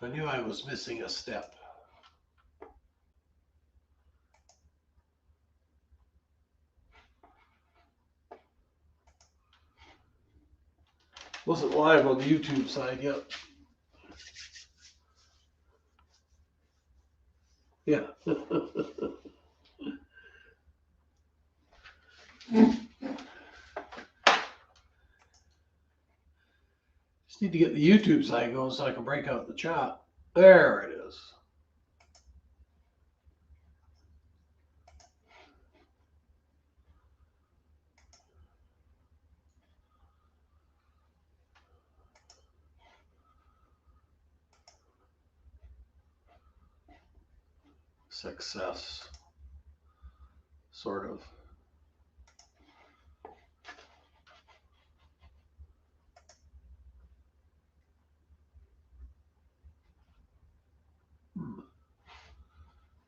I knew I was missing a step. Wasn't live on the YouTube side yet. Yeah. Just need to get the YouTube side going so I can break out the chat. There it is. Success. Sort of.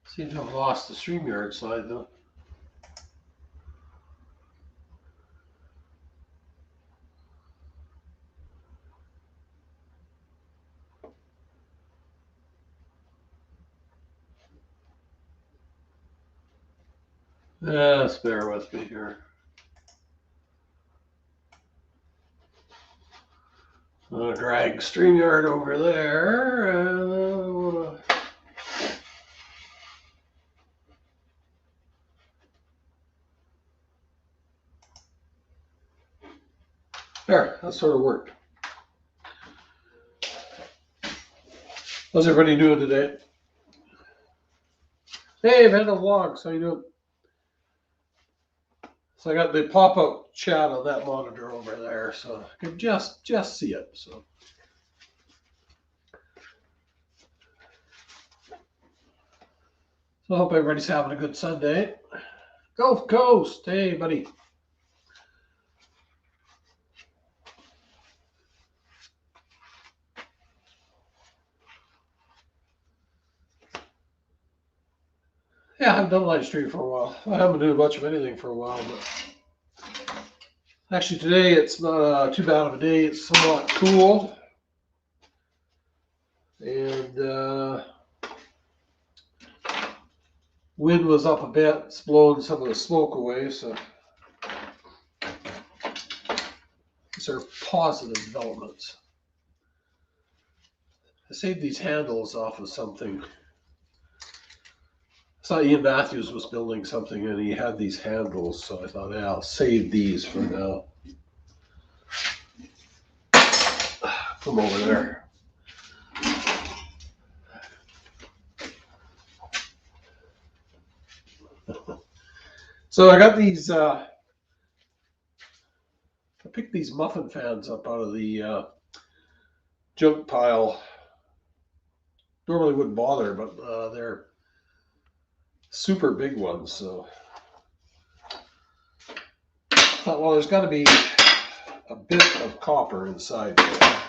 Seem to have lost the StreamYard side though. Just bear with me here. I'm gonna drag StreamYard over there, and there, that sort of worked. How's everybody doing today? Hey, Vandal Vlogs, how you doing? So I got the pop-up chat on that monitor over there, so I can just see it. So I hope everybody's having a good Sunday. Gulf Coast, hey buddy. Yeah, I haven't done a live stream for a while. I haven't been doing much of anything for a while, but actually today it's not too bad of a day. It's somewhat cool, and wind was up a bit. It's blowing some of the smoke away, so these are positive developments. I saved these handles off of something. I saw Ian Matthews was building something and he had these handles, so I thought, yeah, I'll save these for now. Come over there. So I got these, I picked these muffin fans up out of the junk pile. Normally wouldn't bother, but they're super big ones, so I thought, well, there's got to be a bit of copper inside there.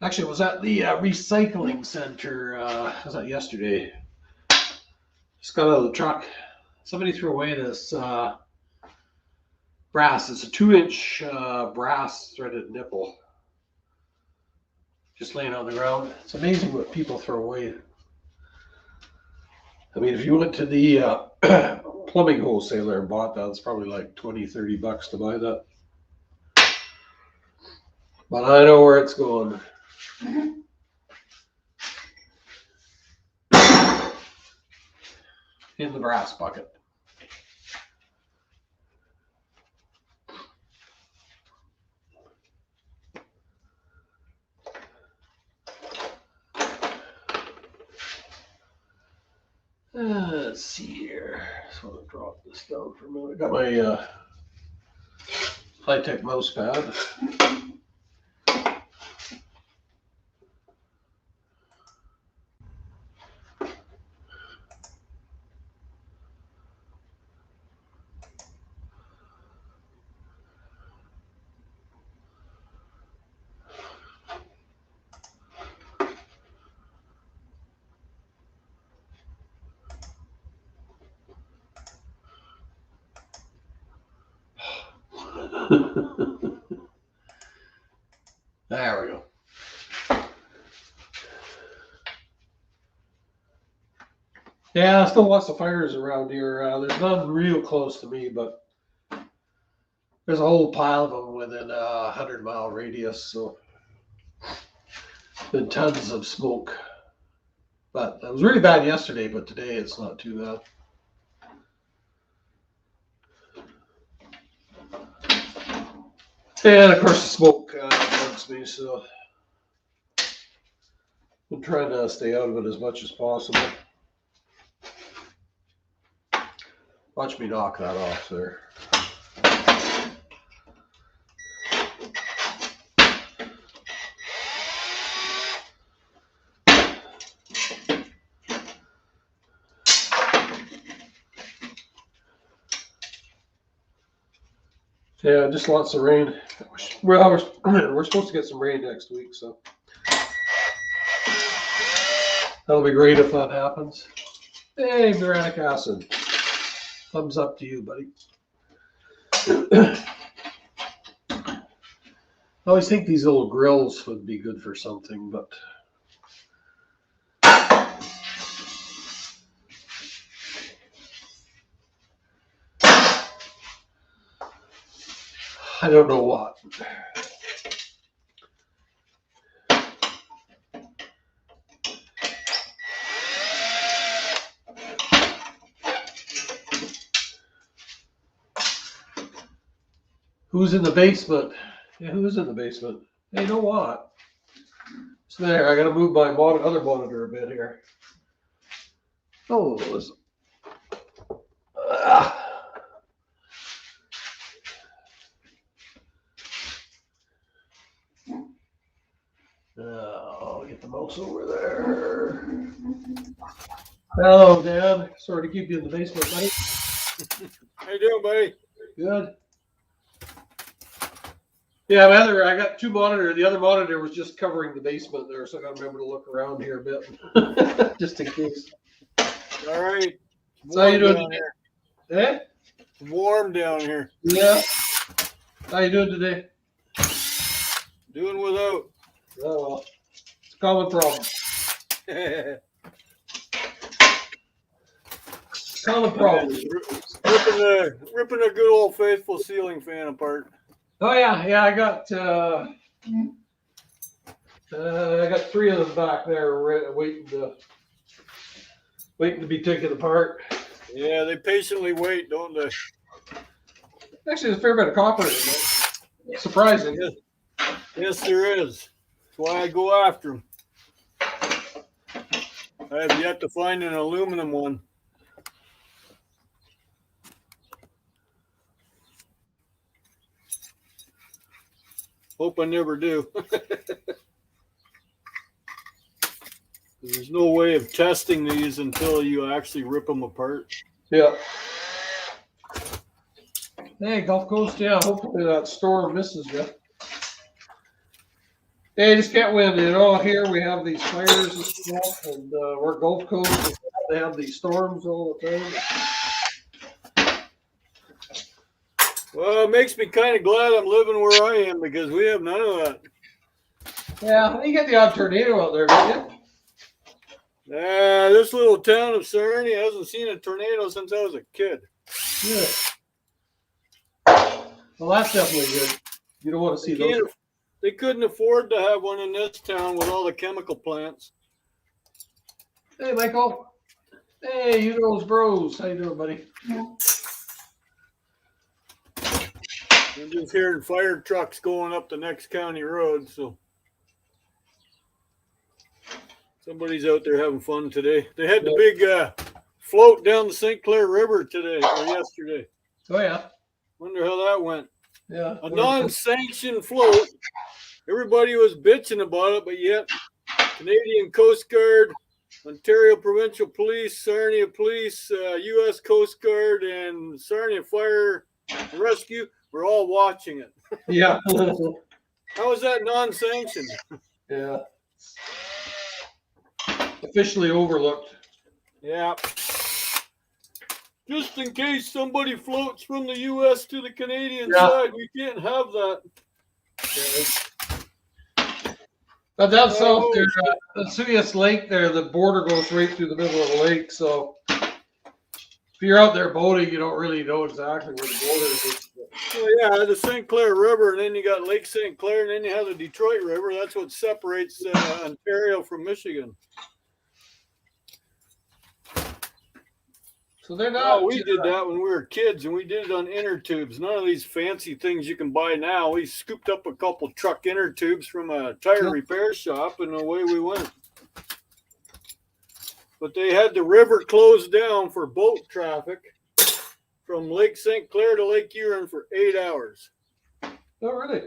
Actually, I was at the recycling center, was that yesterday? Just got out of the truck. Somebody threw away this brass. It's a 2-inch brass threaded nipple. Just laying on the ground. It's amazing what people throw away. I mean, if you went to the plumbing wholesaler and bought that, it's probably like $20-30 to buy that. But I know where it's going. In the brass bucket. Let's see here. Just want to drop this down for a minute. I got my high-tech mouse pad. There we go. Yeah, still lots of fires around here. There's none real close to me, but there's a whole pile of them within a 100-mile radius. So, been tons of smoke. But it was really bad yesterday, but today it's not too bad. And of course, the smoke bugs me, so I'm trying to stay out of it as much as possible. Watch me knock that off there. Yeah, just lots of rain. Well, we're supposed to get some rain next week, so that'll be great if that happens. Hey, muriatic acid. Thumbs up to you, buddy. I always think these little grills would be good for something, but I don't know what. Who's in the basement? Yeah, who's in the basement? Hey, you know what? So there, I gotta move my other monitor a bit here. Oh, listen. I'll get the mouse over there. Hello, Dan. Sorry to keep you in the basement, buddy. How you doing, buddy? Good. Yeah, I got two monitors. The other monitor was just covering the basement there, so I got to remember to look around here a bit, just in case. All right. So how you doing today? Eh? It's warm down here. Yeah. How you doing today? Doing without. Oh well, it's a common problem. Common problem. Ripping a good old faithful ceiling fan apart. Oh yeah. I got three of them back there waiting to be taken apart. Yeah, they patiently wait, don't they? Actually, there's a fair bit of copper in it. Surprising. Yes, there is. That's why I go after them. I have yet to find an aluminum one. Hope I never do. There's no way of testing these until you actually rip them apart. Yeah. Hey, Gulf Coast, yeah, hopefully that storm misses you. Yeah, you just can't win. Here we have these fires and stuff, and we're Gulf Coast. They have these storms all the time. Well, it makes me kind of glad I'm living where I am because we have none of that. Yeah, you get the odd tornado out there, don't you? This little town of Sarnia hasn't seen a tornado since I was a kid. Yeah. Well, that's definitely good. You don't want to see those. They couldn't afford to have one in this town with all the chemical plants. Hey, Michael. Hey, you those bros. How you doing, buddy? I'm just hearing fire trucks going up the next county road, so somebody's out there having fun today. They had the big float down the St. Clair River today or yesterday. Oh yeah. Wonder how that went. Yeah. A non-sanctioned float. Everybody was bitching about it, but yet Canadian Coast Guard, Ontario Provincial Police, Sarnia Police, U.S. Coast Guard, and Sarnia Fire and Rescue were all watching it. Yeah. How is that non-sanctioned? Yeah. Officially overlooked. Yeah. Just in case somebody floats from the U.S. to the Canadian side, we can't have that. But down south there, the Suez Lake there, the border goes right through the middle of the lake, so if you're out there boating, you don't really know exactly where the border is. Well, yeah, the St. Clair River, and then you got Lake St. Clair, and then you have the Detroit River. That's what separates Ontario from Michigan. So they're not. Oh, we did that when we were kids, and we did it on inner tubes. None of these fancy things you can buy now. We scooped up a couple truck inner tubes from a tire repair shop, and away we went. But they had the river closed down for boat traffic from Lake St. Clair to Lake Huron for 8 hours. Oh, really?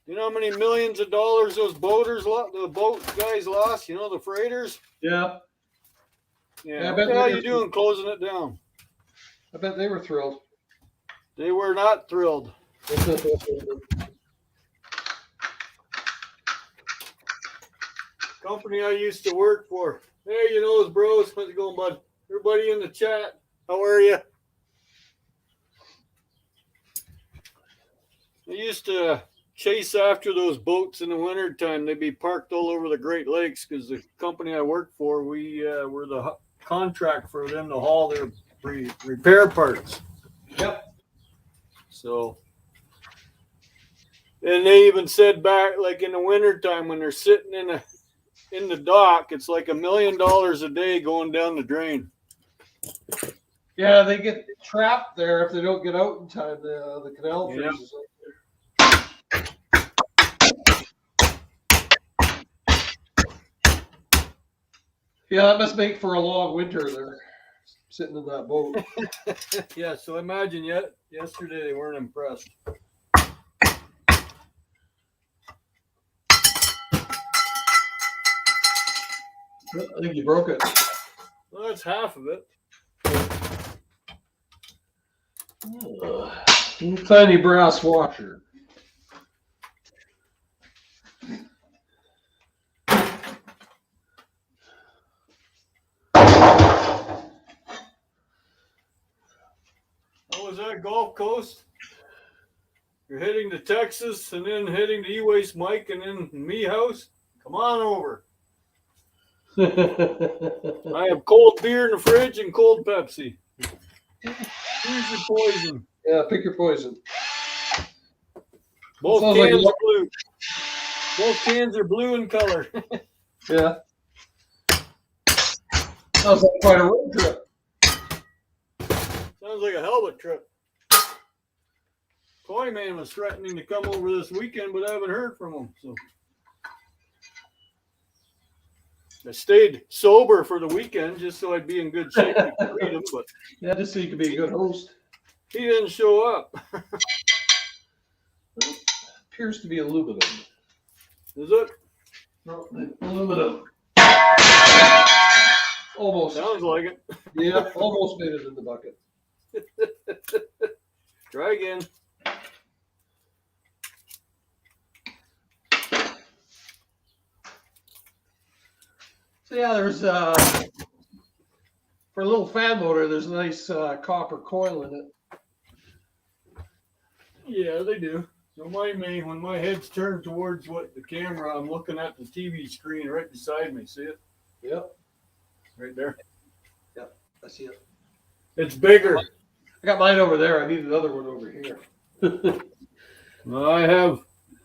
You know how many millions of dollars those the boat guys lost? You know, the freighters? Yeah. Yeah. What the hell are you doing closing it down? I bet they were thrilled. They were not thrilled. Company I used to work for. Hey, you know those bros. How's it going, bud? Everybody in the chat. How are you? I used to chase after those boats in the wintertime. They'd be parked all over the Great Lakes because the company I worked for, we were the contract for them to haul their repair parts. Yep. So, and they even said back, like in the wintertime when they're sitting in the dock, it's like $1 million a day going down the drain. Yeah, they get trapped there if they don't get out in time. The canal freezes up. Yeah, that must make for a long winter there, sitting in that boat. Yeah, so imagine yesterday they weren't impressed. I think you broke it. Well, that's half of it. Little tiny brass washer. Was that Gulf Coast? You're heading to Texas and then heading to E-Waste Mike and then me house? Come on over. I have cold beer in the fridge and cold Pepsi. Here's your poison. Yeah, pick your poison. Both cans are blue. Both cans are blue in color. Yeah. Sounds like quite a road trip. Sounds like a hell of a trip. Toy Man was threatening to come over this weekend, but I haven't heard from him. So I stayed sober for the weekend just so I'd be in good shape to greet him. But yeah, just so you could be a good host. He didn't show up. Appears to be aluminum. Is it? No, aluminum. Almost. Sounds like it. Yeah, almost made it in the bucket. Try again. So yeah, there's for a little fan motor, there's a nice copper coil in it. Yeah, they do. Don't mind me when my head's turned towards the camera. I'm looking at the TV screen right beside me. See it? Yep. Right there. Yep, I see it. It's bigger. I got mine over there. I need another one over here. I have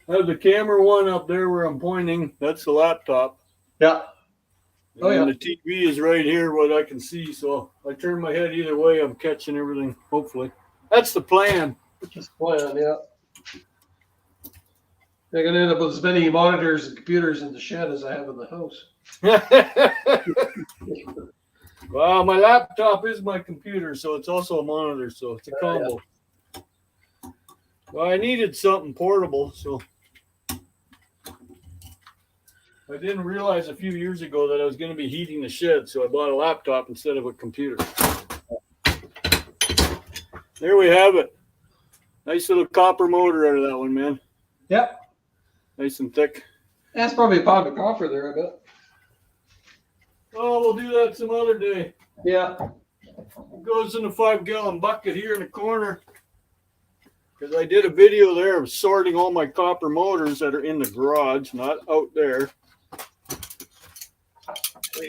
the camera one up there where I'm pointing. That's the laptop. Yeah. Oh, yeah. And the TV is right here, what I can see. So I turn my head either way. I'm catching everything, hopefully. That's the plan. That's the plan, yeah. I'm going to end up with as many monitors and computers in the shed as I have in the house. Well, my laptop is my computer, so it's also a monitor, so it's a combo. Yeah. Well, I needed something portable, so I didn't realize a few years ago that I was going to be heating the shed, so I bought a laptop instead of a computer. There we have it. Nice little copper motor out of that one, man. Yep. Nice and thick. That's probably a pound of copper there, I bet. Oh, we'll do that some other day. Yeah. It goes in a 5-gallon bucket here in the corner. Because I did a video there of sorting all my copper motors that are in the garage, not out there.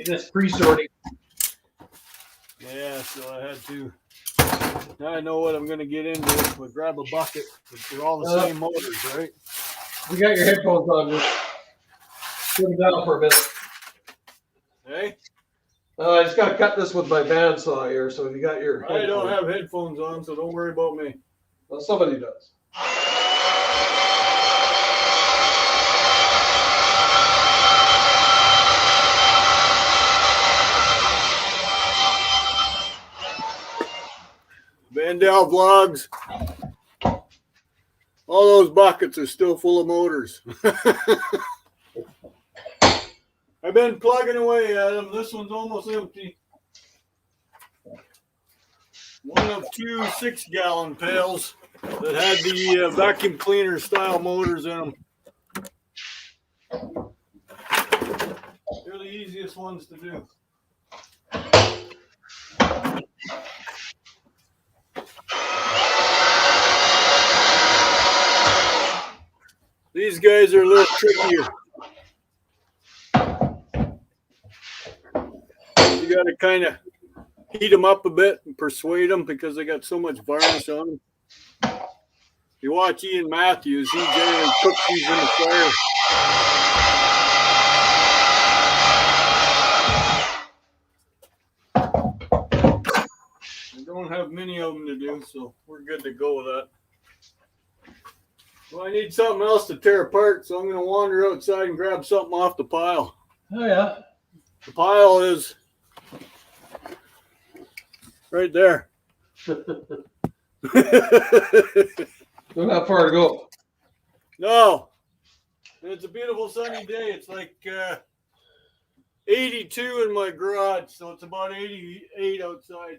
That's pre-sorting. Yeah, so I had to Now I know what I'm going to get into. But grab a bucket. They're all the same motors, right? You got your headphones on. Just put them down for a minute. Hey? I just got to cut this with my bandsaw here. So if you got your I don't have headphones on, so don't worry about me. Well, somebody does. Vandal Vlogs. All those buckets are still full of motors. I've been plugging away at them. This one's almost empty. One of 2 6-gallon pails that had the vacuum cleaner style motors in them. They're the easiest ones to do. These guys are a little trickier. You got to kind of heat them up a bit and persuade them because they got so much varnish on them. If you watch Ian Matthews, he generally cooks these in the fire. I don't have many of them to do, so we're good to go with that. Well, I need something else to tear apart, so I'm going to wander outside and grab something off the pile. Oh, yeah. The pile is right there. Don't have far to go. No. It's a beautiful sunny day. It's like 82 in my garage, so it's about 88 outside.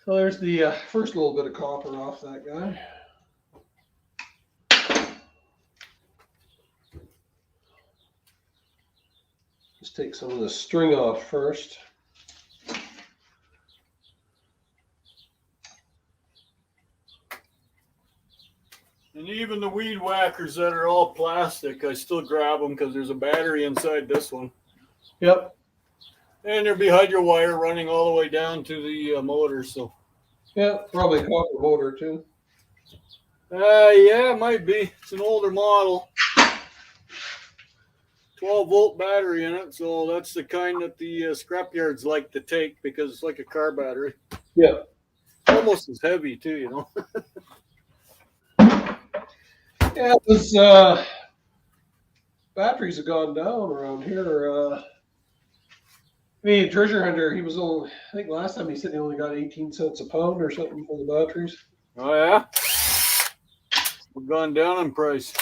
So there's the first little bit of copper off that guy. Just take some of the string off first. And even the weed whackers that are all plastic, I still grab them because there's a battery inside this one. Yep. And there'll be hydro wire running all the way down to the motor, so. Yeah, probably a copper motor too. Yeah, it might be. It's an older model. 12-volt battery in it, so that's the kind that the scrapyards like to take because it's like a car battery. Yeah. Almost as heavy too, you know. Yeah, this batteries have gone down around here. Treasure Hunter, he was only, I think last time he said he only got 18 cents a pound or something for the batteries. Oh, yeah? We've gone down in price.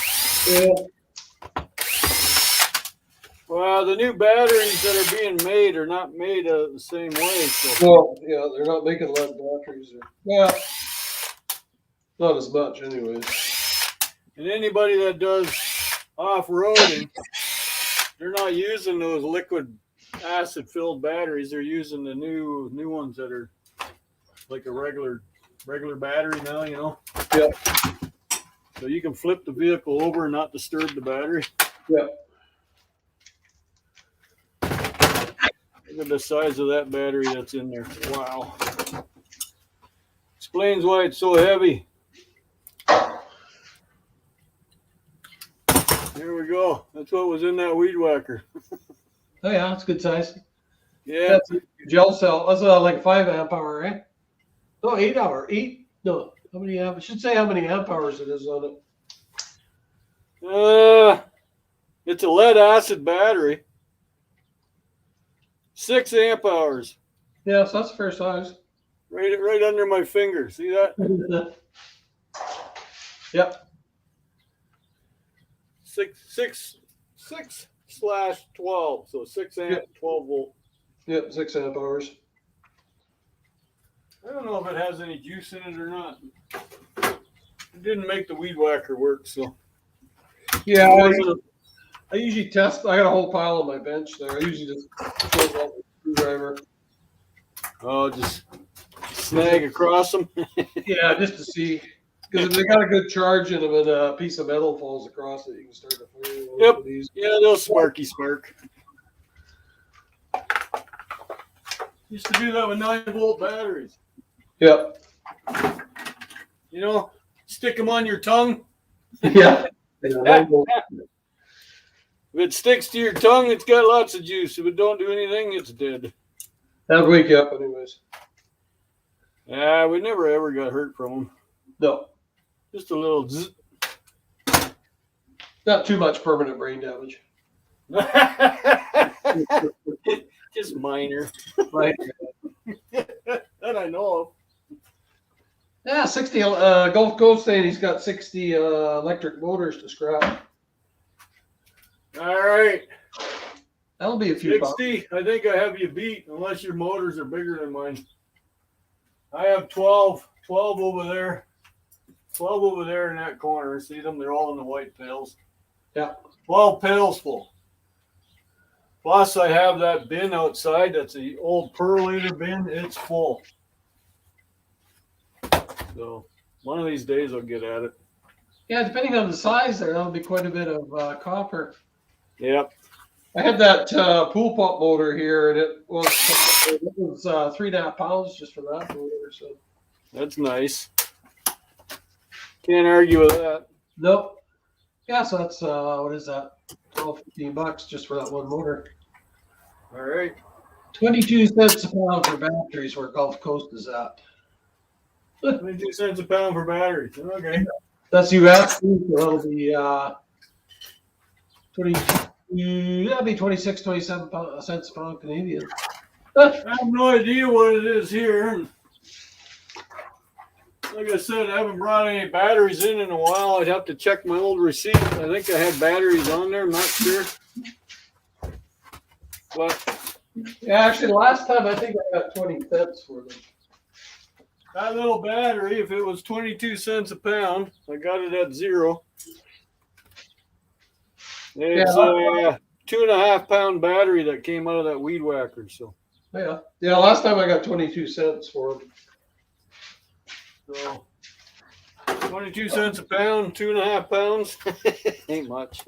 Yeah. Well, the new batteries that are being made are not made the same way. So. Well, yeah, they're not making lead batteries. Yeah, not as much anyways. And anybody that does off-roading, they're not using those liquid acid-filled batteries. They're using the new ones that are like a regular battery now, you know? Yeah. So you can flip the vehicle over and not disturb the battery. Yeah. Look at the size of that battery that's in there. Wow. Explains why it's so heavy. There we go. That's what was in that weed whacker. Oh yeah, it's good size. Yeah. That's a gel cell. That's like 5 amp hour, right? No, 8 hour. 8? No. How many amp? I should say how many amp hours it is on it. It's a lead acid battery. 6 amp hours. Yeah, so that's fair size. Right under my finger. See that? Yep. 6/12. So 6 amp, Yep. 12 volt. Yep, 6 amp hours. I don't know if it has any juice in it or not. It didn't make the weed whacker work, so. Yeah, I usually test. I got a whole pile on my bench there. I usually just pull it out with a screwdriver. Oh, just snag across them. Yeah, just to see. Because if they got a good charge in them and a piece of metal falls across it, you can start to fire. Yep. Yeah, they'll sparky spark. Used to do that with 9-volt batteries. Yep. You know, stick them on your tongue. Yeah. If it sticks to your tongue, it's got lots of juice. If it don't do anything, it's dead. That'll wake you up anyways. Yeah, we never ever got hurt from them. No. Just a little zzz. Not too much permanent brain damage. Just minor. Right. That I know of. Yeah, 60. Gulf Coast saying he's got 60 electric motors to scrap. All right. That'll be a few bucks. 60. I think I have you beat, unless your motors are bigger than mine. I have 12 over there. 12 over there in that corner. See them? They're all in the white pails. Yeah. 12 pails full. Plus, I have that bin outside. That's the old perlator bin. It's full. So one of these days I'll get at it. Yeah, depending on the size there, that'll be quite a bit of copper. Yep. I had that pool pump motor here, and it was 3.5 pounds just for that motor. So that's nice. Can't argue with that. nope. Yeah, so that's what is that? $12-15 just for that one motor. All right. 22 cents a pound for batteries where Gulf Coast is at. 22 cents a pound for batteries. Okay. That's US, so that'll be 22. That'll be 26, 27 cents a pound Canadian. I have no idea what it is here. Like I said, I haven't brought any batteries in a while. I'd have to check my old receipt. I think I had batteries on there. I'm not sure. But Yeah, actually, last time I think I got 20 cents for them. that little battery, if it was 22 cents a pound, I got it at 0. It's a 2.5 pound battery that came out of that weed whacker. So Yeah, last time I got 22 cents for them. So 22 cents a pound, 2.5 pounds. Ain't much.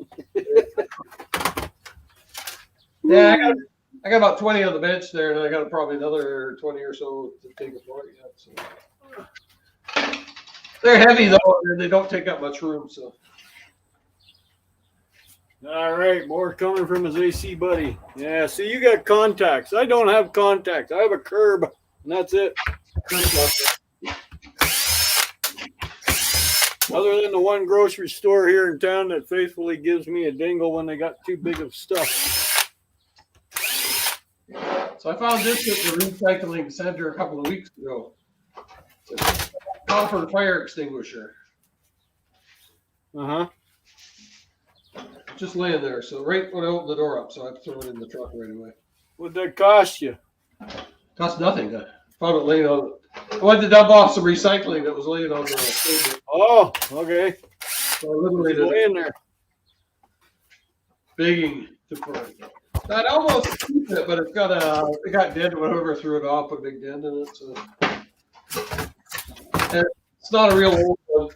Yeah, I got about 20 on the bench there, and I got probably another 20 or so to take apart yet. So they're heavy though, and they don't take up much room. So All right, more coming from his AC buddy. Yeah, see, you got contacts. I don't have contacts. I have a curb, and that's it. Other than the one grocery store here in town that faithfully gives me a dingle when they got too big of stuff. I found this at the recycling center a couple of weeks ago. It's a copper fire extinguisher. Uh-huh. Just laying there. So right when I opened the door up, so I threw it in the truck right away. What'd that cost you? Cost nothing. I found it laying on. I went to dump off some recycling that was laying on the table. Oh, okay. So I literally Just laying there. begging to put it. I'd almost keep it, but it got dead when whoever threw it off, put a big dent in it. So and it's not a real old one.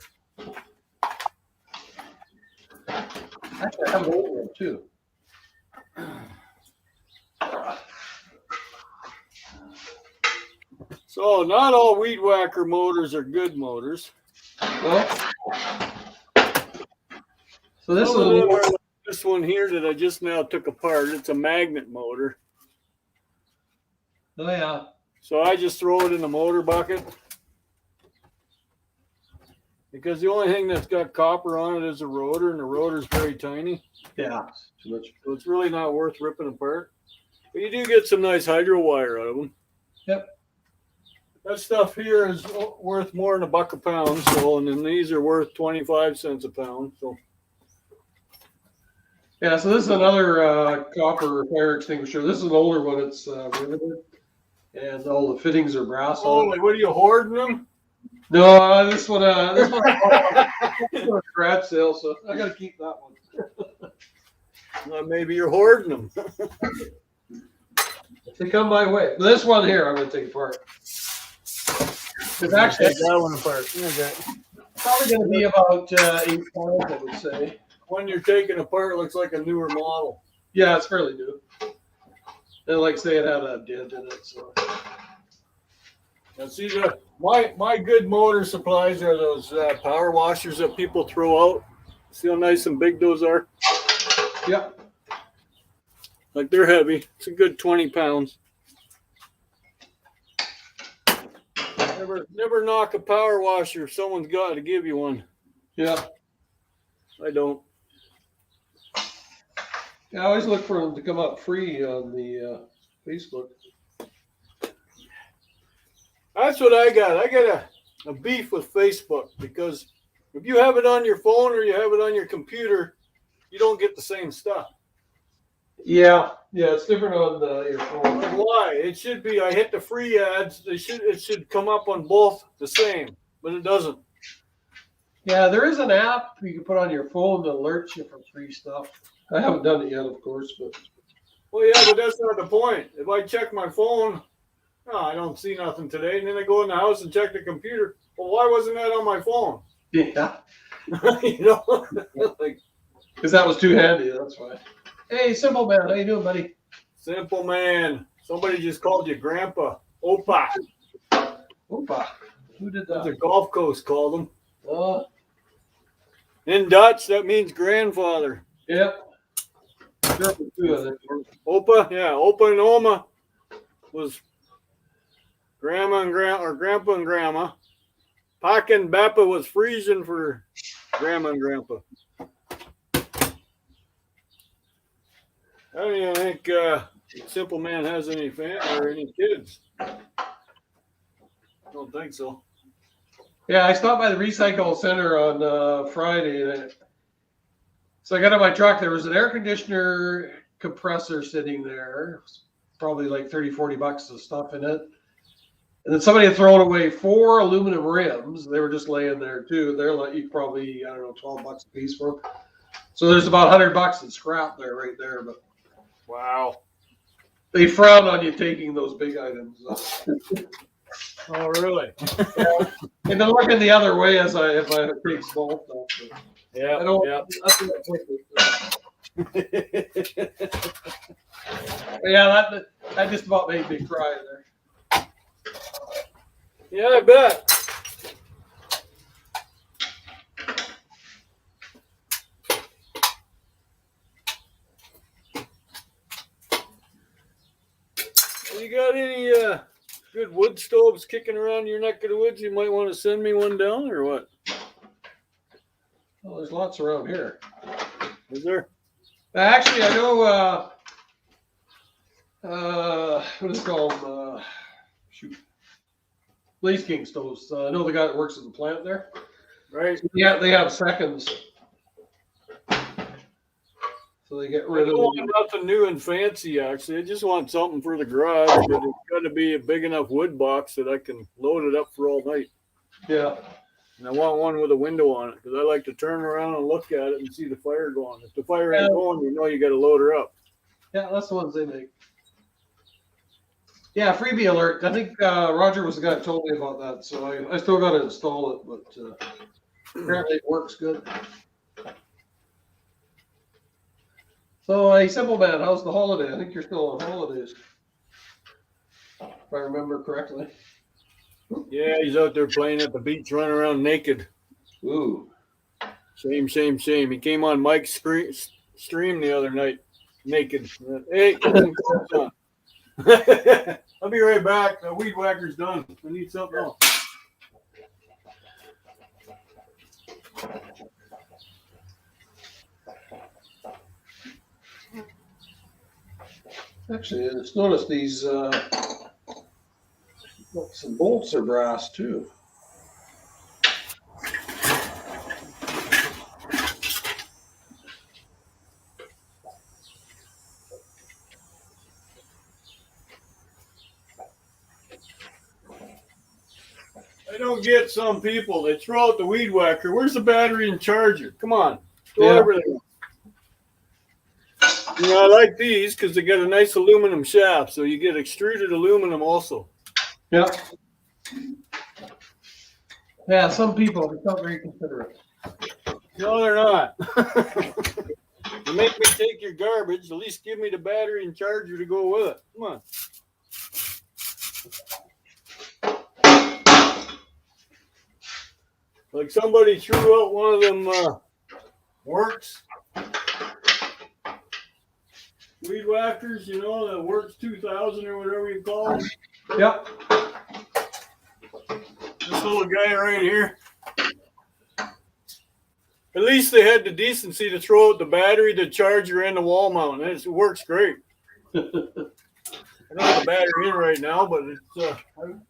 Actually, I have an old one too. So not all weed whacker motors are good motors. Well, so this is this one here that I just now took apart. It's a magnet motor. oh yeah. So I just throw it in the motor bucket. Because the only thing that's got copper on it is a rotor, and the rotor's very tiny. Yeah, too much. So it's really not worth ripping apart. But you do get some nice hydro wire out of them. Yep. That stuff here is worth more than $1 a pound. So, and then these are worth 25 cents a pound. So. Yeah, so this is another copper fire extinguisher. This is an older one. It's riveted, and all the fittings are brass. Holy, what are you hoarding them? No, this one I bought at a garage sale, so I got to keep that one. Well, maybe you're hoarding them. If they come my way, but this one here, I'm going to take apart. It's actually Take that one apart. Okay. probably going to be about 8 pounds, I would say. One you're taking apart looks like a newer model. Yeah, it's fairly new. And like I say, it had a dent in it. So Now see, my good motor supplies are those power washers that people throw out. See how nice and big those are? yeah, Like they're heavy. It's a good 20 pounds. Never knock a power washer if someone's got to give you one. yeah. I don't. Yeah, I always look for them to come up free on the Facebook. That's what I got. I got a beef with Facebook because if you have it on your phone or you have it on your computer, you don't get the same stuff. Yeah, it's different on your phone. Like why? It should be. I hit the free ads. It should come up on both the same, but it doesn't. Yeah, there is an app you can put on your phone that alerts you for free stuff. I haven't done it yet, of course, but Well, yeah, but that's not the point. If I check my phone, no, I don't see nothing today, and then I go in the house and check the computer. Well, why wasn't that on my phone? yeah, You know, like because that was too handy. That's why. Hey, Simple Man, how you doing, buddy? simple man. Somebody just called you Grandpa. Opa. Opa, who did That's a that? Gulf Coast called him. Yeah, In Dutch, that means grandfather. yep. German too, I think. Opa, yeah, Opa and Oma was grandma and grandpa and grandma. Paka and Bappa was Frisian for grandma and grandpa. I don't even think Simple Man has any or any kids. I don't think so. Yeah, I stopped by the recycle center on Friday. So I got in my truck. There was an air conditioner compressor sitting there, probably like 30-40 bucks of stuff in it. And then somebody had thrown away 4 aluminum rims. They were just laying there too. They're like, you probably, I don't know, 12 bucks a piece for them. So there's about 100 bucks in scrap there, right there. But Wow. they frown on you taking those big items. Oh, really? And they're looking the other way if I take small stuff. But Yeah. I don't. Yeah. That's what I think. Yeah, that just about made me cry there. Yeah, I bet. You got any good wood stoves kicking around your neck of the woods? You might want to send me one down, or what? Well, there's lots around here. Is there? Actually, I know. What is it called? Shoot, Blaze King stoves. I know the guy that works at the plant there. Right. Yeah, they have seconds. So they get I rid don't of want nothing new and fancy, actually. I just want something for the garage, but it's got to be a big enough wood box that I can load it up for all night. Yeah. And I want one with a window on it because I like to turn around and look at it and see the fire going. If the fire ain't going, you know you got to load her up. Yeah, that's the ones they make. Yeah, freebie alert. I think Roger was the guy that told me about that, so I still got to install it, but apparently it works good. So, hey, Simple Man, how's the holiday? I think you're still on holidays, if I remember correctly. Yeah, he's out there playing at the beach, running around naked. Ooh. Shame. He came on Mike's stream the other night, naked. Hey, I'll be right back. The weed whacker's done. I need something else. Actually, I just noticed these some bolts are brass too. I don't get some people. They throw out the weed whacker. Where's the battery and charger? Come on. Throw Yeah. everything. You know, I like these because they got a nice aluminum shaft, so you get extruded aluminum also. Yeah. Yeah, some people are not very considerate. No, they're not. The make me take your garbage, at least give me the battery and charger to go with it. Come on. Like somebody threw out one of them Works weed whackers, you know, the Works 2000 or whatever you call them. Yep. This little guy right here. At least they had the decency to throw out the battery, the charger, and the wall mount. It works great. I don't have the battery in right now, but it's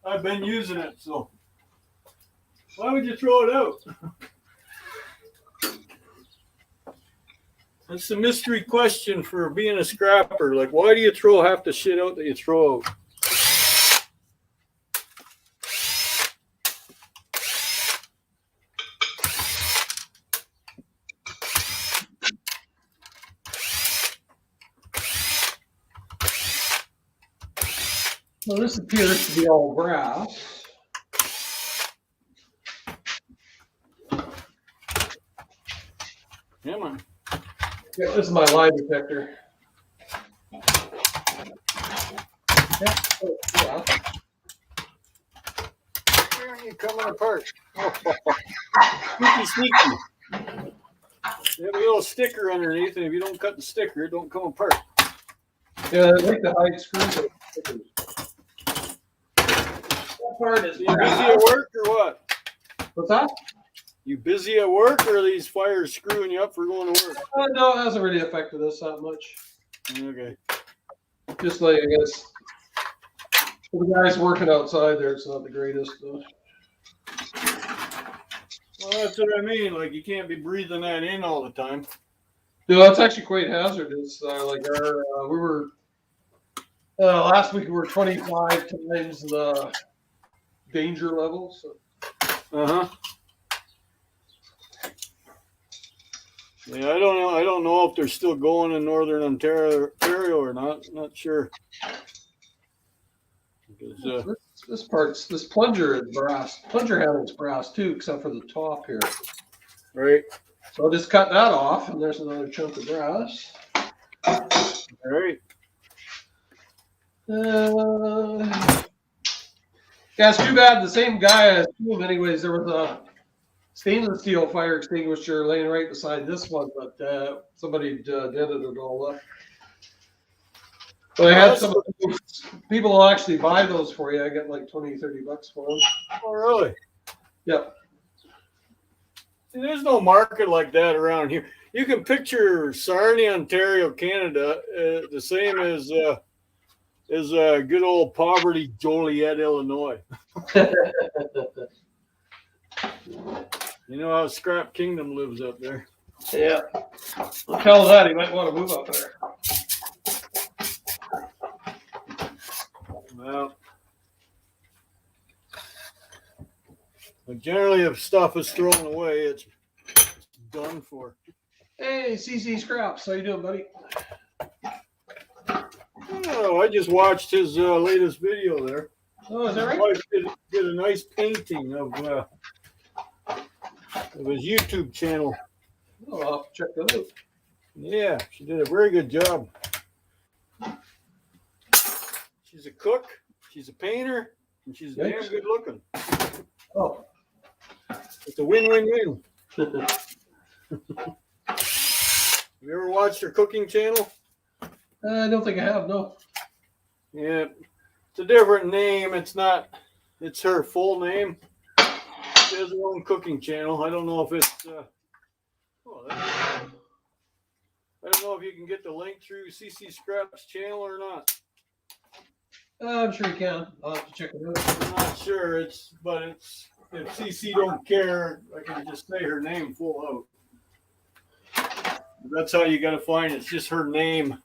I've been using it, so why would you throw it out? That's the mystery question for being a scrapper. Like, why do you throw half the shit out that you throw out? Well, this appears to be all brass. Yeah, man. Yeah, this is my lie detector. Yeah. Oh, yeah. Where are you coming apart? Sneaky, sneaky. They have a little sticker underneath, and if you don't cut the sticker, it don't come apart. Yeah, I like the hide screws. That part is You busy at work or what? What's that? You busy at work, or are these fires screwing you up for going to work? No, it hasn't really affected us that much. Okay. Just like, I guess, for the guys working outside there, it's not the greatest. Well, that's what I mean. Like, you can't be breathing that in all the time. No, that's actually quite hazardous. Like we were last week we were 25 times the danger level. So. Uh-huh. Yeah, I don't know. I don't know if they're still going in northern Ontario or not. I'm not sure. Because, this plunger is brass. Plunger handle's brass too, except for the top here. right. So I'll just cut that off, and there's another chunk of brass. All right. Yeah, it's too bad the same guy as two. Anyways, there was a stainless steel fire extinguisher laying right beside this one, but somebody dented it all up. So I had some people will actually buy those for you. I get like $20-$30 for them. Oh, really? Yep. See, there's no market like that around here. You can picture Sarnia, Ontario, Canada, the same as good old poverty Joliet, Illinois. You know how Scrap Kingdom lives up there. Yeah. I'll tell that he might want to move up there. Well, generally, if stuff is thrown away, it's done for. Hey, CC Scraps, how you doing, buddy? Oh, I just watched his latest video there. Oh, is that right? My wife did a nice painting of his YouTube channel. Oh, I'll have to check that out. Yeah, she did a very good job. She's a cook, she's a painter, and she's damn good looking. Oh. It's a win-win-win. Have you ever watched her cooking channel? I don't think I have, no. Yeah, it's a different name. It's her full name. She has her own cooking channel. I don't know if it's, I don't know if you can get the link through CC Scrap's channel or not. I'm sure you can. I'll have to check it out. I'm not sure. But if CC don't care, I can just say her name full out. That's how you got to find it. It's just her name.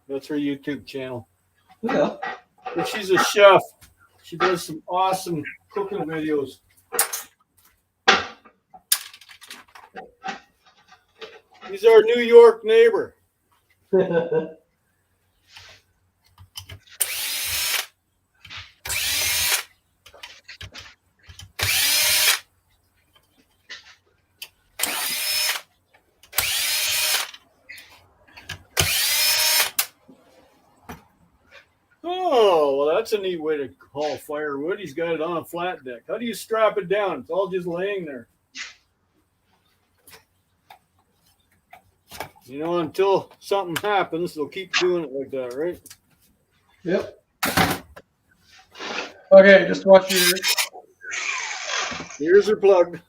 That's her YouTube channel. Yeah. But she's a chef. She does some awesome cooking videos. He's our New York neighbor. That's a neat way to haul firewood. He's got it on a flat deck. How do you strap it down? It's all just laying there. You know, until something happens, they'll keep doing it like that, right? Yep. Okay, just watch your Ears are plugged.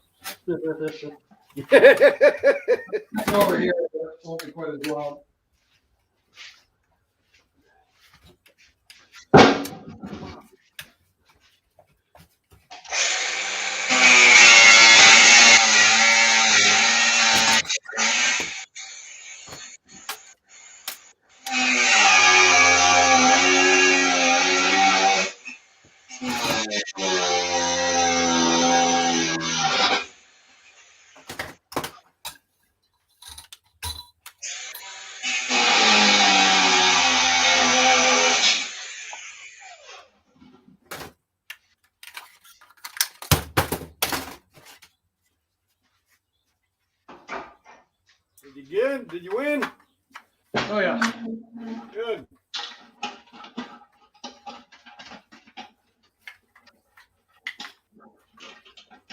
over here. It won't be quite as loud. Did you get? Did you win? Oh yeah. Good.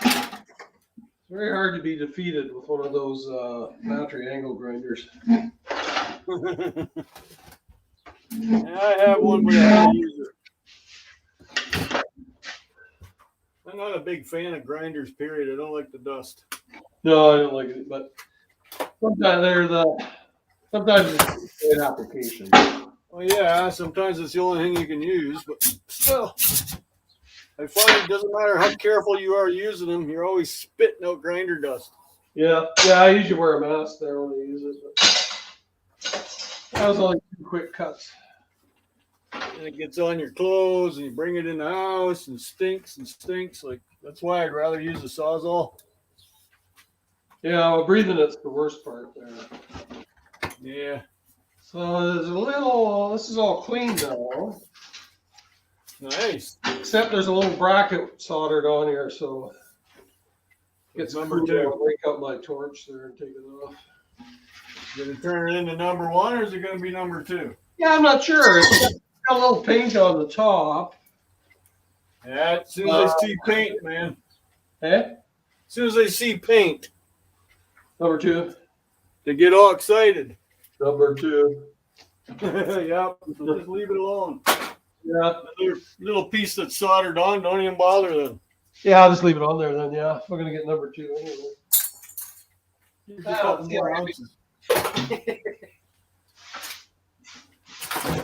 It's very hard to be defeated with one of those battery angle grinders. I have one, but I haven't used it. I'm not a big fan of grinders, period. I don't like the dust. No, I don't like it, but sometimes it's an application. Well, yeah, sometimes it's the only thing you can use, but still, I find it doesn't matter how careful you are using them, you're always spitting out grinder dust. Yeah, I usually wear a mask there when I use it. But that was only 2 quick cuts. And it gets on your clothes, and you bring it in the house, and stinks. Like, that's why I'd rather use a Sawzall. Yeah, well, breathing it's the worst part there. Yeah. So there's a little. This is all clean now. Nice. Except there's a little bracket soldered on here, so it's number cool. 2. I'll break out my torch there and take it off. Going to turn it into number 1, or is it going to be number 2? Yeah, I'm not sure. It's got a little paint on the top. Yeah, as soon as they see paint, man. Eh? As soon as they see paint, Number 2. they get all excited. Number 2. Yep. So just leave it alone. Yeah. Another little piece that's soldered on, don't even bother them. Yeah, I'll just leave it on there then. Yeah, we're gonna get number 2 anyway. Just a couple more ounces.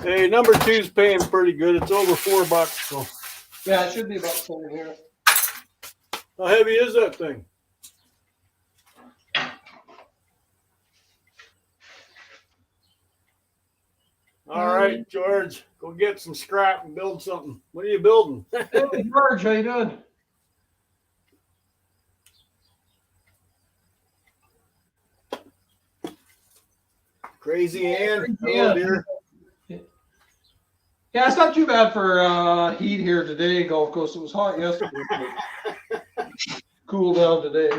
Hey, number 2's paying pretty good. It's over $4. So Yeah, it should be about 7 here. how heavy is that thing? All right, George, go get some scrap and build something. What are you building? Hey, George, how you doing? Crazy Ann. Yeah. Hello, dear. Yeah, it's not too bad for heat here today, Gulf Coast. It was hot yesterday. Cool down today.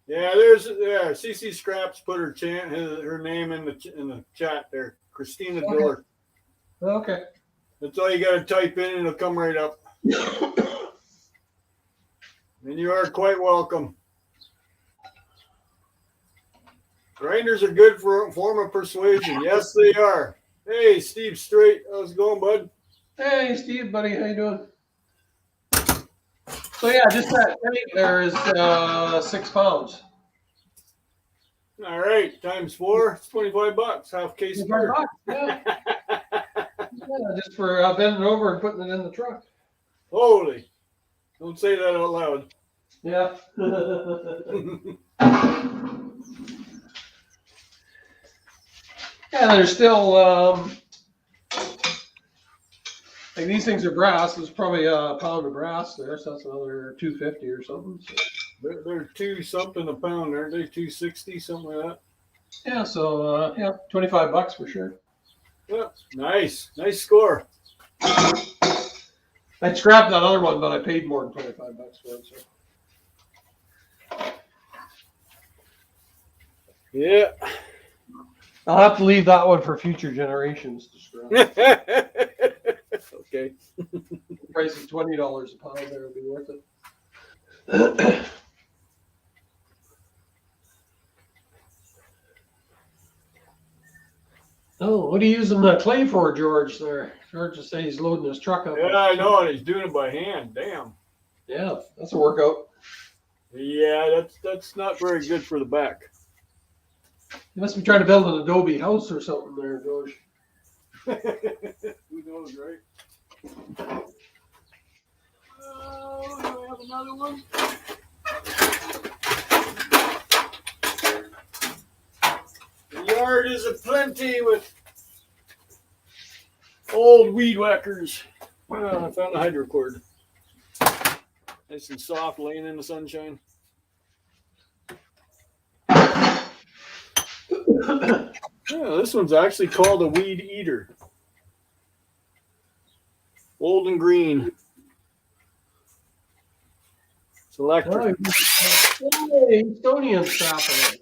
Yeah, CC Scraps put her name in the chat there. Christina Okay. Diller. Okay. That's all you got to type in, and it'll come right up. And you are quite welcome. Grinders are good for a form of persuasion. Yes, they are. Hey, Steve Straight. How's it going, bud? Hey, Steve, buddy, how you doing? So yeah, just that tank there is 6 pounds. All right, times 4, it's $25. Half case of beer. Yeah. Yeah, just for bending over and putting it in the truck. Holy. Don't say that out loud. Yeah. Yeah, there's still like these things are brass. There's probably a pound of brass there, so that's another $2.50 or something. So. They're $2 something a pound, aren't they? $2.60, something like that. Yeah, so yeah, $25 for sure. Yeah, nice score. I scrapped that other one, but I paid more than $25 for it. So. Yeah. I'll have to leave that one for future generations to scrap. Okay. The price is $20 a pound. There would be worth it. Oh, what are you using the clay for, George? There, George is saying he's loading his truck up. Yeah, I know, and he's doing it by hand. Damn. Yeah, that's a workout. Yeah, that's not very good for the back. You must be trying to build an adobe house or something there, George. Who knows, right? Do I have another one? The yard is aplenty with old weed whackers. Well, I found a hydrocord. Nice and soft, laying in the sunshine. Yeah, this one's actually called a weed eater. Old and green. It's electric. Oh, hey, Estonian stuff.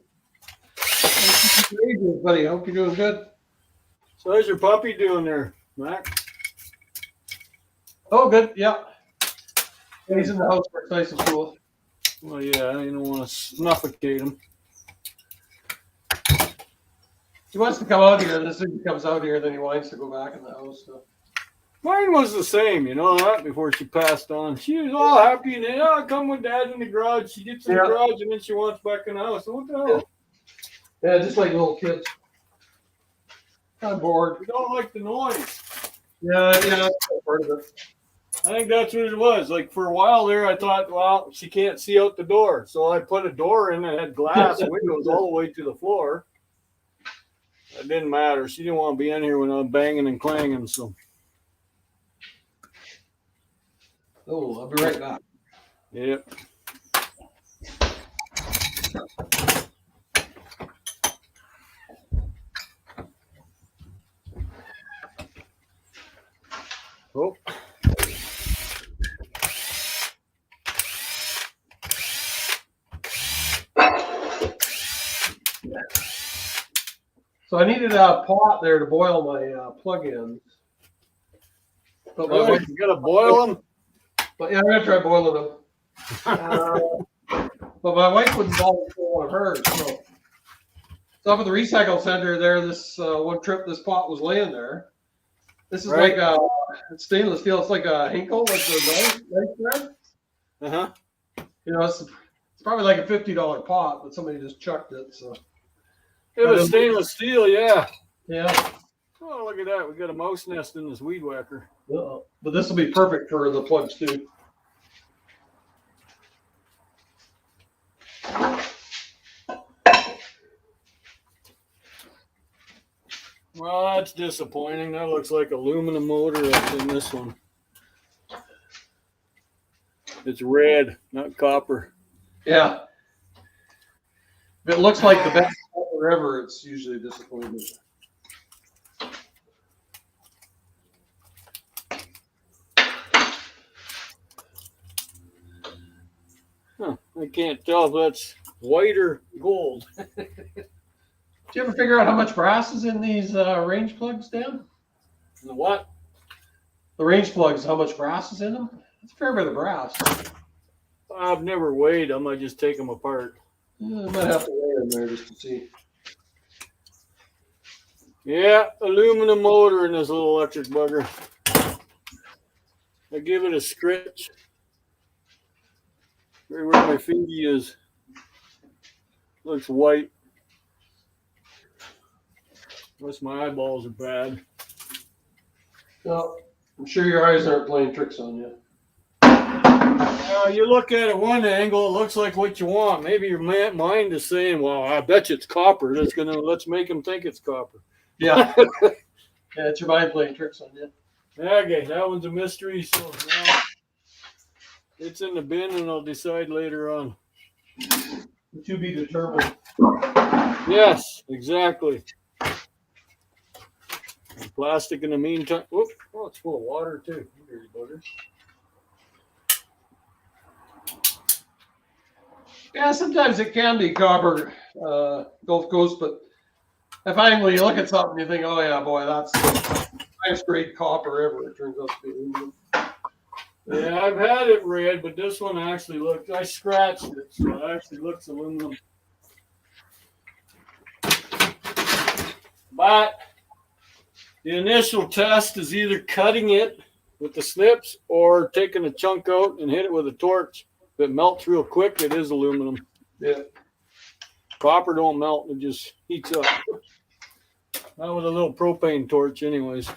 Buddy, hope you're doing good. So how's your puppy doing there, Mac? Oh, good. Yeah. He's in the house where it's nice and cool. Well, yeah, you don't want to suffocate him. He wants to come out here, and as soon as he comes out here, then he wants to go back in the house. So. Mine was the same, you know that, before she passed on. She was all happy and then, oh, come with Dad in the garage. She gets in the garage and then she wants back in the house. So what the hell? Yeah, just like little kids. I'm bored. We don't like the noise. Yeah, that's part of it. I think that's what it was. Like for a while there, I thought, well, she can't see out the door. So I put a door in that had glass windows all the way to the floor. It didn't matter. She didn't want to be in here when I'm banging and clanging, so. Oh, I'll be right back. Yep. Oh. So I needed a pot there to boil my plug-ins. But Oh, you gotta boil them? But yeah, I'm gonna try boiling them. But my wife wouldn't bother with one of hers. So up at the recycle center there, this one trip, this pot was laying there. This is like it's stainless steel. It's like a Hinkle, like the knife there. You know, it's probably like a $50 pot, but somebody just chucked it. So it was stainless steel, yeah. Yeah. Oh, look at that. We got a mouse nest in this weed whacker. But this will be perfect for the plugs too. Well, that's disappointing. That looks like aluminum motor that's in this one. It's red, not copper. Yeah. If it looks like the best copper ever, it's usually disappointing. Huh, I can't tell if that's white or gold. Did you ever figure out how much brass is in these range plugs, Dan? The what? The range plugs, how much brass is in them? It's a fair bit of brass. I've never weighed them. I just take them apart. Yeah, I might have to weigh them there just to see. Yeah, aluminum motor in this little electric bugger. I give it a scratch. Right where my finger is. Looks white. Unless my eyeballs are bad. Well, I'm sure your eyes aren't playing tricks on you. You look at it one angle, it looks like what you want. Maybe your mind is saying, well, I bet you it's copper. Let's make them think it's copper. Yeah. Yeah, it's your mind playing tricks on you. Okay, that one's a mystery, so now it's in the bin and I'll decide later on. To be determined. Yes, exactly. And plastic in the meantime. Whoop, oh, it's full of water too. Dirty bugger. Yeah, sometimes it can be copper, Gulf Coast, but I find when you look at something, you think, oh yeah, boy, that's highest grade copper ever. It turns out to be aluminum. Yeah, I've had it red, but this one actually looks, I scratched it, so it actually looks aluminum. But the initial test is either cutting it with the snips or taking a chunk out and hit it with a torch. If it melts real quick, it is aluminum. Yeah. Copper don't melt, it just heats up. Not with a little propane torch anyways.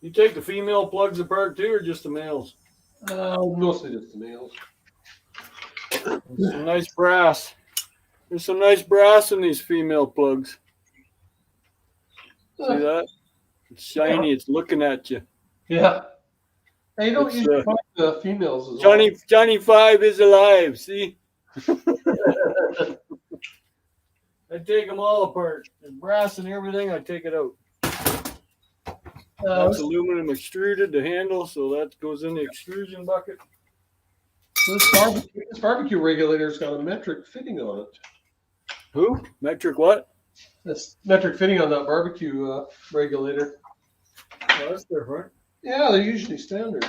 You take the female plugs apart too, or just the males? Mostly just the males. Some nice brass. There's some nice brass in these female plugs. See that? It's shiny. It's looking at you. Yeah. Hey, you don't usually find the females as Johnny, well. Johnny 5 is alive. See? I take them all apart. There's brass and everything. I take it out. That's aluminum extruded, the handle, so that goes in the extrusion bucket. So this barbecue regulator's got a metric fitting on it. Who? Metric what? This metric fitting on that barbecue regulator. Oh, that's different. Yeah, they're usually standard.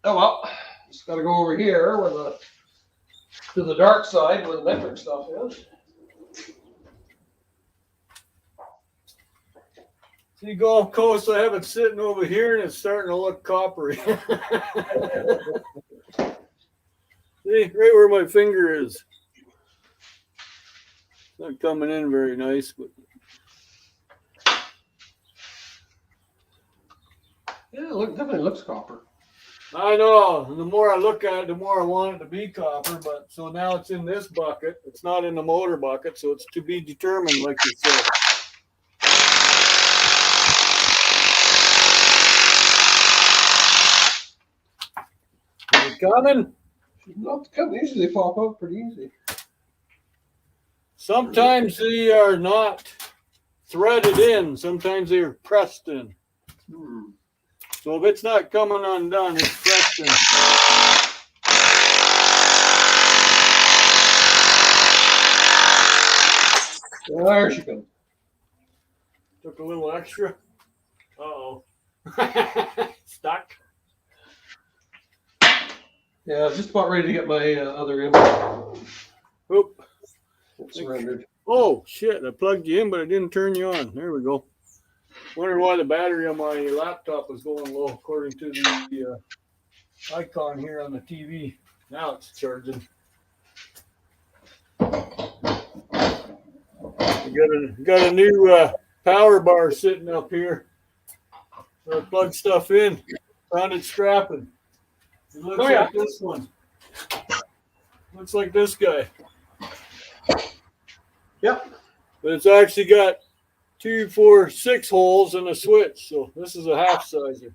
Oh well, just got to go over here to the dark side where the metric stuff is. See, Gulf Coast, I have it sitting over here and it's starting to look coppery. See, right where my finger is. Not coming in very nice, but Yeah, definitely looks copper. I know. The more I look at it, the more I want it to be copper. But so now it's in this bucket. It's not in the motor bucket, so it's to be determined, like you said. Is it coming? Not coming. Usually they pop up pretty easy. Sometimes they are not threaded in. Sometimes they are pressed in. So if it's not coming undone, it's pressed in. There she comes. Took a little extra. Uh-oh. Stuck. Yeah, I was just about ready to get my other image. Oop. Surrendered. Oh, shit. I plugged you in, but I didn't turn you on. There we go. Wonder why the battery on my laptop was going low, according to the icon here on the TV. Now it's charging. We got a new power bar sitting up here. So I plug stuff in. Found it strapping. It looks like this one. Looks like this guy. Yep. But it's actually got 2, 4, 6 holes and a switch. So this is a half sizer.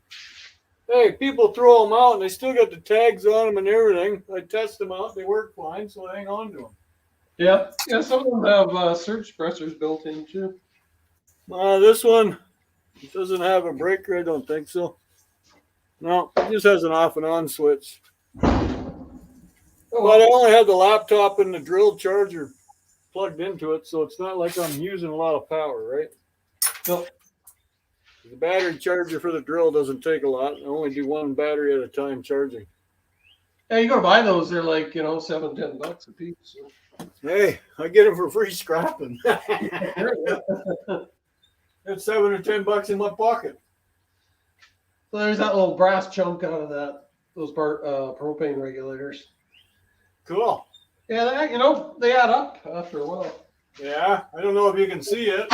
Hey, people throw them out and they still got the tags on them and everything. I test them out. They work fine, so I hang on to them. Yeah. Yeah, some of them have surge suppressors built in too. This one doesn't have a breaker. I don't think so. No, it just has an off and on switch. But I only have the laptop and the drill charger plugged into it, so it's not like I'm using a lot of power, right? No. The battery charger for the drill doesn't take a lot. I only do one battery at a time charging. Yeah, you gotta buy those. They're like, $7-10 a piece. So. Hey, I get them for free scrapping. It's $7 or $10 in my pocket. So there's that little brass chunk out of those propane regulators. Cool. Yeah, they add up after a while. Yeah, I don't know if you can see it.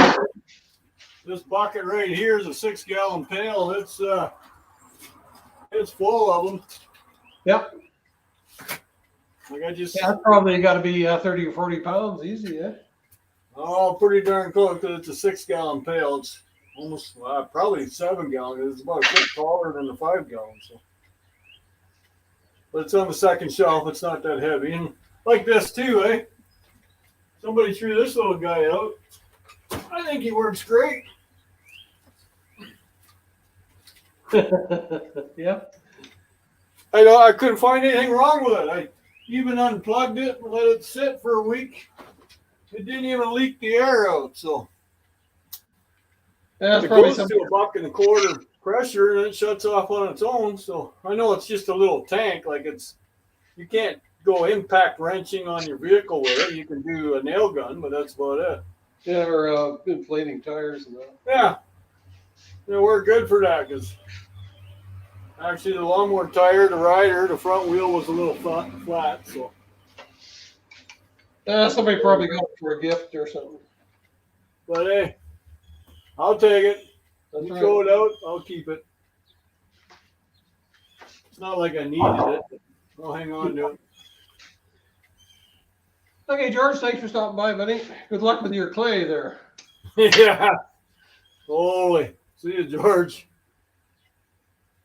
This bucket right here is a 6-gallon pail. It's full of them. Yep. Like that's probably got to be 30 or 40 pounds easy, eh? Oh, pretty darn close because it's a 6-gallon pail. It's almost probably 7-gallon. It's about a foot taller than the 5-gallon. So, but it's on the second shelf. It's not that heavy. And like this too, eh? Somebody threw this little guy out. I think he works great. Yeah. I couldn't find anything wrong with it. even unplugged it and let it sit for a week. It didn't even leak the air out. So That's it probably goes something. to $1.25 pressure and it shuts off on its own. So I know it's just a little tank. Like you can't go impact wrenching on your vehicle with it. You can do a nail gun, but that's about it. Yeah, or inflating tires and that. Yeah, we're good for that because actually the lawnmower tire, the rider, the front wheel was a little flat. So Somebody probably got it for a gift or something. but hey, I'll take it. That's You right. throw it out, I'll keep it. It's not like I needed it, but I'll hang on to it. Okay, George, thanks for stopping by, buddy. Good luck with your clay there. Yeah. Holy. See you, George.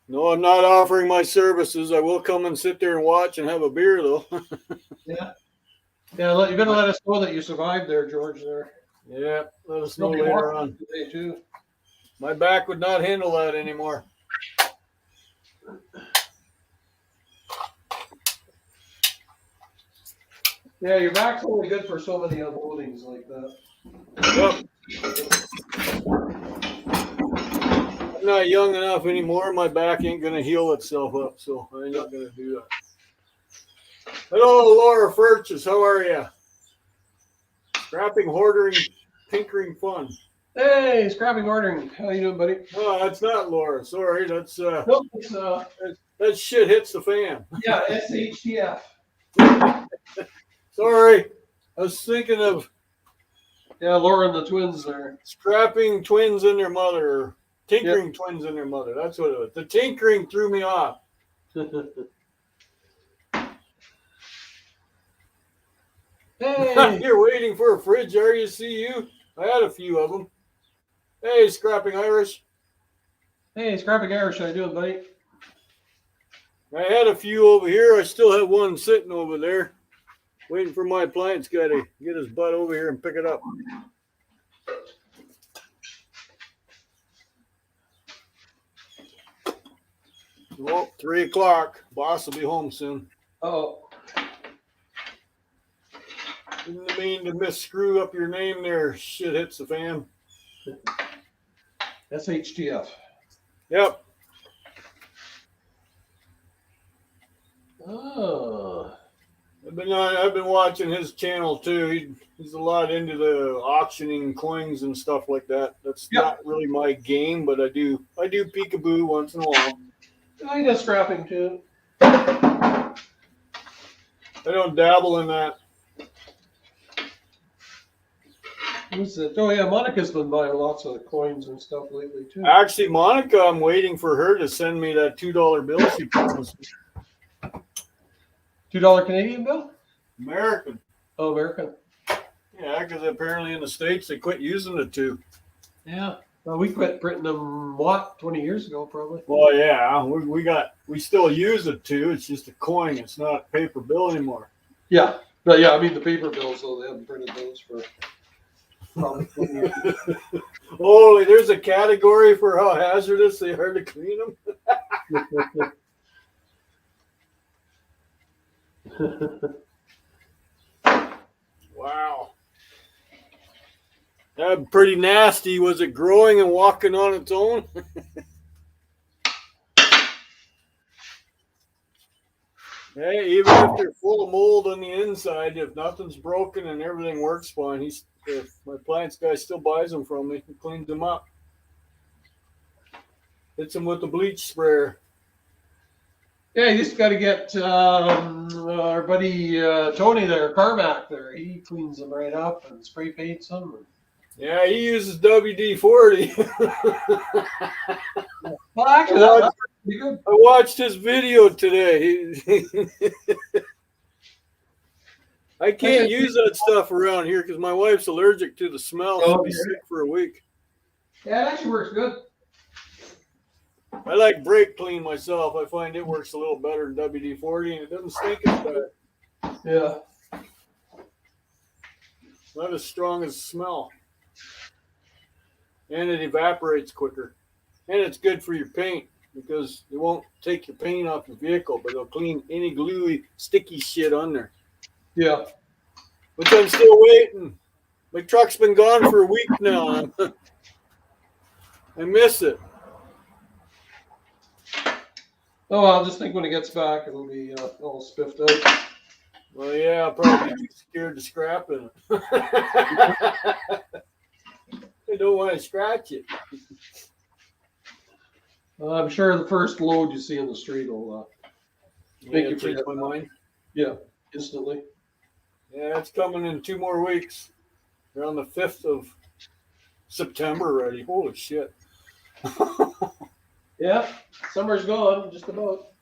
No, I'm not offering my services. I will come and sit there and watch and have a beer, though. Yeah. Yeah, you better let us know that you survived there, George. There. Yeah, let us know later on. Today too. My back would not handle that anymore. Yeah, your back's only good for so many unloadings like that. Yep. I'm not young enough anymore. My back ain't going to heal itself up, so I'm not going to do that. Hello, Laura Furches. How are you? Scrapping, hoarding, tinkering fun. Hey, scrapping ordering. How you doing, buddy? No, that's not Laura. Sorry, that's Nope, it's that shit hits the fan. yeah, SHTF. Sorry, I was thinking of Yeah, Laura and the twins there. scrapping twins and their mother, or tinkering twins and their mother. That's what it was. The tinkering threw me off. Hey, You're waiting for a fridge, are you? See you? I had a few of them. Hey, scrapping Irish. hey, scrapping Irish. How you doing, buddy? I had a few over here. I still have one sitting over there, waiting for my appliance guy to get his butt over here and pick it up. Well, 3 o'clock. Boss will be home soon. Oh, Didn't mean to screw up your name there. Shit hits the fan. SHTF. Yep. Oh. I've been watching his channel too. He's a lot into the auctioning coins and stuff like that. That's not really my game, but I do peekaboo once in a while. I does scrapping too. I don't dabble in that. Who's it? Oh yeah, Monica's been buying lots of coins and stuff lately too. Actually, Monica, I'm waiting for her to send me that $2 bill she promised me. $2 Canadian bill? American. Oh, American. Yeah, because apparently in the States they quit using the two. Yeah. Well, we quit printing them 20 years ago, probably. Well, yeah, we still use it too. It's just a coin. It's not a paper bill anymore. Yeah, but yeah, I mean the paper bills, though, they haven't printed those for probably 20 years. Holy, there's a category for how hazardous they are to clean them. Wow. That's pretty nasty. Was it growing and walking on its own? Hey, even if they're full of mold on the inside, if nothing's broken and everything works fine, my appliance guy still buys them from me and cleans them up. Hits them with the bleach sprayer. Yeah, you just got to get our buddy Tony there, Carmack there. He cleans them right up and spray paints them. Yeah, he uses WD-40. Well, actually, that's pretty good. I watched his video today. I can't use that stuff around here because my wife's allergic to the smell. She'll be sick for a week. Yeah, it actually works good. I like brake clean myself. I find it works a little better than WD-40 and it doesn't stink as bad. Yeah. Not as strong as the smell. And it evaporates quicker. And it's good for your paint. because they won't take your paint off your vehicle, but they'll clean any gluey, sticky shit on there. Yeah. Which I'm still waiting. My truck's been gone for a week now. I miss it. Oh, I'll just think when it gets back, it'll be all spiffed out. Well, yeah, I'll probably be too scared to scrap it. I don't want to scratch it. I'm sure the first load you see in the street will make you change forget. my mind. Yeah, instantly. Yeah, it's coming in 2 more weeks. They're on the 5th of September already. Holy shit. Yeah, summer's gone, just about.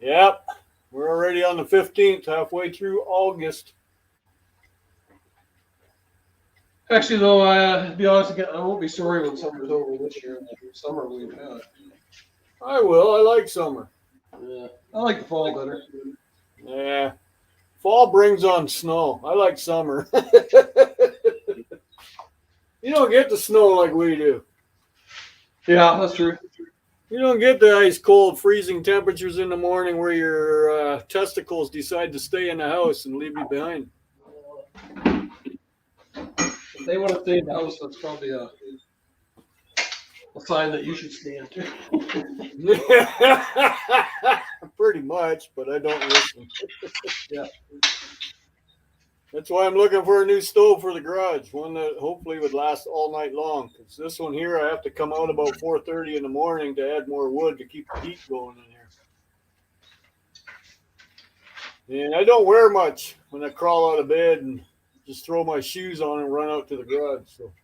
Yep. We're already on the 15th, halfway through August. Actually, though, to be honest, again, I won't be sorry when summer's over this year. The summer we've had. I will. I like summer. Yeah, I like the fall better. Yeah. Fall brings on snow. I like summer. You don't get the snow like we do. Yeah, that's true. You don't get the ice cold, freezing temperatures in the morning where your testicles decide to stay in the house and leave you behind. If they want to stay in the house, that's probably a sign that you should stay in too. Pretty much, but I don't listen. Yeah. That's why I'm looking for a new stove for the garage, one that hopefully would last all night long. Because this one here, I have to come out about 4:30 in the morning to add more wood to keep the heat going in here. And I don't wear much when I crawl out of bed and just throw my shoes on and run out to the garage. So,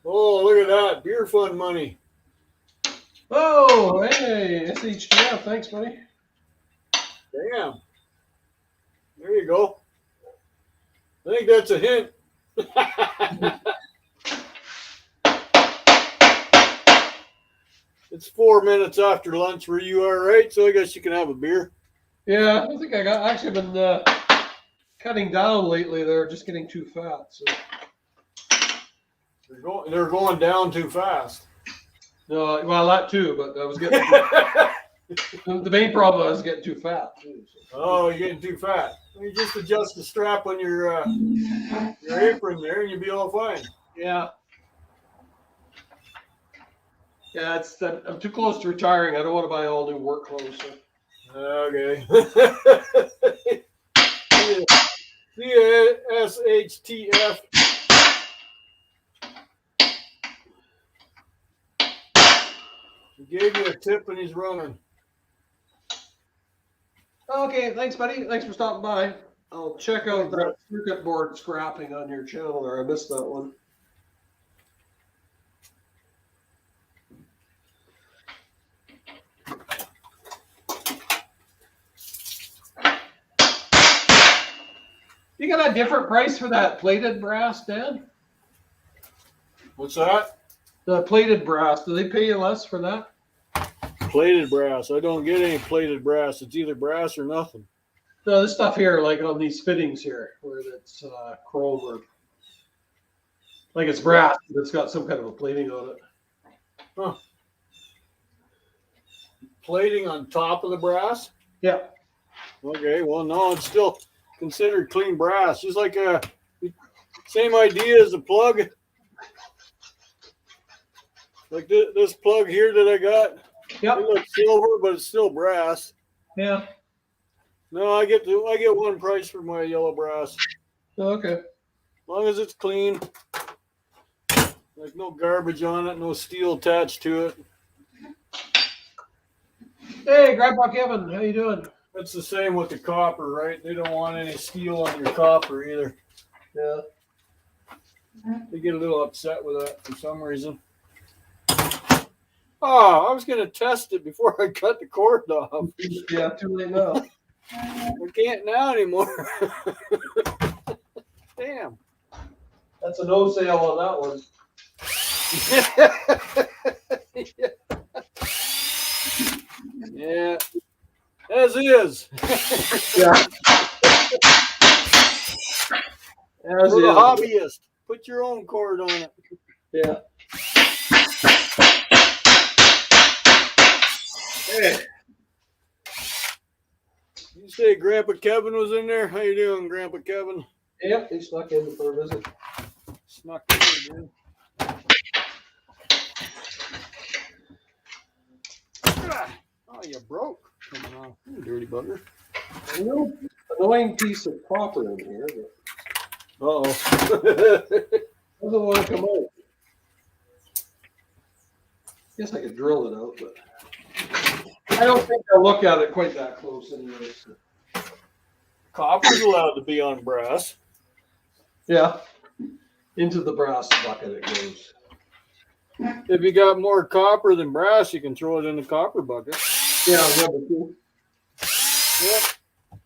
oh, look at that, beer fund money. Oh, hey, SHTF, thanks, buddy. Damn. There you go. I think that's a hint. It's 4 minutes after lunch where you are, right? So I guess you can have a beer. Yeah, I think I actually been cutting down lately. They're just getting too fat. So. They're going down too fast. No, well, that too, but I was getting the main problem I was getting too fat too. So. Oh, you're getting too fat. You just adjust the strap on your apron there, and you'll be all fine. Yeah. Yeah, I'm too close to retiring. I don't want to buy all new work clothes. So. Okay. SHTF. He gave you a tip and he's running. Okay, thanks, buddy. Thanks for stopping by. I'll check out that circuit board scrapping on your channel there. I missed that one. You got a different price for that plated brass, Dan? What's that? The plated brass. Do they pay you less for that? Plated brass. I don't get any plated brass. It's either brass or nothing. No, this stuff here, like on these fittings here, where it's chrome or like it's brass, but it's got some kind of a plating on it. Huh. Plating on top of the brass? Yeah. Okay, well, no, it's still considered clean brass. Just like same idea as the plug. Like this plug here that I got. Yep. It looks silver, but it's still brass. Yeah. No, I get one price for my yellow brass. Okay. As long as it's clean. Like no garbage on it, no steel attached to it. Hey, Grandpa Kevin, how you doing? That's the same with the copper, right? They don't want any steel on your copper either. Yeah. They get a little upset with that for some reason. Oh, I was going to test it before I cut the cord off. Yeah, too late now. I can't now anymore. Damn. That's a no sale on that one. Yeah. As is. Yeah. As for the hobbyist, put your own cord on it. Yeah. Hey. You say Grandpa Kevin was in there? How you doing, Grandpa Kevin? Yep, he snuck in for a visit. Snuck in, man. Oh, you broke. Coming on, you dirty bugger. A little annoying piece of copper in here, but Uh-oh. doesn't want to come out. Guess I could drill it out, but I don't think I'll look at it quite that close anyway. So. Copper's allowed to be on brass. Yeah, into the brass bucket it goes. If you got more copper than brass, you can throw it in the copper bucket. Yeah, number 2. Yep.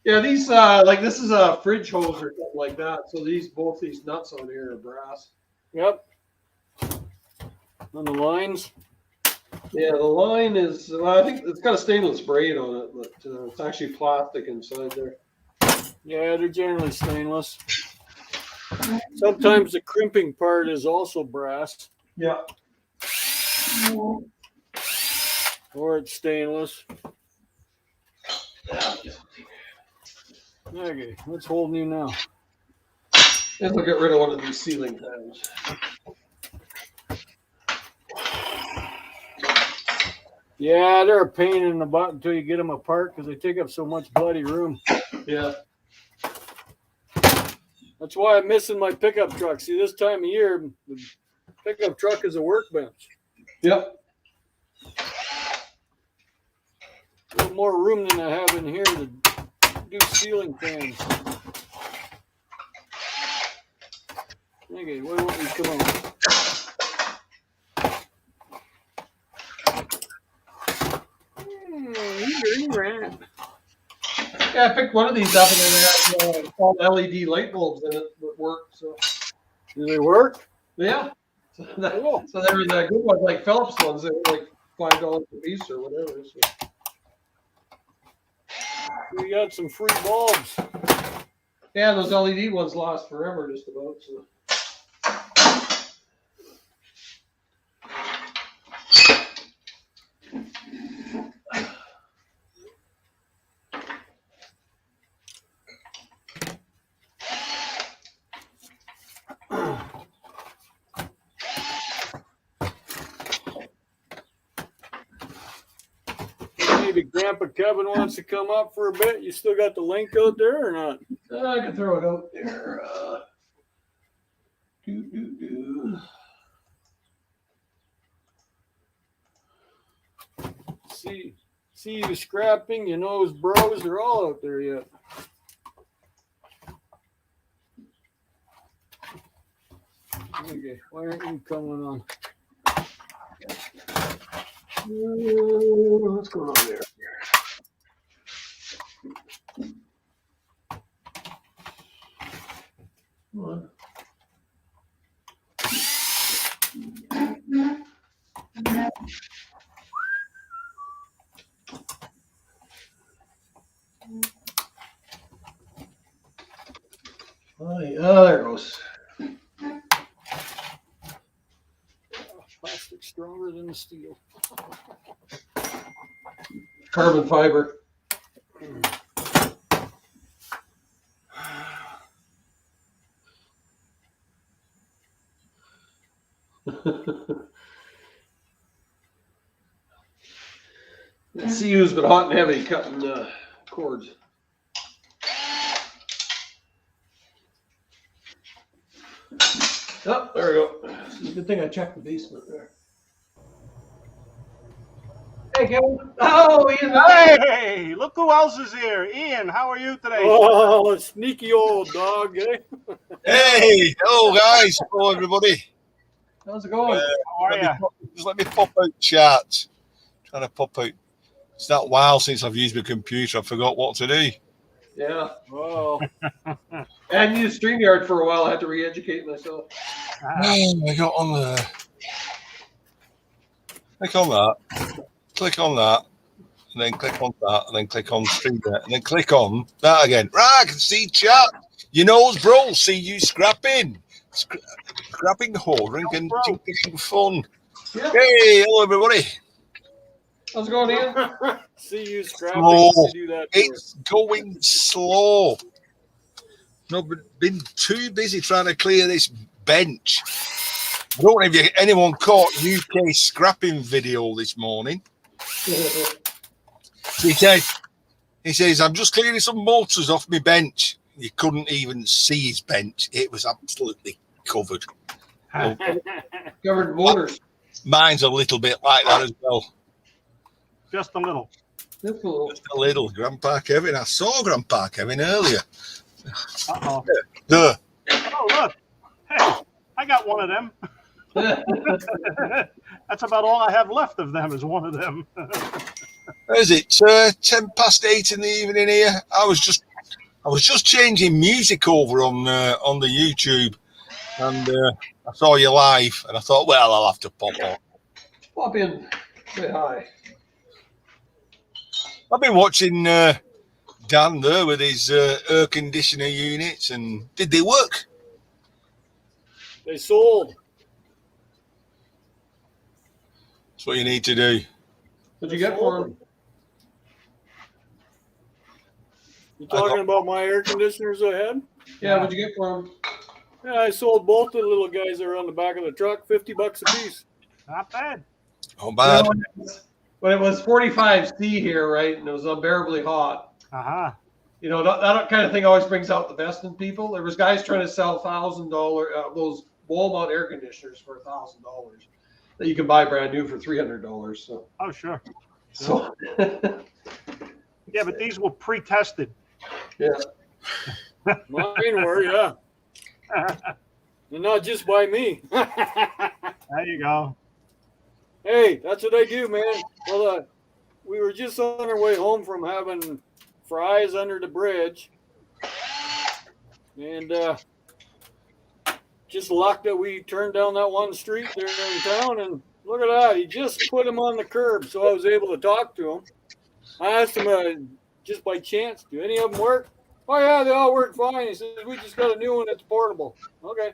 Yeah, these like this is a fridge hose or something like that. So both these nuts on here are brass. Yep. On the lines. Yeah, the line is. Well, I think it's got a stainless braid on it, but it's actually plastic inside there. Yeah, they're generally stainless. Sometimes the crimping part is also brass. Yeah. Or it's stainless. Okay, what's holding you now? Let's get rid of one of these ceiling fans. Yeah, they're a pain in the butt until you get them apart because they take up so much bloody room. Yeah. That's why I'm missing my pickup truck. See, this time of year, the pickup truck is a workbench. Yep. A little more room than I have in here to do ceiling fans. Okay, what do you want me to come on? Yeah, I picked one of these up and then it had all LED light bulbs in it that work. So. Do they work? Yeah. So, so there were the good ones, like Phillips ones, they were like $5 a piece or whatever. So. We got some free bulbs. Yeah, those LED ones last forever, just about. So. Maybe Grandpa Kevin wants to come up for a bit. You still got the link out there or not? I can throw it out there. See you scrapping, you know, his bros are all out there yet. Okay, why aren't you coming on? What's going on there? Come on. Oh, there it goes. Plastic stronger than the steel. Carbon fiber. The CU's been hot and heavy cutting cords. Oh, there we go. It's a good thing I checked the basement there. Hey, Kevin. Oh, Ian. Hey, look who else is here. Ian, how are you today? Oh, sneaky old dog, eh? Hey, hello guys, hello everybody. How's it going? How are you? Just let me pop out chat. Trying to pop out. It's that while since I've used my computer. I forgot what to do. Yeah. Oh, I used StreamYard for a while. I had to re-educate myself. I got on there. Click on that. Click on that. And then click on that. And then click on StreamYard. And then click on that again. Right, I can see chat. You know, bro. See you scrapping. Scrapping, holding, and doing fun. Yeah. Hey, hello everybody. How's it going, Ian? See you scrapping Slow. to do that. To It's going slow. No, but been too busy trying to clear this bench. I don't know if anyone caught UK scrapping video this morning. He says, I'm just clearing some motors off my bench. You couldn't even see his bench. It was absolutely covered. Covered motors. Mine's a little bit like that as well. Just a little. Just a little. Just a little. Grandpa Kevin. I saw Grandpa Kevin earlier. Uh-oh. There. Oh, look. Hey, I got one of them. That's about all I have left of them is one of them. Is it 8:10 in the evening here? I was just changing music over on the YouTube, and I saw you live, and I thought, well, I'll have to pop on. Pop in. Say hi. I've been watching Dan there with his air conditioner units, and did they work? They sold. That's what you need to do. What'd you get for him? You talking about my air conditioners I had? Yeah, what'd you get for him? Yeah, I sold both the little guys that are on the back of the truck, $50 a piece. Not bad. Oh, bad. When it was 45C here, right, and it was unbearably hot. Uh-huh. You know, that kind of thing always brings out the best in people. There was guys trying to sell $1,000 those wall mount air conditioners for $1,000 that you can buy brand new for $300. So, Oh, sure. so Yeah, but these were pre-tested. yeah. Mine were, yeah. And not just by me. There you go. Hey, that's what I do, man. Well, we were just on our way home from having fries under the bridge. And just luck that we turned down that one street there in town. And look at that. He just put him on the curb, so I was able to talk to him. I asked him just by chance, do any of them work? Oh, yeah, they all work fine. He says, we just got a new one that's portable. Okay.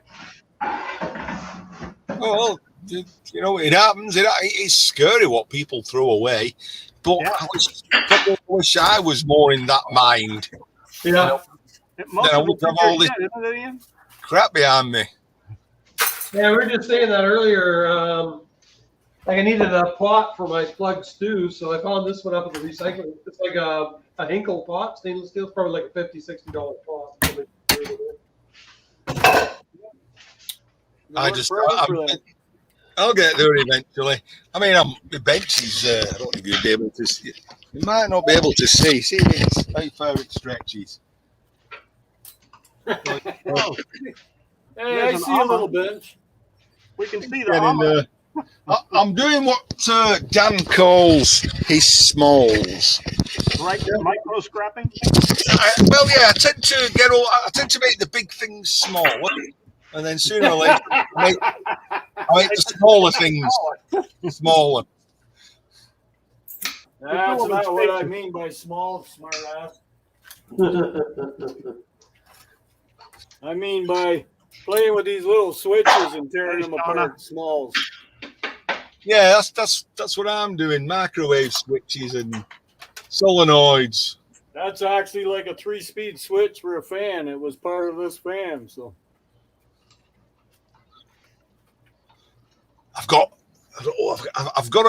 Oh, well, you know, it happens. It's scary what people throw away. But Yeah. I wish I was more in that mind. Yeah. Most Then I of would it's have all this good, isn't it, Ian? crap behind me. Yeah, we were just saying that earlier. Like I needed a pot for my plug stew, so I found this one up at the recycling. It's like a Hinkle pot, stainless steel. It's probably like a $50, $60 pot. I'll get there eventually. I mean, the bench is. I don't know if you'll be able to see. You might not be able to see. See this? How far it stretches. Oh, Hey, I There's an see a armor. little bench. we can see the Get in armor. there. I'm doing what Dan calls his smalls. Right, micro scrapping. Well, yeah, I tend to make the big things small, and then sooner or later I make the smaller things smaller. That's not what I mean by small, smart ass. I mean by playing with these little switches and tearing them apart, smalls. Yeah, that's what I'm doing. Microwave switches and solenoids. That's actually like a 3-speed switch for a fan. It was part of this fan, so. I've got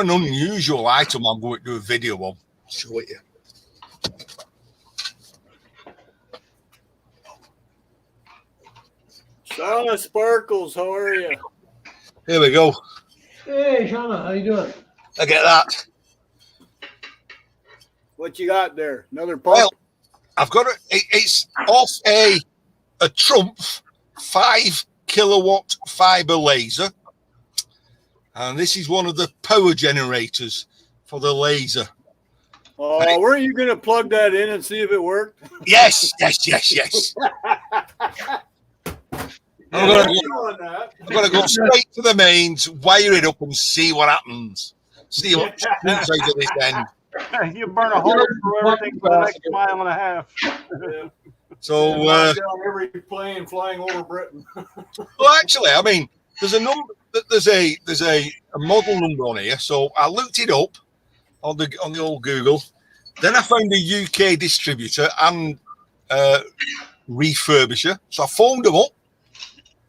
an unusual item I'm going to do a video on. I'll show it you. Shauna Sparkles, how are you? Here we go. Hey, Shauna, how you doing? I get that. What you got there? Another pump? Well, I've got it's off a Trump 5 kilowatt fiber laser. And this is one of the power generators for the laser. Oh, weren't you going to plug that in and see if it worked? Yes. I'm going to go straight to the mains, wire it up and see what happens. See what comes out of this end. You burn a hole through everything for the next mile and a half. Yeah. So, down every plane flying over Britain. well, actually, I mean, there's a number. There's a model number on here. So I looked it up, on the old Google. Then I found a UK distributor and refurbisher. So I phoned them up,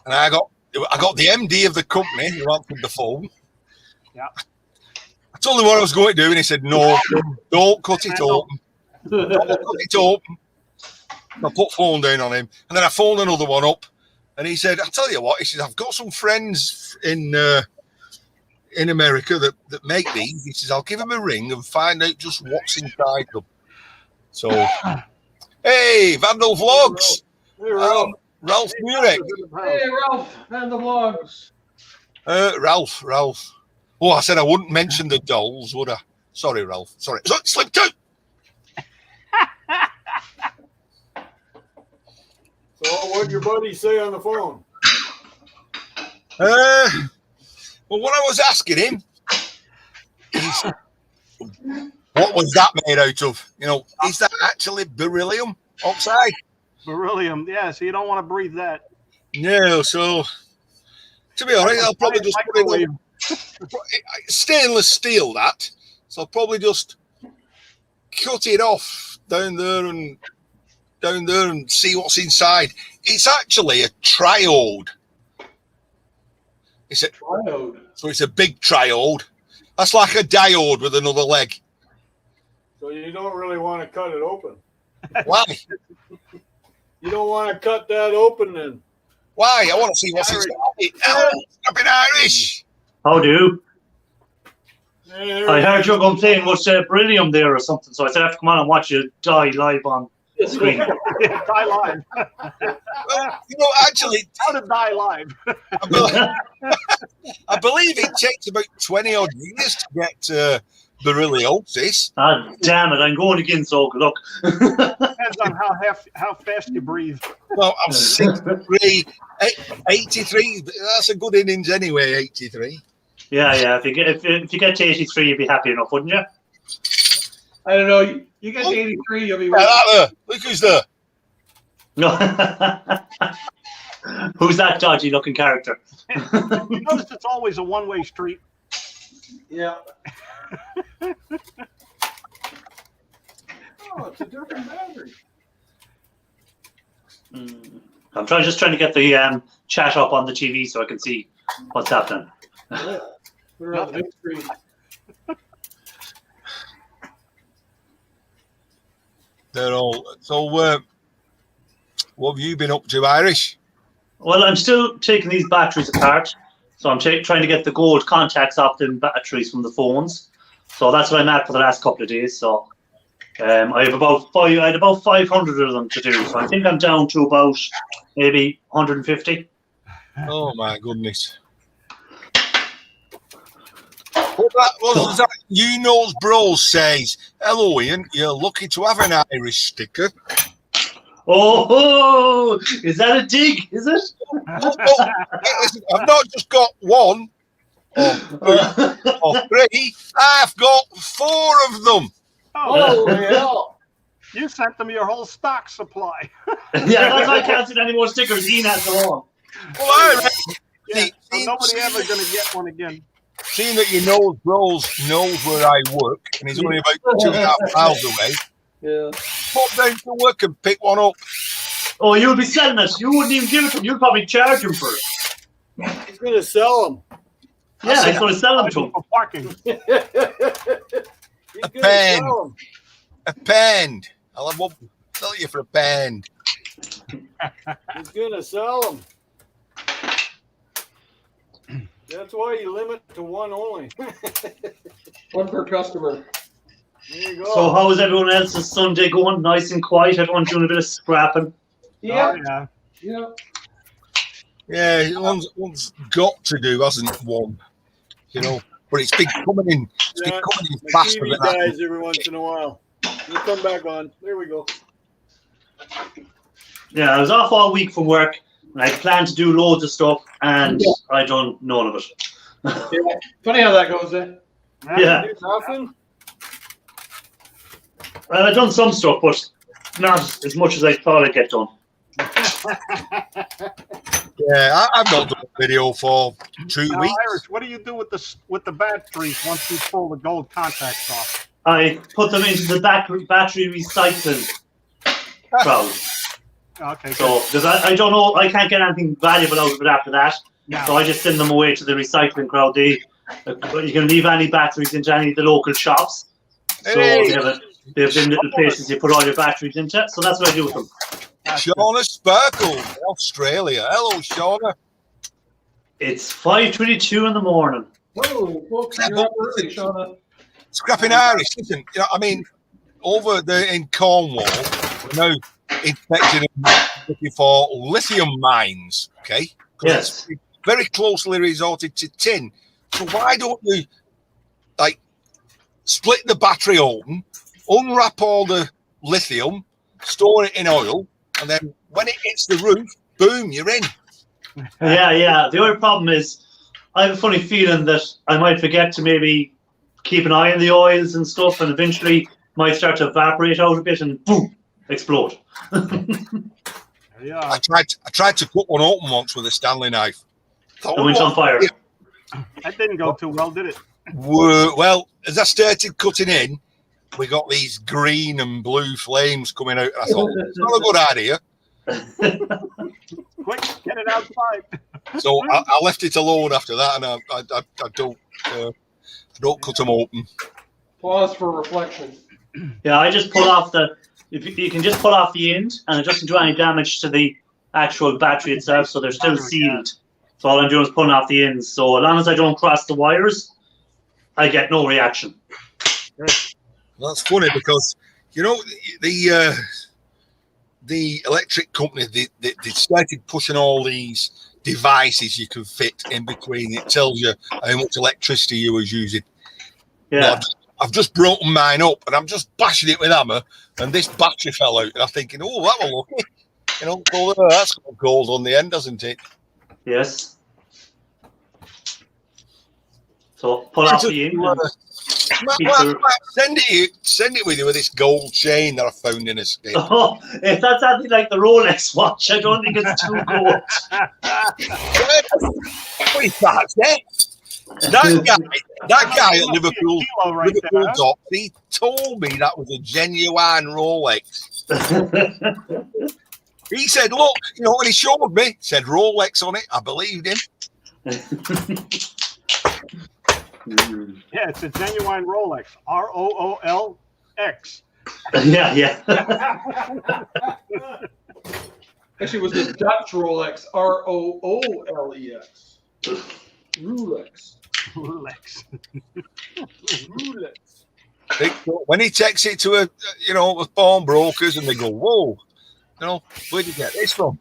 and I got the MD of the company who answered the phone. Yeah. I told him what I was going to do, and he said, "No, don't cut it open. Don't cut it open." I put phone down on him, and then I phoned another one up, and he said, "I'll tell you what." He said, "I've got some friends in America that make these." He says, "I'll give them a ring and find out just what's inside them." So, hey, Vandal Vlogs, Hey, Ralph. Ralph Murek, Hey, Ralph, and the vlogs. Ralph. Oh, I said I wouldn't mention the dolls, would I? Sorry, Ralph. Sorry, so it slipped out. So what'd your buddy say on the phone? Well, what I was asking him is, what was that made out of? You know, is that actually beryllium oxide? Beryllium. Yeah, so you don't want to breathe that. No, so to be honest, I'll probably just put it on stainless steel, that. So I'll probably just cut it off down there and see what's inside. It's actually a triode. It's a Triode. So it's a big triode. That's like a diode with another leg. So you don't really want to cut it open. Why? You don't want to cut that open then. Why? I want to see what's inside it. I've been Irish. How do? Hey, I heard you were going playing with beryllium there or something, so I said I have to come on and watch you die live on screen. Die live. Well, you know, actually, How to die live. I believe it takes about 20 odd years to get berylliosis. Ah, damn it, I'm going again, so good luck. Depends on how fast you breathe. Well, I'm 63, 83. That's a good innings anyway, 83. Yeah, if you get to 83, you'd be happy enough, wouldn't you? I don't know. You get to 83, you'll be Yeah, right. that there. Look who's there. No. Who's that dodgy looking character? You notice it's always a one-way street. Yeah. Oh, it's a different battery. I'm just trying to get the chat up on the TV so I can see what's happening. Yeah. Put it on the big screen. They're all. So, what have you been up to, Irish? Well, I'm still taking these batteries apart. So I'm trying to get the gold contacts off the batteries from the phones. So that's what I'm at for the last couple of days. So I had about 500 of them to do. So I think I'm down to about maybe 150. Oh my goodness. What that You Knows Bros says, "Hello Ian, you're lucky to have an Irish sticker." Oh, is that a dig? Is it? Listen, I've not just got one or two or three. I've got 4 of them. Oh, Holy hell. you sent them your whole stock supply. Yeah, that's why I can't see any more stickers. Ian has them all. Well, I reckon, Yeah, so see- nobody ever going to get one again. seeing that You Know Bros knows where I work and he's only about 2.5 miles away, Yeah. pop down to work and pick one up. Oh, you'll be selling it. You wouldn't even give it to him. You'd probably charge him for it. He's going to sell them. Yeah, he's going to sell them to him. For parking. He's A gonna pen. sell 'em. A pen. I'll have one sell you for a pen. He's going to sell them. That's why you limit to one only. One per customer. There you go. So how is everyone else's Sunday going? Nice and quiet? Everyone doing a bit of scrapping? Yeah. Oh, yeah. Yeah. Yeah, one's got to do, hasn't one? You know, but it's been coming in. It's been Yeah, coming in my faster TV than that. dies every once in a while. You come back on. There we go. Yeah, I was off all week from work. And I planned to do loads of stuff, and I done none of it. Yeah. Funny how that goes, eh? Yeah. Nothing? Well, I've done some stuff, but not as much as I thought I'd get done. Yeah, I've not done a video for 2 Now, weeks. Irish, what do you do with the batteries once you pull the gold contacts off? I put them into the battery recycling crowd. Okay. So, because I don't know, I can't get anything valuable out of it after that. No. So I just send them away to the recycling crowd. You can leave any batteries into any of the local shops. So Hey. they have them little places you put all your batteries into. So that's what I do with them. Shauna Sparkle, Australia. Hello, Shauna. It's 5:22 in the morning. Whoa, folks, you're up early, Shauna. Scrapping Irish. Listen, I mean, over there in Cornwall, we're now inspecting and looking for lithium mines. Okay. Yes. It's very closely resorted to tin. So why don't you split the battery open, unwrap all the lithium, store it in oil, and then when it hits the roof, boom, you're in. Yeah. The only problem is I have a funny feeling that I might forget to maybe keep an eye on the oils and stuff, and eventually might start to evaporate out a bit and boom, explode. Yeah. I tried to cut one open once with a Stanley knife. It went on fire. That didn't go too well, did it? Well, as I started cutting in, we got these green and blue flames coming out. I thought, it's not a good idea. Quick, get it outside. So I left it alone after that, and I don't cut them open. Pause for reflection. Yeah, I just pull off if you can just pull off the end, and it doesn't do any damage to the actual battery itself, so they're still sealed. So all I'm doing is pulling off the ends. So as long as I don't cross the wires, I get no reaction. That's funny because the electric company they started pushing all these devices you can fit in between. It tells you how much electricity you was using. Yeah. I've just broken mine up and I'm just bashing it with hammer, and this battery fell out. And I'm thinking, oh, that was lucky. That's got gold on the end, doesn't it? Yes. So pull off the end. Send it with you with this gold chain that I found in a skate. Oh, if that's anything like the Rolex watch, I don't think it's too gold. What is that? That guy at Liverpool Docks, he told me that was a genuine Rolex. He said, look, when he showed me, it said Rolex on it. I believed him. Yeah, it's a genuine Rolex. ROOLX. Yeah. Actually, it was the Dutch Rolex. ROOLEX. Rolex. Rolex. Rolex. When he takes it to a pawnbrokers and they go, whoa, where'd you get this from?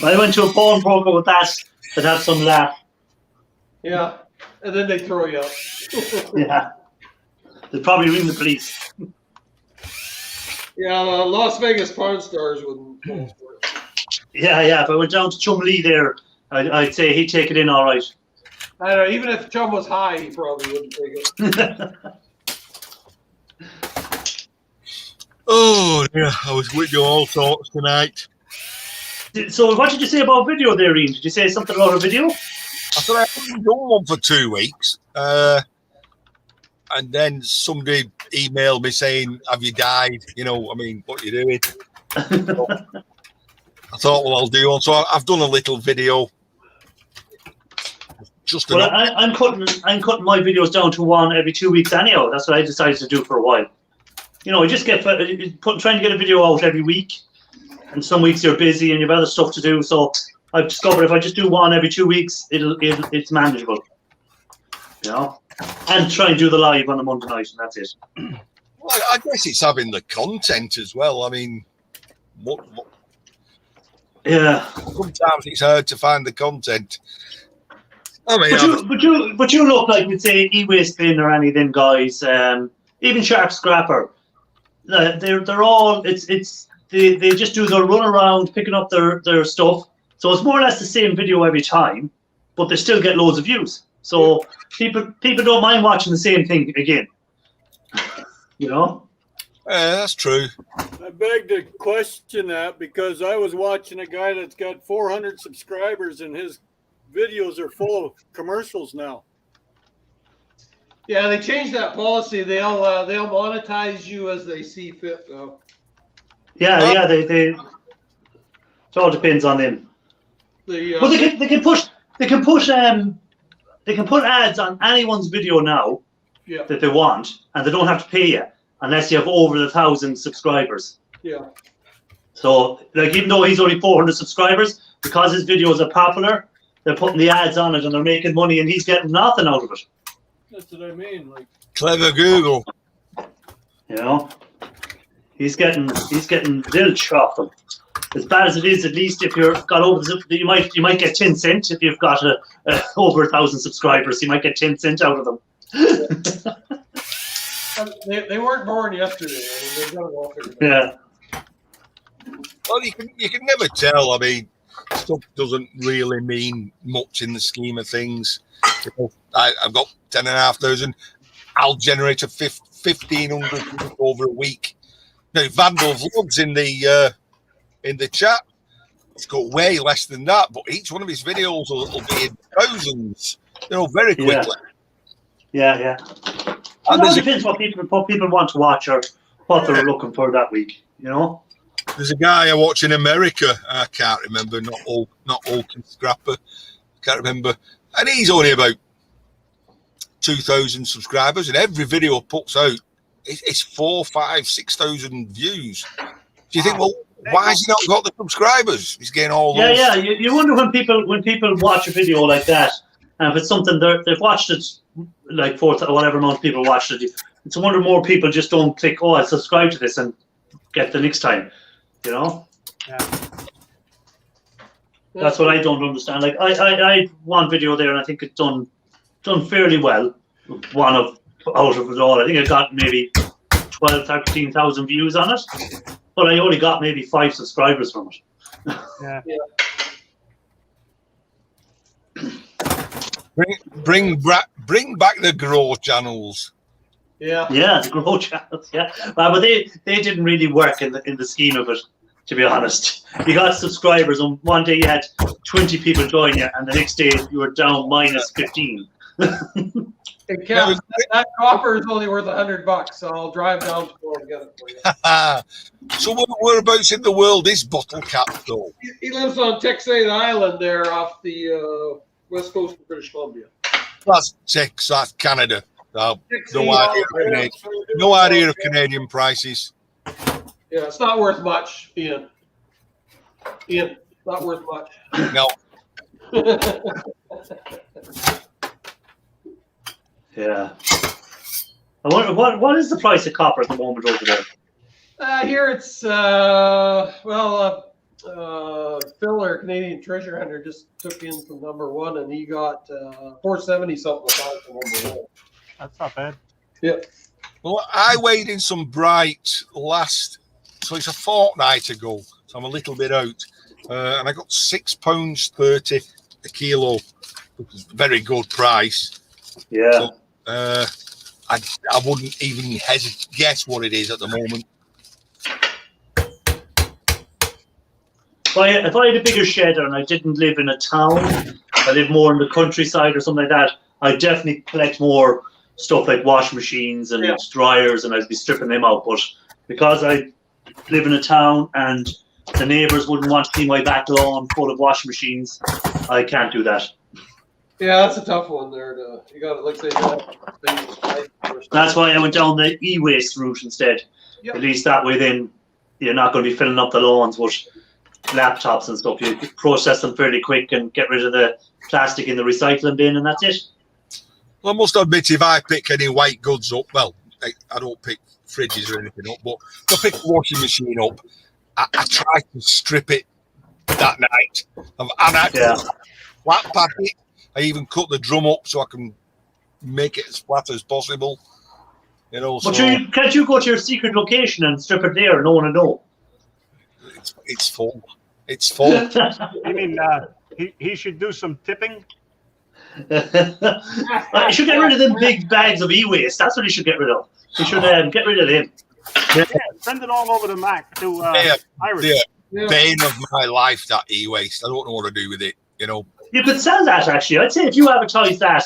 I went to a pawnbroker with that. They'd have some laugh. Yeah, and then they throw you up. Yeah. They'd probably ring the police. Yeah, Las Vegas pawn stars wouldn't fall for it. Yeah. If I went down to Chumlee there, I'd say he'd take it in all right. I don't know, even if Chum was high, he probably wouldn't take it. Oh, yeah, I was with you all sorts tonight. So what did you say about video there, Ian? Did you say something about a video? I thought I hadn't done one for 2 weeks. And then somebody emailed me saying, have you died? What are you doing? I thought, well, I'll do one. So I've done a little video. I'm cutting my videos down to one every 2 weeks anyhow. That's what I decided to do for a while. I just trying to get a video out every week. And some weeks you're busy and you've other stuff to do. So I've discovered if I just do one every 2 weeks, it's manageable. And try and do the live on a Monday night, and that's it. Well, I guess it's having the content as well. I mean, what? Yeah. Sometimes it's hard to find the content. I mean, but you look like we'd say e-waste bin or any of them guys, even Sharp Scrapper. They're all they just do their run around picking up their stuff. So it's more or less the same video every time, but they still get loads of views. So people don't mind watching the same thing again. Yeah, that's true. I beg to question that because I was watching a guy that's got 400 subscribers and his videos are full of commercials now. Yeah, they changed that policy. They'll monetize you as they see fit now. Yeah, they. It all depends on them. Well, they can put ads on anyone's video now that they want, and they don't have to pay you unless you have over 1,000 subscribers. Yeah. So, like, even though he's only 400 subscribers, because his videos are popular, they're putting the ads on it and they're making money, and he's getting nothing out of it. That's what I mean. Like, Clever Google. You know, he's getting zilch off them. As bad as it is, at least if you've got over, you might get 10 cents if you've got over 1,000 subscribers. You might get 10 cents out of them. They weren't born yesterday. I mean, they've got it all figured out. Yeah. Well, you can never tell. I mean, stuff doesn't really mean much in the scheme of things. You know, I've got 10,500. I'll generate a 1,500 over a week. Now, Vandal Vlogs in the chat, it's got way less than that, but each one of his videos will be in thousands. You know, very quickly. Yeah. And it depends what people want to watch or what they're looking for that week. You know. There's a guy I watch in America. I can't remember. Not Oaken Scrapper. Can't remember. And he's only about 2,000 subscribers, and every video puts out it's 4,000, 5,000, 6,000 views. Do you think, well, why has he not got the subscribers? He's getting all those. Yeah. You wonder when people watch a video like that, and if it's something they've watched it like 4,000 or whatever amount of people watched it. It's a wonder more people just don't click. Oh, I subscribe to this and get the next time. You know. Yeah. That's what I don't understand. Like I one video there, and I think it's done fairly well. One out of it all, I think I got maybe 12,000, 13,000 views on it, but I only got maybe 5 subscribers from it. Yeah. Bring back the Grow channels. Yeah. Yeah, the Grow channels. Yeah, but they didn't really work in the scheme of it. To be honest, you got subscribers, and one day you had 20 people join you, and the next day you were down minus 15. Hey, Kev, that copper is only worth $100, so I'll drive down to Florida and get it for you. So whereabouts in the world is Bottle Cap though? He lives on Texas Island there off the west coast of British Columbia. That's Texas, that's Canada. No idea of Canadian prices. Yeah, it's not worth much, Ian. Not worth much. No. Yeah. I wonder what is the price of copper at the moment over there? Here it's Phil, our Canadian treasure hunter, just took in from number 1, and he got 470 something from number 1. That's not bad. Yeah. Well, I weighed in some bright so it's a fortnight ago, so I'm a little bit out, and I got £6.30 a kilo, which is a very good price. Yeah. So, I wouldn't even guess what it is at the moment. If I had a bigger shed and I didn't live in a town, I live more in the countryside or something like that, I'd definitely collect more stuff like washing machines and dryers, and I'd be stripping them out. But because I live in a town and the neighbours wouldn't want to see my back lawn full of washing machines, I can't do that. Yeah, that's a tough one there. You got it. Like say, that's why I went down the e-waste route instead. Yep. At least that way, then you're not going to be filling up the lawns with laptops and stuff. You process them fairly quick and get rid of the plastic in the recycling bin, and that's it. Well, I must admit, if I pick any white goods up, well, I don't pick fridges or anything up, but if I pick the washing machine up, I try to strip it that night. And I flat pack it. I even cut the drum up so I can make it as flat as possible. You know, but so can't you go to your secret location and strip it there? No one will know. It's full. It's full. You mean he should do some tipping? He should get rid of them big bags of e-waste. That's what he should get rid of. He should get rid of them. Yeah, send it all over to Mac to Irish. Bane of my life, that e-waste. I don't know what to do with it. You know. You could sell that, actually. I'd say if you advertise that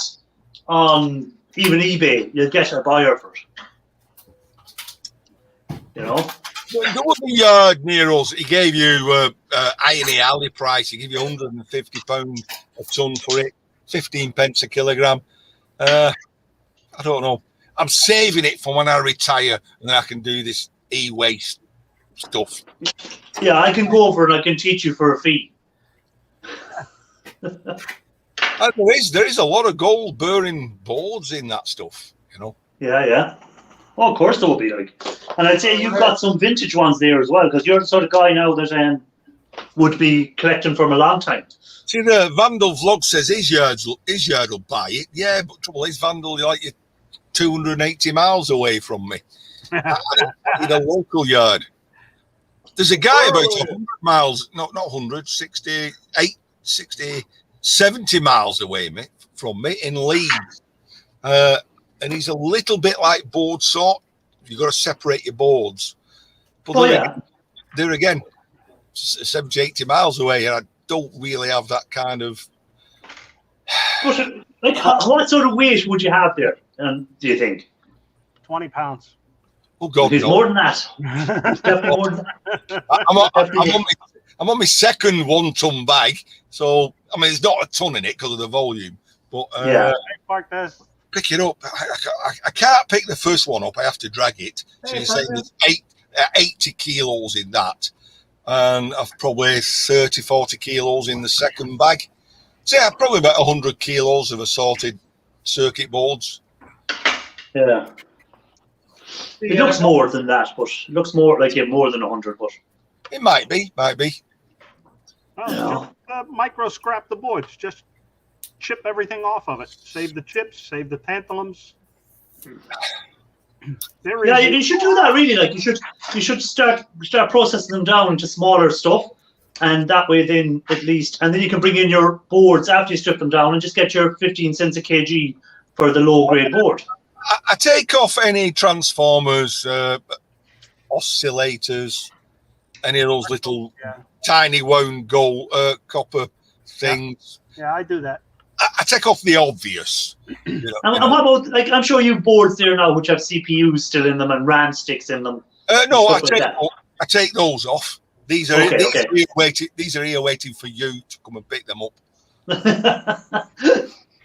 on even eBay, you'll get a buyer for it. You know? There was a yard near us. He gave you Irony Alley price. He gave you £150 a ton for it, 15 pence a kilogram. I don't know. I'm saving it for when I retire and then I can do this e-waste stuff. Yeah, I can go over and I can teach you for a fee. There is a lot of gold bearing boards in that stuff, you know. Yeah. Well, of course there will be, like. And I'd say you've got some vintage ones there as well, because you're the sort of guy now that would be collecting from a long time. See, the Vandal vlog says his yard will buy it. Yeah, but trouble is, Vandal, like you're 280 miles away from me. I need a local yard. There's a guy about 100 miles, not 100, 68, 60, 70 miles away from me in Leeds. And he's a little bit like board sort. You've got to separate your boards. But they're again 70, 80 miles away, and I don't really have that kind of. But like, what sort of weight would you have there? Do you think? 20 pounds. Oh God, he's no. more than that. He's definitely more than that. I'm on my second 1 ton bag, so I mean, there's not a ton in it because of the volume. But pick it up. I can't pick the first one up. I have to drag it. So you're saying there's 80 kilos in that, and I've probably 30, 40 kilos in the second bag. So yeah, probably about 100 kilos of assorted circuit boards. Yeah. It looks more than that, but it looks more like you have more than 100. But it might be. Just micro scrap the boards. Just chip everything off of it. Save the chips. Save the tantalums. Yeah, you should do that. Really, like you should start processing them down into smaller stuff, and that way, then at least, and then you can bring in your boards after you strip them down and just get your 15 cents a kg for the low grade board. I take off any transformers, oscillators, any of those little tiny wound gold copper things. Yeah, I do that. I take off the obvious. And what about, like, I'm sure you have boards there now which have CPUs still in them and RAM sticks in them. No, I take those off. These are these are here waiting for you to come and pick them up.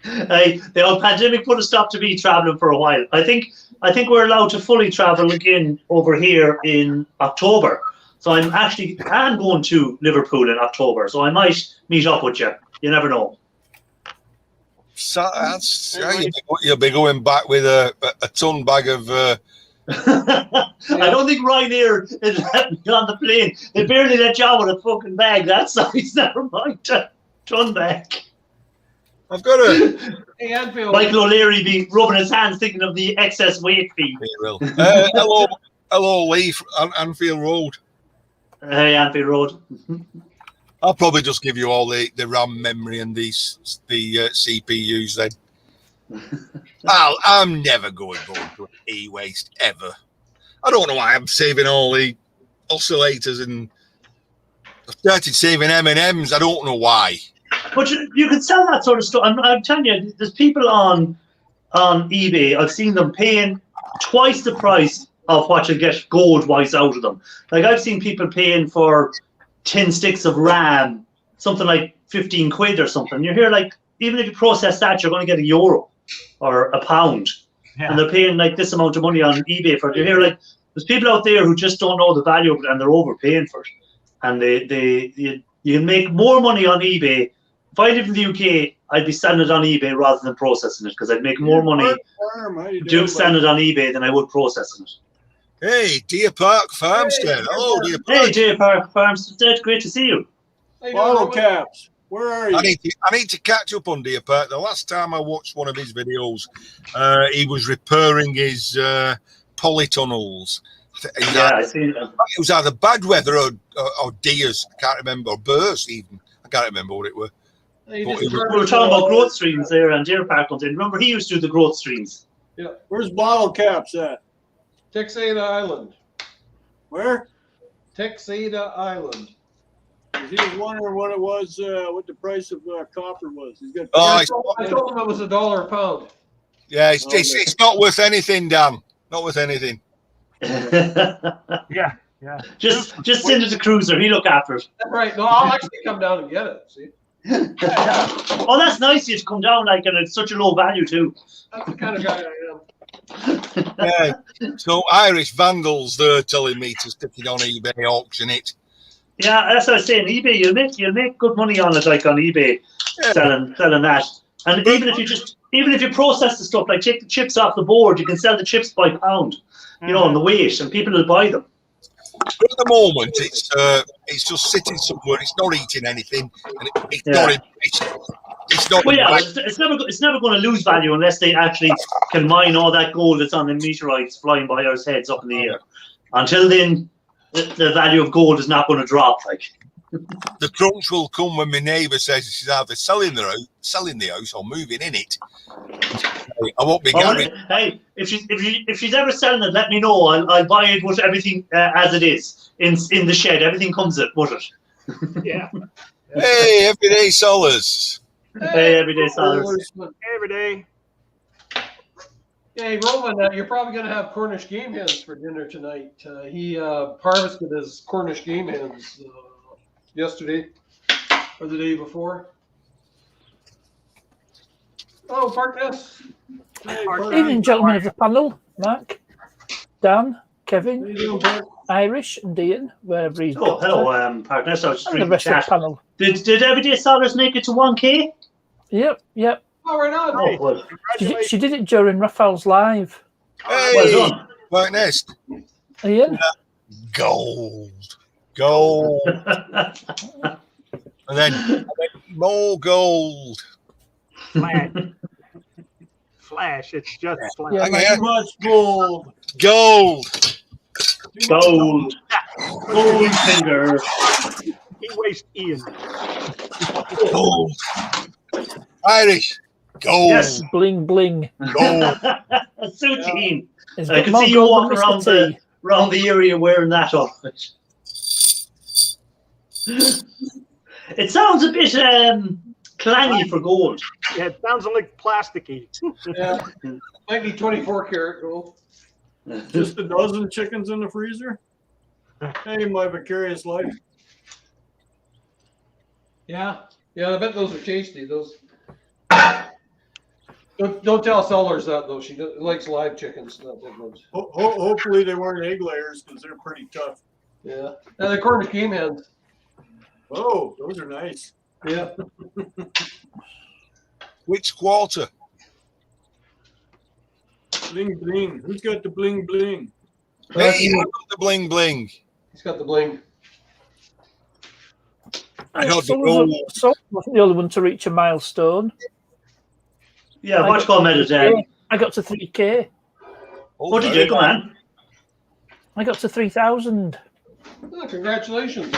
The old pandemic put a stop to me traveling for a while. I think we're allowed to fully travel again over here in October. So I'm going to Liverpool in October. So I might meet up with you. You never know. So you'll be going back with a ton bag of. I don't think Ryanair is letting me on the plane. They barely let you out with a fucking bag that size. Never mind a ton bag. I've got a. Hey, Anfield. Michael O'Leary be rubbing his hands thinking of the excess weight fee. He will. Hello, Lee, Anfield Road. Hey, Anfield Road. I'll probably just give you all the RAM memory and the CPUs then. I'm never going to e-waste ever. I don't know why I'm saving all the oscillators and I've started saving M&Ms. I don't know why. But you can sell that sort of stuff. I'm telling you, there's people on eBay. I've seen them paying twice the price of what you get gold-wise out of them. Like I've seen people paying for 10 sticks of RAM, something like 15 quid or something. You hear like, even if you process that, you're going to get €1 or £1. Yeah. And they're paying like this amount of money on eBay for it. You hear like, there's people out there who just don't know the value of it and they're overpaying for it. And you can make more money on eBay. If I lived in the UK, I'd be selling it on eBay rather than processing it because I'd make more money selling it on eBay than I would processing it. Hey, Deer Park Farmstead. Hello, Deer Park. Hey, Deer Park Farmstead. Great to see you. Bottle caps. Where are you? I need to catch up on Deer Park. The last time I watched one of his videos, he was repairing his polytunnels. I seen that. It was either bad weather or deers. I can't remember. Or burrs even. I can't remember what it were. We were talking about growth streams there and Deer Park comes in. Remember, he used to do the growth streams. Yeah. Where's bottle caps at? Texada Island. Where? Texada Island. He was wondering what it was, what the price of copper was. He's got. I told him it was $1 a pound. Yeah, it's not worth anything, Dan. Not worth anything. Yeah. just send it to Cruiser. He look after it. That's right. No, I'll actually come down and get it. See, Oh, that's nice of you to come down like, and it's such a low value too. that's the kind of guy I am. Yeah. So Irish vandals, they're telling me to stick it on eBay, auction it. Yeah, that's what I was saying. eBay, you'll make good money on it, like on eBay, selling that. And even if you process the stuff, like take the chips off the board, you can sell the chips by pound, you know, on the weight, and people will buy them. But at the moment, it's just sitting somewhere. It's not eating anything, and it's not in. It's not. Well, yeah, it's never going to lose value unless they actually can mine all that gold that's on the meteorites flying by our heads up in the air. Until then, the value of gold is not going to drop. Like the crunch will come when my neighbour says she's either selling the house or moving in it. I won't be going. Hey, if she's ever selling it, let me know. I'll buy it with everything as it is in the shed. Everything comes with it. Yeah. Hey, everyday sellers. Hey, everyday sellers. Every day. Hey, Roman, you're probably going to have Cornish game hens for dinner tonight. He harvested his Cornish game hens yesterday or the day before. Oh, Parkness. Evening, gentlemen of the panel. Mark, Dan, Kevin, How you doing, Park? Irish, and Ian, wherever he's Oh, got to. hello, partners. I was just And the reading the rest of the chat. panel. Did everyday sellers make it to 1K? Yep. Oh, right on. Oh, well, She did it during Raphael's live. Hey, well done. right nest. Ian? Gold. And then more gold. Flash. It's just flash. Yeah, Hang like- on. Much gold. Gold. Gold finger. He wastes Ian. Gold. Irish. Gold. Yes. Bling, bling. Gold. So keen. He's I got can more see you gold walking than Mr. around T. around the area wearing that on. It sounds a bit clangy for gold. Yeah, it sounds like plasticky. Yeah. Might be 24 karat gold. Just a dozen chickens in the freezer. Hey, my vicarious life. Yeah. Yeah, I bet those are tasty. Those. Don't tell sellers that though. She likes live chickens, not big ones. Hopefully they weren't egg layers because they're pretty tough. Yeah. And the Cornish game hens. Oh, those are nice. Yeah. Which quarter? Bling bling. Who's got the bling bling? Hey, I got the bling bling. He's got the bling. I got the Sol gold. wasn't the only one to reach a milestone. Yeah, what's called meditating? I got to 3K. What did you do, man? I got to 3,000. Oh, congratulations.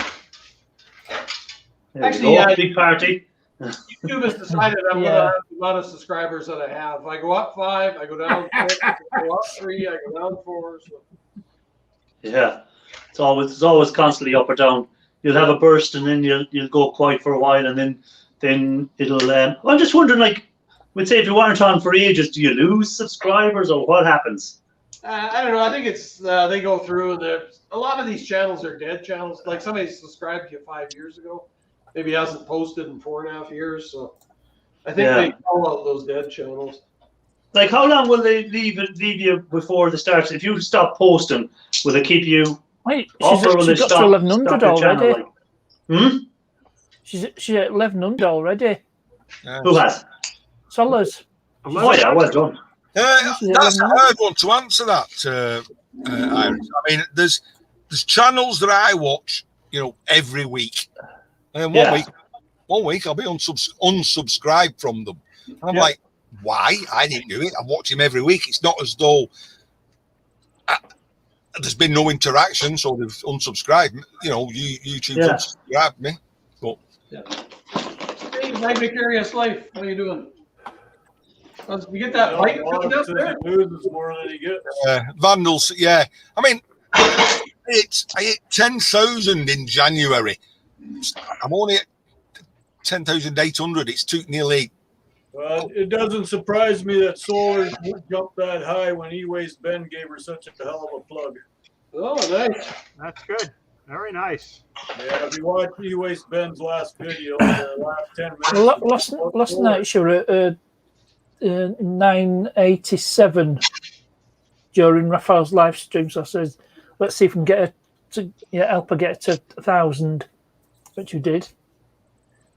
There Actually, we go. yeah. Big party. YouTube has decided I'm going to have the amount of subscribers that I have. I go up 5, I go down 6, I go up 3, I go down 4. So. Yeah, it's always constantly up or down. You'll have a burst and then you'll go quiet for a while and then it'll. I'm just wondering, like, we'd say if you weren't on for ages, do you lose subscribers or what happens? I don't know. I think it's they go through and a lot of these channels are dead channels. Like somebody subscribed to you 5 years ago, maybe hasn't posted in 4.5 years. So I think they call out those dead channels. Like, how long will they leave you before the start? If you stop posting, will they keep you? Wait, Off or will they she's got stop? to 1,100 stop your channel, already. like? She's at 1,100 already. Who has? Sellers. Oh yeah, well done. That's a hard one to answer that, Iris. I mean, there's channels that I watch, every week, and then one week I'll be unsubscribed from them. And I'm like, why? I didn't do it. I watch him every week. It's not as though there's been no interaction, so they've unsubscribed. YouTube unsubscribed me. But Hey, my vicarious life. How you doing? You get that bike coming up there? News is more than you get. vandals, yeah. I mean, I hit 10,000 in January. I'm only at 10,800. It's took nearly It doesn't surprise me that Solar jumped that high when E-Waste Ben gave her such a hell of a plug. Oh, nice. That's good. Very nice. Yeah, if you watch E-Waste Ben's last video, the last 10 Well, minutes. last night she were at 987 during Raphael's live stream. So I said, let's see if we can get her to help her get to 1,000, which you did.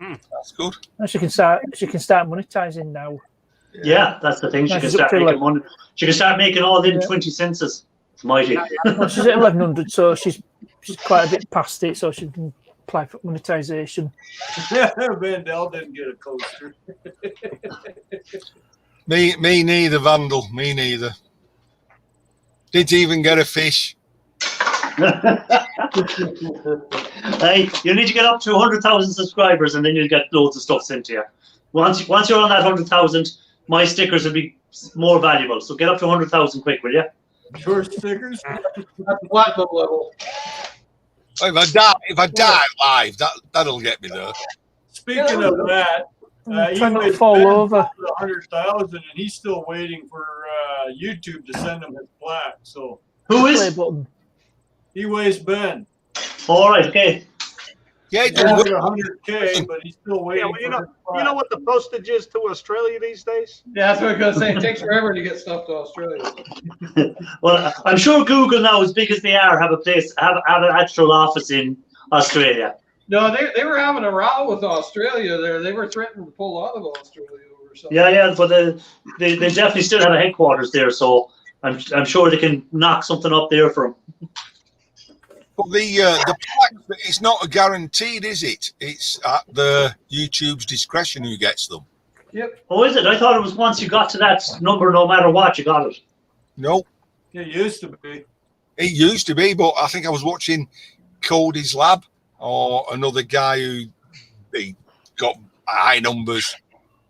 That's good. And she can start monetizing now. Yeah, that's the thing. She Yeah, can she's up start to making money. She can start making all them Yeah. 20 census. It's mighty. Well, she's at 1,100, so she's quite a bit past it, so she can apply for monetization. Vandell didn't get a coaster. Me neither, Vandal. Me neither. Didn't even get a fish. Hey, you need to get up to 100,000 subscribers, and then you'll get loads of stuff sent to you. Once you're on that 100,000, my stickers will be more valuable. So get up to 100,000 quick, will you? Your stickers? At platinum level. If I die live, that'll get me there. Speaking of that, Try not to E-Waste fall Ben over. 100,000, and he's still waiting for YouTube to send him his plaque. So Who Play is? button. E-Waste Ben. All right, okay. Yeah, He's at 100K, but he's still Yeah, waiting well, for you know, his plaque. what the postage is to Australia these days? Yeah, that's what I was going to say. It takes forever to get stuff to Australia. Well, I'm sure Google now, as big as they are, have an actual office in Australia. No, they were having a row with Australia there. They were threatening to pull out of Australia over something. Yeah, but they definitely still have a headquarters there, so I'm sure they can knock something up there for them. But the plaque, it's not a guaranteed, is it? It's at the YouTube's discretion who gets them. Yep. Oh, is it? I thought it was once you got to that number, no matter what, you got it. No, It used to be. it used to be, but I think I was watching Cody's Lab or another guy who he got high numbers,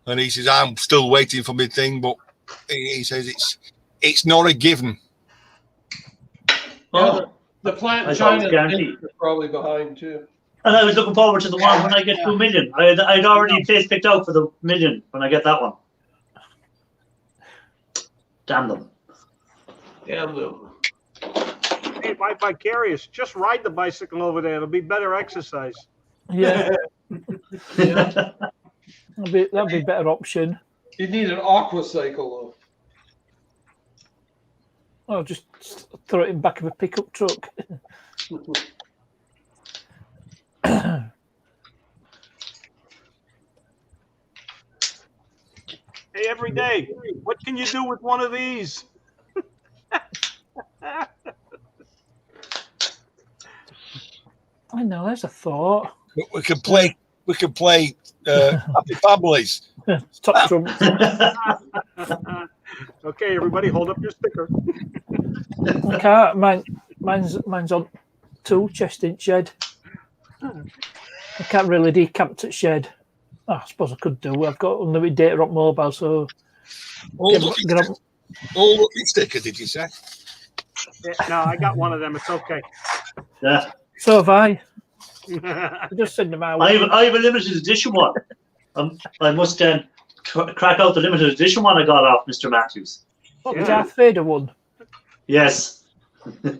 and he says I'm still waiting for my thing, but he says it's not a given. Oh. The plant I in thought it was China guaranteed. is probably behind too. And I was looking forward to the one when I get 2 million. I'd already place picked out for the million when I get that one. Damn them. Damn them. Hey, by Vicarious, just ride the bicycle over there. It'll be better exercise. Yeah, that'd be a better option. You need an aqua cycle Or just throw it in back of a pickup truck. Hey, every day, what can you do with one of these? I know, there's a thought. But we can play Happy Families. Top trump. Okay, everybody, hold up your sticker. I can't. Mine's on tool chest in shed. I can't really decamp at shed. Oh, I suppose I could do. I've got unlimited data on mobile, so All lucky sticker, did you say? Yeah, no, I got one of them. It's okay. Yeah. so have I. I just send them out. I have a limited edition one. I must crack out the limited edition one I got off Mr. Matthews. What, the Darth Vader one? Yes. Yeah,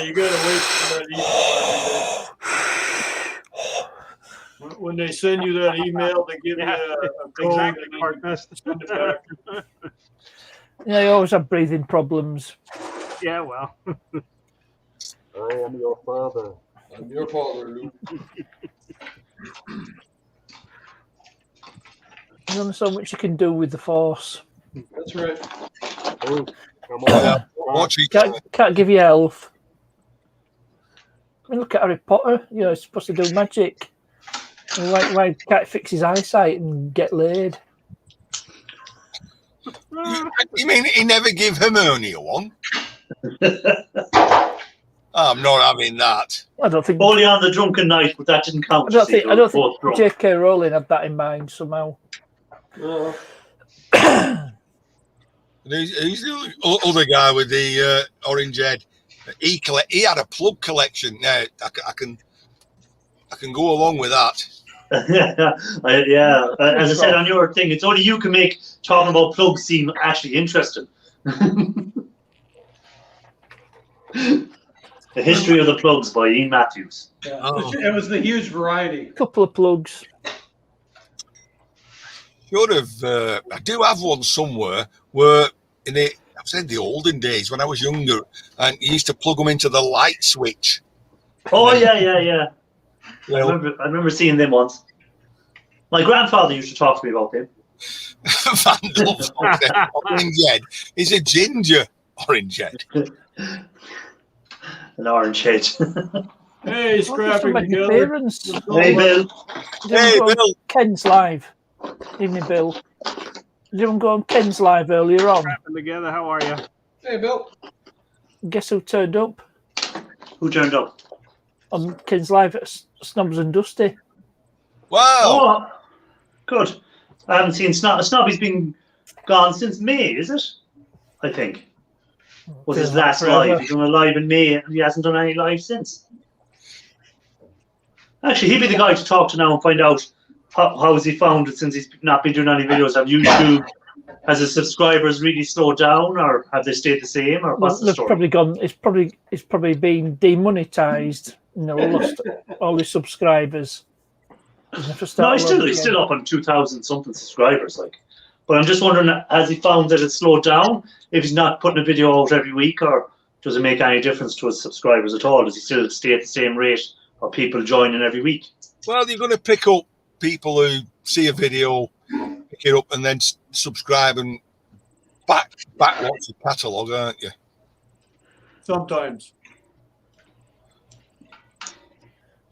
you gotta wait for that email every day. When they send you that email, they give you a code Exactly, and then Mark. you send it back. Yeah, I always have breathing problems. Yeah, well. I am your father. I'm your father, Luke. There's only so much you can do with the Force. That's right. Oh, come on. Watch it. Can't give you health. I mean, look at Harry Potter. You know, he's supposed to do magic. And why can't he fix his eyesight and get laid? You mean he never give Hermione one? I'm not having that. I don't think. Only on the drunken night, but that didn't count. I don't think Both drunk. J.K. Rowling had that in mind somehow. Who's the other guy with the orange head? He had a plug collection. Now I can go along with that. As I said on your thing, it's only you can make talking about plugs seem actually interesting. The History of the Plugs by Ian Matthews. Yeah. Oh. It was the huge variety. Couple of plugs. Should have. I do have one somewhere where I was in the olden days when I was younger, and you used to plug them into the light switch. Oh yeah. Well, I remember seeing them once. My grandfather used to talk to me about them. Vandals. Orange head. He's a ginger orange head. An orange head. Hey, scrapping Make an together. appearance. Hey, Bill. Hey, Bill. Ken's live. Evening, Bill. Did you go on Ken's live earlier on? Scrapping together. How are you? Hey, Bill. Guess who turned up Who turned up? on Ken's live at Snobs and Dusty? Wow. Oh, good. I haven't seen Snobby's been gone since May, is it? I think. Was his last live. He's done a live in May and he hasn't done any live since. Actually, he'd be the guy to talk to now and find out how has he found it since he's not been doing any videos on YouTube. Has his subscribers really slowed down, or have they stayed the same, or what's the They've story? probably gone. It's probably been demonetized. Lost all his subscribers. No, he's still up on 2,000 something subscribers, like. But I'm just wondering, has he found that it's slowed down? If he's not putting a video out every week, or does it make any difference to his subscribers at all? Does he still stay at the same rate of people joining every week? Well, you're going to pick up people who see a video, pick it up, and then subscribe and back watch the catalogue, aren't you? Sometimes.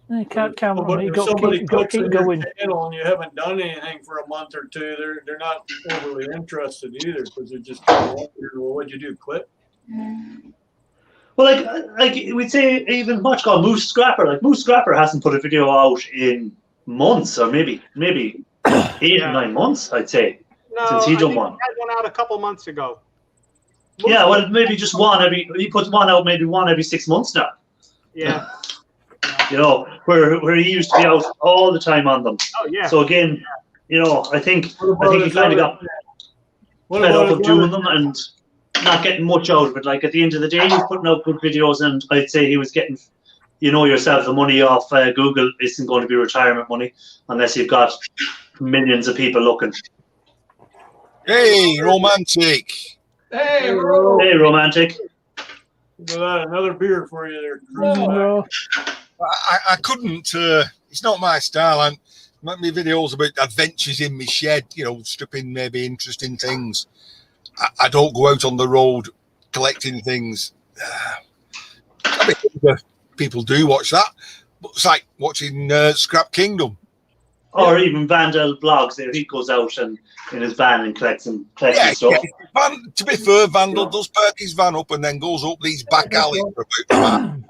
You can't count on But it. You if got somebody to clicks keep on your going. channel and you haven't done anything for a month or two, they're not overly interested either, because they're just kind of wondering, well, what'd you do, quit? Well, like we'd say, even much called Moose Scrapper. Like Moose Scrapper hasn't put a video out in months, or maybe 8 or 9 months, I'd say, No, since he I done think one. he had one out a couple months ago. Yeah, well, maybe just one he puts one out maybe one every 6 months now. Yeah. You know, where he used to be out all the time on them. Oh yeah. So again, you know, I think he his kind of other- got What fed about up of his doing other- them and not getting much out of it. Like at the end of the day, he was putting out good videos, and I'd say he was getting, you know yourself, the money off Google isn't going to be retirement money unless you've got millions of people looking. Hey, romantic. Hey, bro. Hey, romantic. Another beer for you there. No, I couldn't. It's not my style. I'm making videos about adventures in my shed. You know, stripping maybe interesting things. I don't go out on the road collecting things. I mean, people do watch that, but it's like watching Scrap Kingdom. Or even Vandal Vlogs. There, he goes out and in his van and collects stuff. Yeah. To be fair, Vandal does park his van up and then goes up these back alleys for about a mile.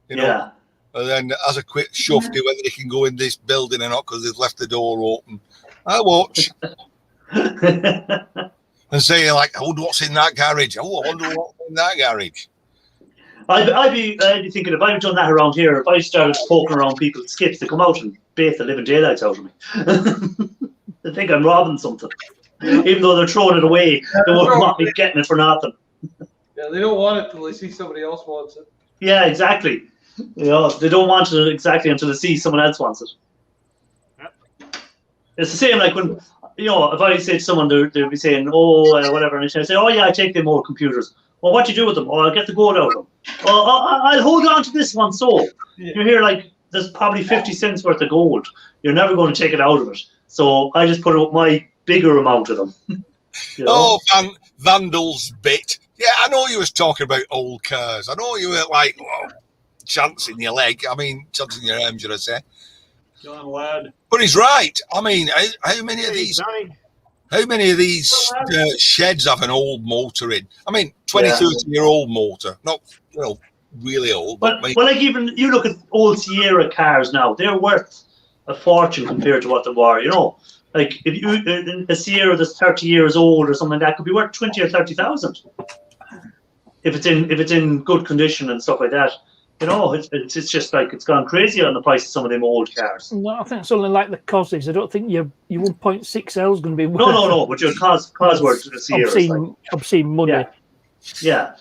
You know, Yeah. and then has a quick shove to whether they can go in this building or not because they've left the door open. I watch and say like, "Oh, what's in that garage? Oh, I wonder what's in that garage." I'd be thinking if I'd done that around here, if I started poking around people's skips to come out and bait the living daylights out of me, they think I'm robbing something. Even though they're throwing it away, they wouldn't want me getting it for nothing. Yeah, they don't want it till they see somebody else wants it. Yeah, exactly. You know, they don't want it exactly until they see someone else wants it. Yep. It's the same like when, you know, if I say to someone, they'll be saying, oh, whatever, and I say, oh yeah, I take them old computers. Well, what do you do with them? Oh, I'll get the gold out of them. Oh, I'll hold on to this one. So you hear like there's probably 50 cents worth of gold. You're never going to take it out of it. So I just put out my bigger amount of them. You know? Oh, Vandal's bit. Yeah, I know you was talking about old cars. I know you were like, oh, chancing your leg. I mean, chancing your arm, should I say? John Ladd. But he's right. I mean, how many of Hey, these? Johnny. How many of these sheds have an old motor in? I mean, 20, Yeah. 30-year-old motor. Not, well, really old. But But well, like even you look at old Sierra cars now, they're worth a fortune compared to what they were. You know, like if you a Sierra that's 30 years old or something like that could be worth 20 or 30,000 if it's in good condition and stuff like that. You know, it's just like it's gone crazy on the price of some of them old cars. No, I think it's only like the Cozzies. I don't think your 1.6L is going to be worth No, but your Cosworth Sierra is like, obscene money. yeah.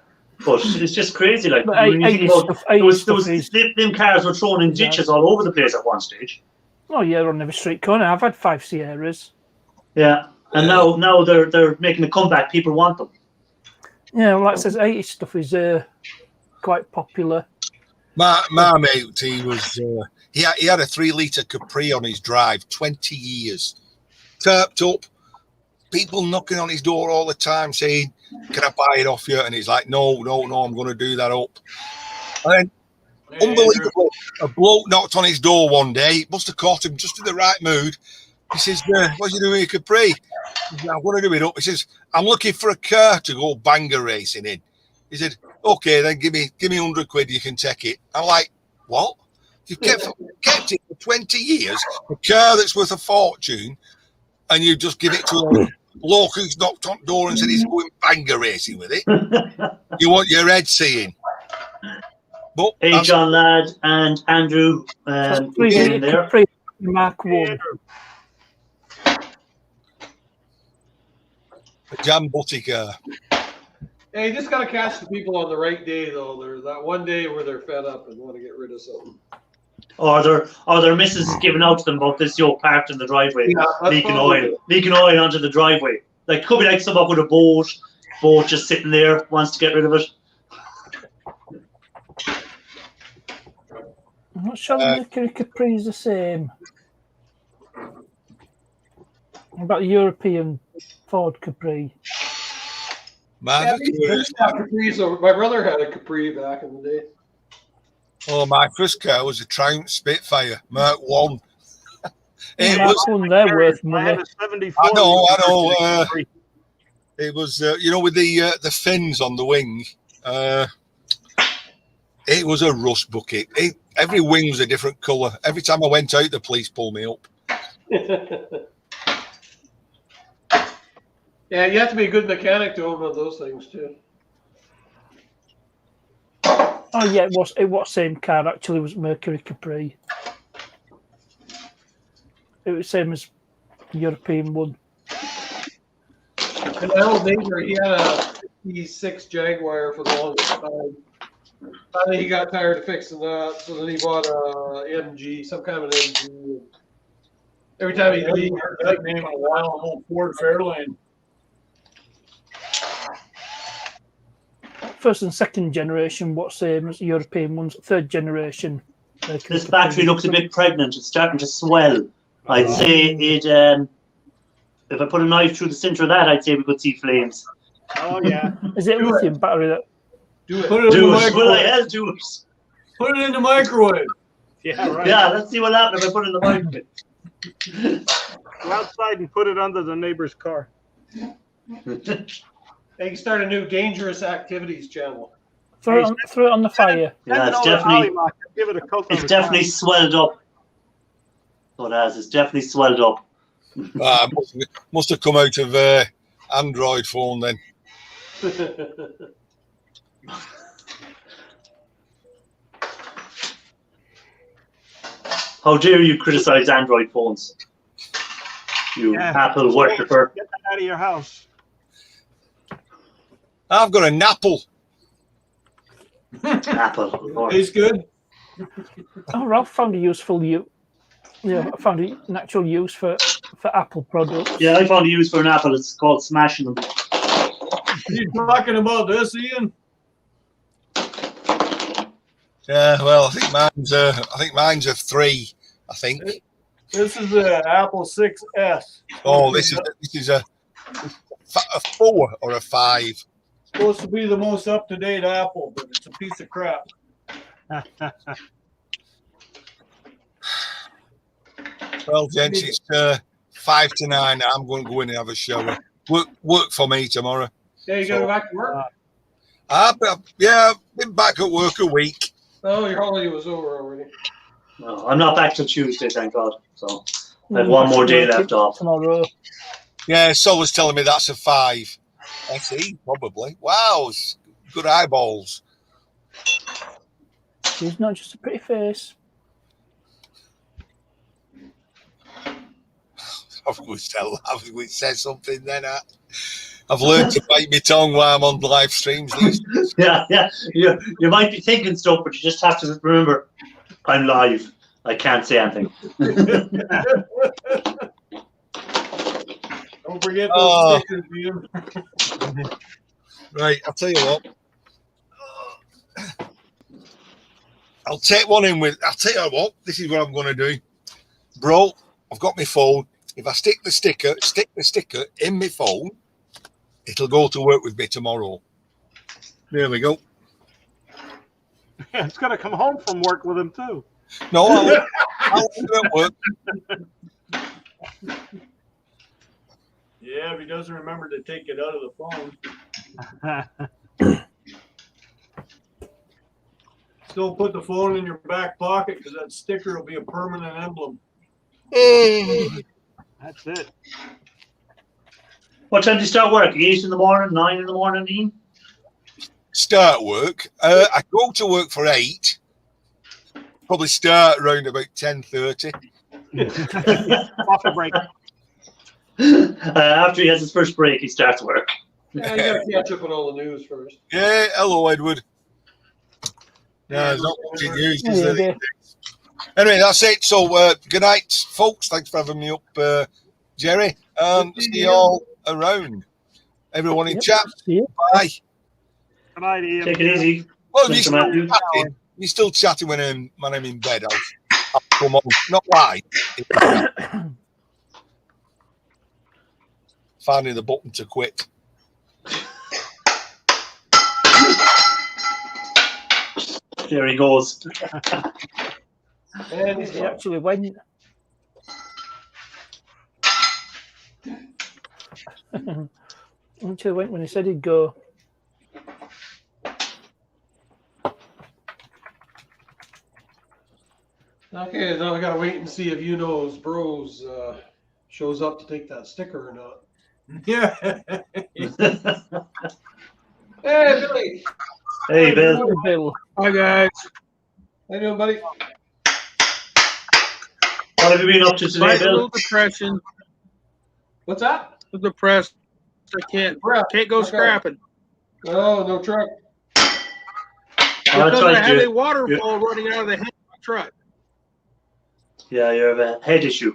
But it's just crazy. Like But when you think about, there was is, them cars were thrown in ditches all over the place at one stage. oh yeah, on every street corner. I've had 5 Sierras. Yeah, and now they're making a comeback. People want them. Yeah, well, like I says, 80 stuff is quite popular. My mate, he had a 3-litre Capri on his drive, 20 years, turped up. People knocking on his door all the time saying, "Can I buy it off you?" And he's like, "No, I'm going to do that up." And then, unbelievable, a bloke knocked on his door one day. Must have caught him just in the right mood. He says, "What you doing with your Capri?" He said, "I'm going to do it up." He says, "I'm looking for a car to go banger racing in." He said, "Okay, then give me 100 quid. You can take it." I'm like, "What? You've kept it for 20 years, a car that's worth a fortune, and you just give it to a bloke who's knocked on the door and said he's going banger racing with it? You want your head seeing?" But hey, John Ladd and Andrew, in there. Mark 1. A jam butty car. Hey, you just got to catch the people on the right day, though. There's that one day where they're fed up and want to get rid of something. Or their missus is giving out to them about this yoke parked in the driveway, leaking oil onto the driveway. Like, could be like someone with a boat just sitting there, wants to get rid of it. I'm not sure the Mercury Capri is the same. What about the European Ford Capri? My brother had a Capri back in the day. Oh, my first car was a Triumph Spitfire, Mark 1. It was there worth money. I know. It was, with the fins on the wing. It was a rust bucket. Every wing was a different colour. Every time I went out, the police pulled me up. Yeah, you have to be a good mechanic to own one of those things too. Oh yeah, it was same car actually. It was Mercury Capri. It was same as the European one. And my old neighbor, he had a 56 Jaguar for the longest time. Finally, he got tired of fixing that, so then he bought a MG, some kind of an MG. Every time he leaves, that name in a while, an old Ford Fairlane. First and second generation, what's same as the European ones. Third generation. This battery looks a bit pregnant. It's starting to swell. I'd say it. If I put a knife through the center of that, I'd say we could see flames. Oh yeah. Is it a lithium battery that? do it. Put it in the microwave. Will I hell do it? Put it in the microwave. Yeah, right. Yeah, let's see what happens if I put it in the microwave. Go outside and put it under the neighbor's car. They can start a new dangerous activities channel. Throw it on the fire. Yeah, it's Give it a coke. It's definitely swelled up. So it has. It's definitely swelled up. Must have come out of Android phone then. How dare you criticize Android phones? You Apple worshipper. Get that out of your house. I've got an Apple. Apple. Tastes good. Oh, Ralph found a useful use. Yeah, I found an actual use for Apple products. Yeah, I found a use for an Apple. It's called smashing them. Are you talking about this, Ian? Yeah, well, I think mine's a 3. I think. This is the Apple 6S. Oh, this is a 4 or a 5. Supposed to be the most up-to-date Apple, but it's a piece of crap. Well, gents, it's 5 to 9. I'm going to go in and have a shower. Work for me tomorrow. Yeah, you got to go back to work? I've been back at work a week. Oh, your holiday was over already. No, I'm not back till Tuesday, thank God. So I have one more day left off. Tomorrow. Yeah, Sol's telling me that's a 5. SE, probably. Wow, good eyeballs. She's not just a pretty face. I was going to say something then. I've learned to bite my tongue while I'm on live streams. Yeah. You might be thinking stuff, but you just have to remember, I'm live. I can't say anything. Don't forget those stickers, Ian. Right, I'll tell you what. I'll take one in with. I'll tell you what. This is what I'm going to do, bro. I've got my phone. If I stick the sticker in my phone, it'll go to work with me tomorrow. There we go. Yeah, it's gonna come home from work with him too. No, I'll do it at work. Yeah, if he doesn't remember to take it out of the phone. Still put the phone in your back pocket because that sticker will be a permanent emblem. That's it. What time do you start work? 8 in the morning, 9 in the morning, Ian? Start work. I go to work for 8. Probably start around about 10:30. Coffee break. After he has his first break, he starts work. Yeah, you got to catch up on all the news first. Yeah, hello, Edward. No, there's not much news, is there? Yeah. Anyway, that's it. So, good night, folks. Thanks for having me up, Jerry. See you all around. Everyone in chat. See you. Bye. Good night, Ian. Take it easy. Well, Mr. Matthew. you're still chatting when I'm in bed. I'll come on. Not live. Finding the button to quit. There he goes. And He actually went. Actually went when he said he'd go. okay, now I got to wait and see if Bros shows up to take that sticker or not. Yeah. Hey, Billy. Hey, Bill. Bill. Hi guys. How you doing, buddy? What have you been up to today, Slight Bill? little depression. What's that? I'm depressed. I can't go Okay. scrapping. Oh, no truck. Oh, Because that's I right. have a You waterfall running out of the head of my truck. have a head issue.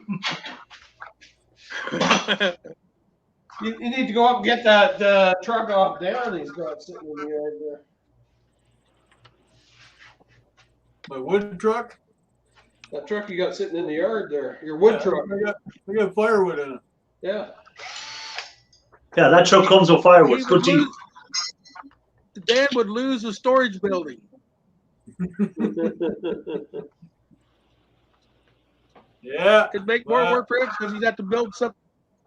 You need to go up and get that truck off down he's got sitting in the yard there. My wood truck? That truck you got sitting in the yard there. Your wood truck. I got firewood in it. Yeah. Yeah, that truck comes with firewood. It's good to eat. Dan would lose the storage building. Yeah. It'd make more work for him because he'd have to build something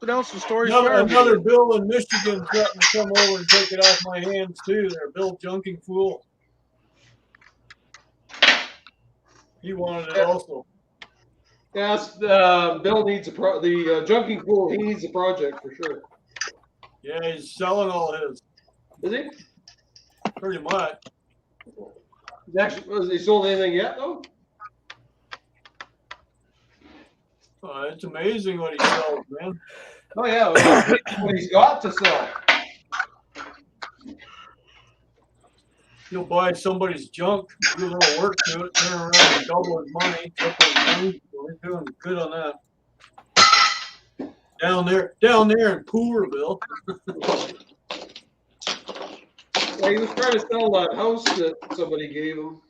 else to store his Another Bill in Michigan threatened to come over and take it off my hands too. They're Bill Junking Fool. He wanted it also. Yes, Bill needs the junking pool. He needs a project for sure. Yeah, he's selling all his. Is he? Pretty much. Has he sold anything yet though? It's amazing what he sells, man. Oh yeah, what he's got to sell. He'll buy somebody's junk, do a little work to it, turn around and double his money, triple his money. So we're doing good on that. Down there in Poolerville. Yeah, he was trying to sell that house that somebody gave him.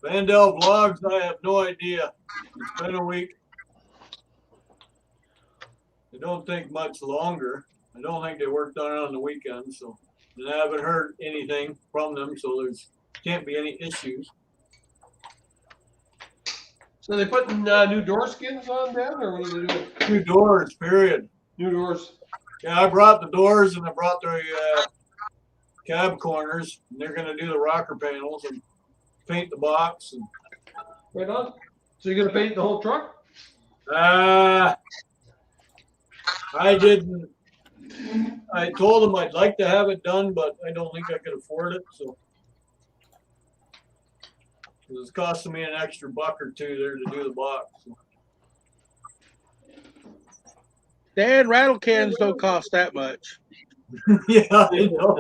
Vandal Vlogs, I have no idea. It's been a week. I don't think much longer. I don't think they worked on it on the weekend, so and I haven't heard anything from them, so there's can't be any issues. So they putting new door skins on then, or what are they doing? New doors, period. New doors. Yeah, I brought the doors and I brought the cab corners, and they're going to do the rocker panels and paint the box. And Right on. So you're gonna paint the whole truck? I didn't. I told them I'd like to have it done, but I don't think I could afford it. So It's costing me an extra $1 or $2 there to do the box. Dan, rattle cans don't cost that much. Yeah, I know.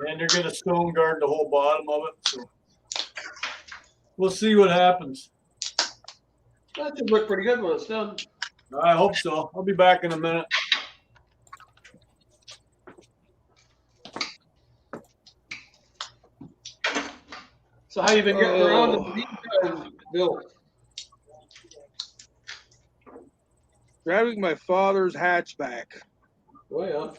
And they're gonna stone guard the whole bottom of it, so we'll see what happens. That should look pretty good when it's done. I hope so. I'll be back in a minute. So how you been getting around in the meantime, Bill? Driving my father's hatchback. Oh yeah.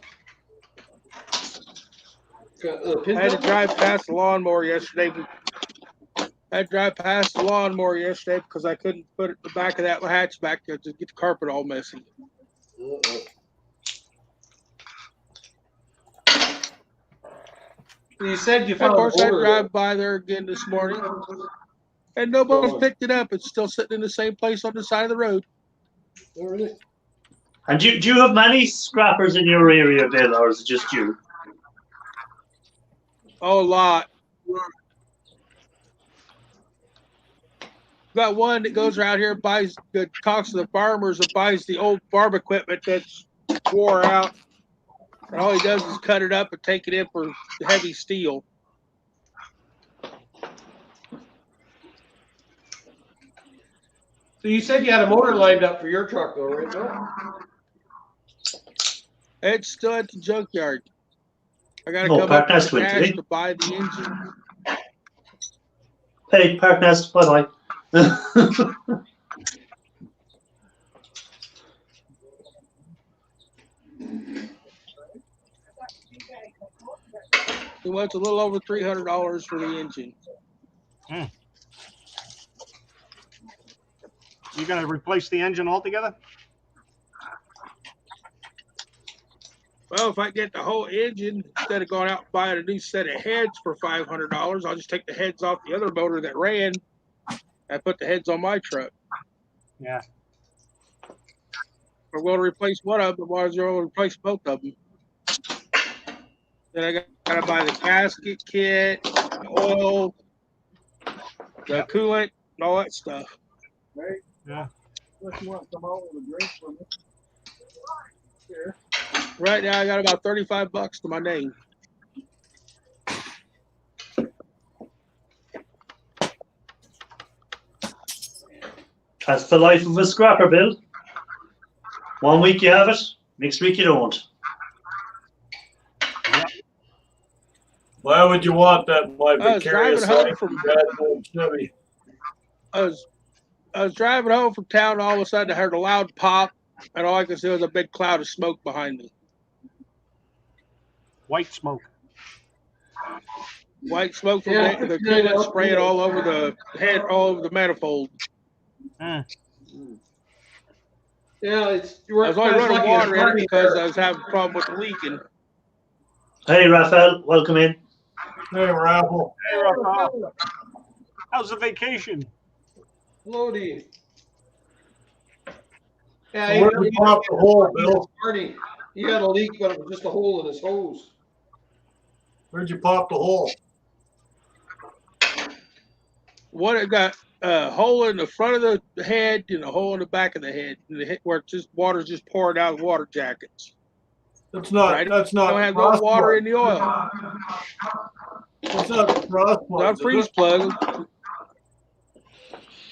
Got, I had to drive past the lawnmower yesterday. I had to drive past the lawnmower yesterday because I couldn't put it in the back of that hatchback to get the carpet all messy. You said you Of found a course, I motor. drive by there again this morning, and nobody's picked it up. It's still sitting in the same place on the side of the road. Oh, really? And do you have many scrappers in your area, Bill, or is it just you? Oh, a lot. Got one that goes around here and buys, that talks to the farmers and buys the old farm equipment that's wore out. And all he does is cut it up and take it in for heavy steel. So you said you had a motor lined up for your truck, though, right, Bill? It's still at the junkyard. I got to Oh, come up Park with Nest the went cash today. to buy the engine. Hey, Park Nest, bye bye. He wants a little over $300 for the engine. You gonna replace the engine altogether? Well, if I get the whole engine, instead of going out and buying a new set of heads for $500, I'll just take the heads off the other motor that ran and put the heads on my truck. Yeah. If I'm going to replace one of them, might as well replace both of them. Then I got to buy the gasket kit, the oil, the coolant, and all that stuff. Right? Yeah. Unless you want to come out with a drink for me. Here. Right now, I got about $35 to my name. That's the life of a scrapper, Bill. 1 week you have it, next week you don't. Why would you want that? My I was driving vicarious home life from bad old Chevy. I was driving home from town, and all of a sudden I heard a loud pop, and all I could see was a big cloud of smoke behind me. White smoke. White smoke from Yeah, the yeah, coolant spraying all over the head, all over the manifold. Yeah, it's. I was only running water in it because I was having a problem with the leaking. Hey, Raphael, welcome in. Hey, Raffle. Hey, Rafael. How's the vacation? Loady. Yeah, So where did you pop the hole, Bill? Marty, he had a leak, but it was just a hole in his hose. Where'd you pop the hole? One it got a hole in the front of the head and a hole in the back of the head, where it's just water's just pouring out of the water jackets. That's not. Right. That's not. Don't have no water in the oil. That's not cross Not plugs, freeze is it? plug.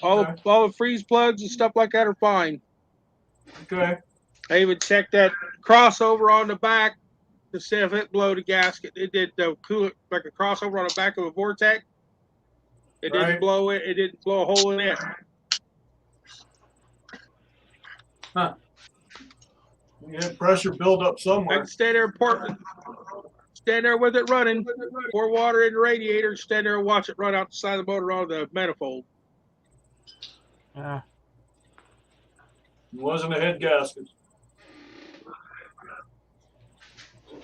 All the freeze plugs and stuff like that are fine. Okay. I even checked that crossover on the back to see if it blew the gasket. It did the coolant, like a crossover on the back of a Vortex. It didn't Right. blow it. It didn't blow a hole in it. You had pressure build up I somewhere. can stay there and stand there with it running, pour water in the radiator, stand there and watch it run out the side of the motor on the manifold. Yeah. It wasn't a head gasket.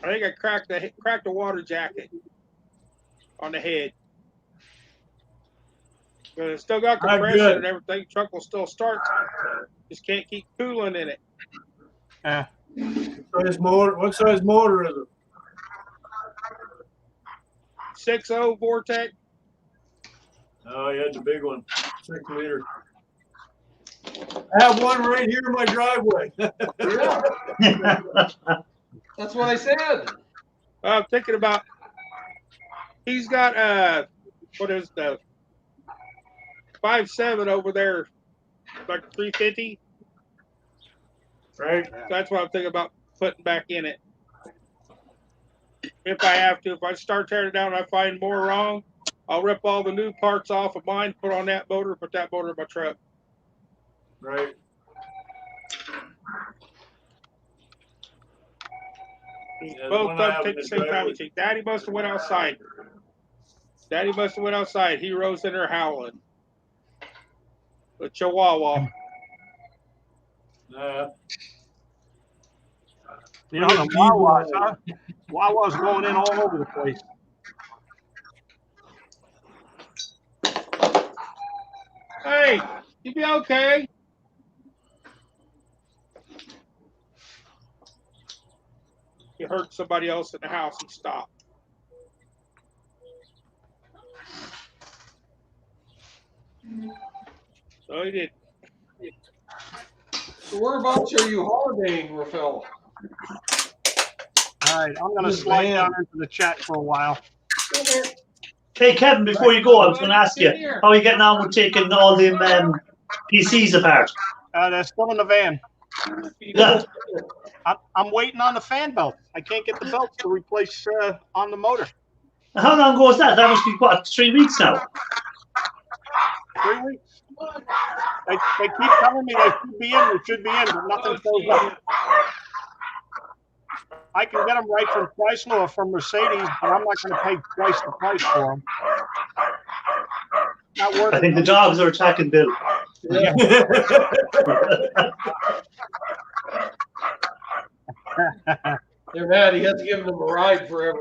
I think I cracked the water jacket on the head. But it's still got Not compression good. and everything. Truck will still start. Just can't keep coolant in it. Yeah. What size motor is it? 6.0 Vortex. Oh, you had the big one, 6 liter. I have one right here in my driveway. Yeah, that's what I said. I'm thinking about. He's got what is the 5.7 over there, like 350. Right. That's what I'm thinking about putting back in it. If I have to, if I start tearing it down and I find more wrong, I'll rip all the new parts off of mine, put on that motor, put that motor in my truck. Right. Yeah, the Both one of I them have take in the the same time. driveway. Daddy must have went outside. Daddy must have went outside. He rose in there howling. The Chihuahua. You know, the Wawas, huh? Wawa's going in all over the place. Hey, you be okay? You hurt somebody else in the house. He stopped. No, he didn't. So whereabouts are you holidaying, Rafael? All right, I'm going to This slide van. down into the chat for a while. Hey, Kevin, before you go, I was going to ask you, how are you getting on with taking all them PCs apart? They're still in the van. Yeah. I'm waiting on the fan belt. I can't get the belts to replace on the motor. How long ago was that? That must be, what, 3 weeks now? 3 weeks. They keep telling me they should be in, but nothing shows up. I can get them right from Chrysler or from Mercedes, but I'm not going to pay twice the price for them. Not worth I it. think the dogs are attacking Bill. Yeah. They're mad. He hasn't given them a ride forever.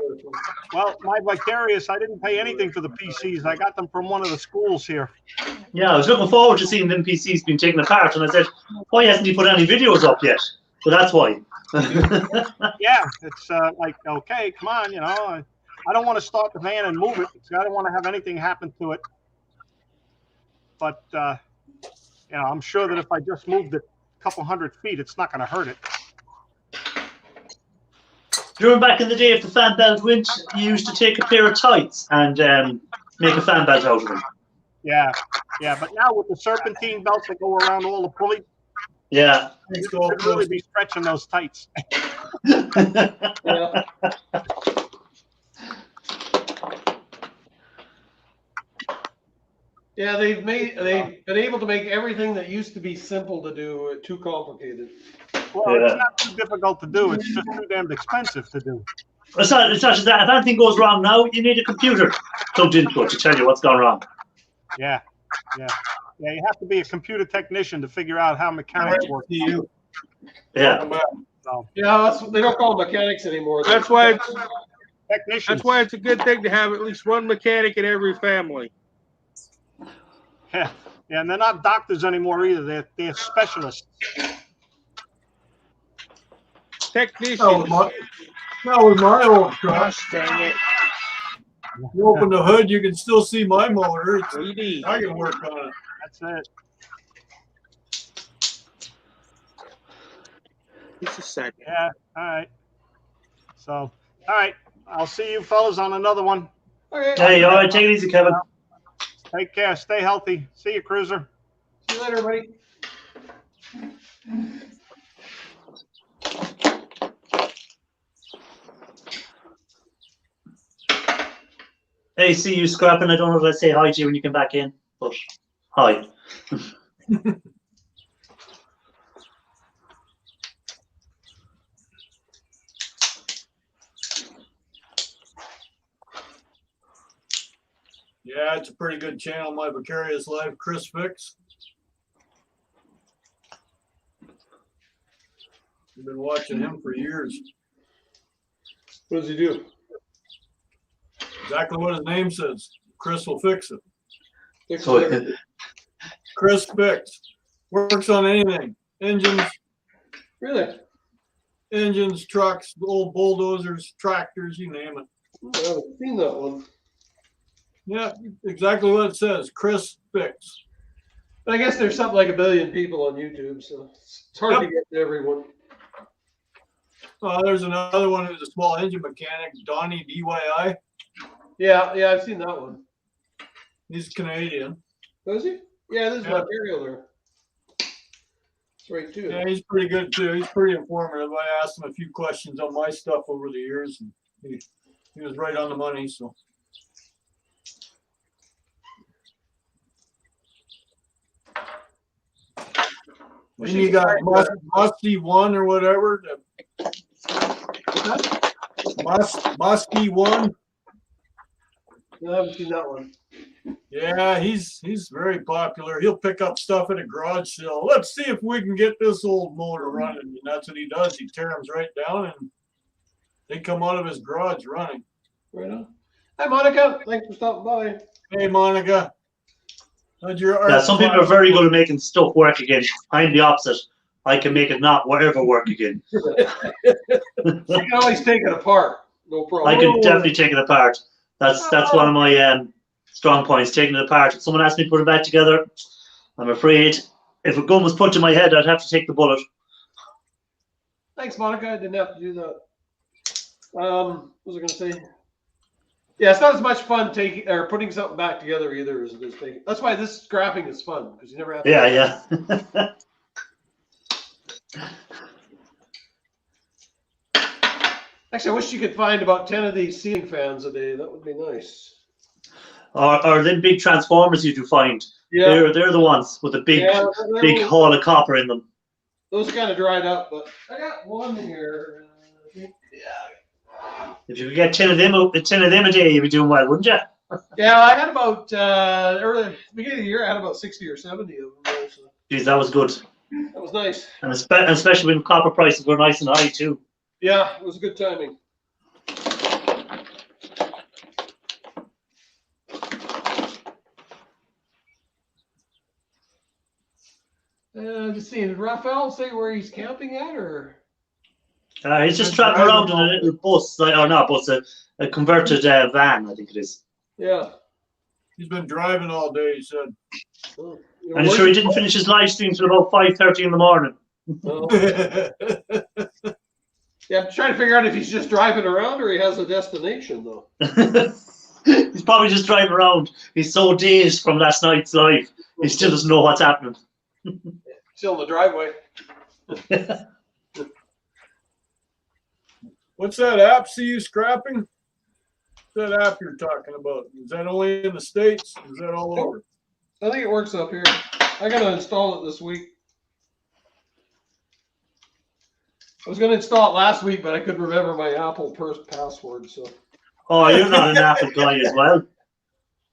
Well, my Vicarious, I didn't pay anything for the PCs. I got them from one of the schools here. Yeah, I was looking forward to seeing them PCs being taken apart, and I said, why hasn't he put any videos up yet? So that's why. Yeah, it's like, okay, come on, you know. I don't want to start the van and move it. I don't want to have anything happen to it. But, you know, I'm sure that if I just moved it a couple 100 feet, it's not going to hurt it. During back in the day, if the fan belt went, you used to take a pair of tights and make a fan belt out of them. Yeah, yeah. But now with the serpentine belts that go around all the pulleys, yeah, you should really be stretching those tights. Yeah. Yeah, they've been able to make everything that used to be simple to do too complicated. Well, it's not too difficult to do. It's just too damn expensive to do. It's not just that. If anything goes wrong now, you need a computer plugged into it to tell you what's gone wrong. Yeah, yeah. Yeah, you have to be a computer technician to figure out how mechanics work. Yeah. So, Yeah, they don't call them mechanics anymore. That's why it's technicians. That's why it's a good thing to have at least one mechanic in every family. Yeah, yeah, and they're not doctors anymore either. They're specialists. Technicians. That was my old truck. Gosh dang it. You open the hood, you can still see my motor. ED. I can work on it. That's it. Just a second. Yeah, all right. So, all right. I'll see you fellas on another one. Okay. Hey, all right, take it easy, Kevin. Take care. Stay healthy. See you, Cruiser. See you later, everybody. Hey, see you scrapping. I don't know if I say hi to you when you come back in, but hi. Yeah, it's a pretty good channel, My Vicarious Life, Chris Fix. I've been watching him for years. What does he do? Exactly what his name says. Chris will fix it. Fix So, everything. Chris Fix. Works on anything. Really? Engines, trucks, old bulldozers, tractors, you name it. I haven't seen that one. Yeah, exactly what it says. Chris Fix. But I guess there's something like 1 billion people on YouTube, so it's hard to get to everyone. There's another one who's a small engine mechanic, Donnie DYI. Yeah, I've seen that one. He's Canadian. Was he? Yeah, this is Ontario there. That's right too. Yeah, he's pretty good too. He's pretty informative. I asked him a few questions on my stuff over the years, and he was right on the money. So. Then you got Musty One or whatever. Musty One. No, I haven't seen that one. Yeah, he's very popular. He'll pick up stuff at a garage sale. Let's see if we can get this old motor running. And that's what he does. He tears them right down, and they come out of his garage running. Right on. Hi, Monica. Thanks for stopping by. Hey, Monica. Some people are very good at making stuff work again. I'm the opposite. I can make it not whatever work again. You can always take it apart. No problem. I can definitely take it apart. That's one of my strong points, taking it apart. If someone asked me to put it back together, I'm afraid if a gun was put to my head, I'd have to take the bullet. Thanks, Monica. I didn't have to do that. What was I going to say? Yeah, it's not as much fun taking or putting something back together either as it is taking. That's why this scrapping is fun because you never have to. Yeah. Actually, I wish you could find about 10 of these ceiling fans a day. That would be nice. Or them big transformers you do find. Yeah. They're the ones with the big haul of copper in them. Those kind of dried up, but I got one here. Yeah. If you could get 10 of them a day, you'd be doing well, wouldn't you? Yeah, I had about early beginning of the year. I had about 60 or 70 of them. So. Geez, that was good. That was nice. And especially when copper prices were nice and high too. Yeah, it was good timing. Just seeing, did Raphael say where he's camping at, or? He's just traveling around in a little bus, a converted van, I think it is. Yeah. He's been driving all day, he said. Oh, I'm sure he didn't finish his live stream till about 5:30 in the morning. Oh. Yeah, I'm trying to figure out if he's just driving around or he has a destination, though. He's probably just driving around. He's so dazed from last night's live. He still doesn't know what's happening. Still in the driveway. What's that app? See you scrapping? What's that app you're talking about? Is that only in the States? Is that all over? I think it works up here. I gotta install it this week. I was gonna install it last week, but I couldn't remember my Apple password. So. Oh, you're not an Apple guy as well.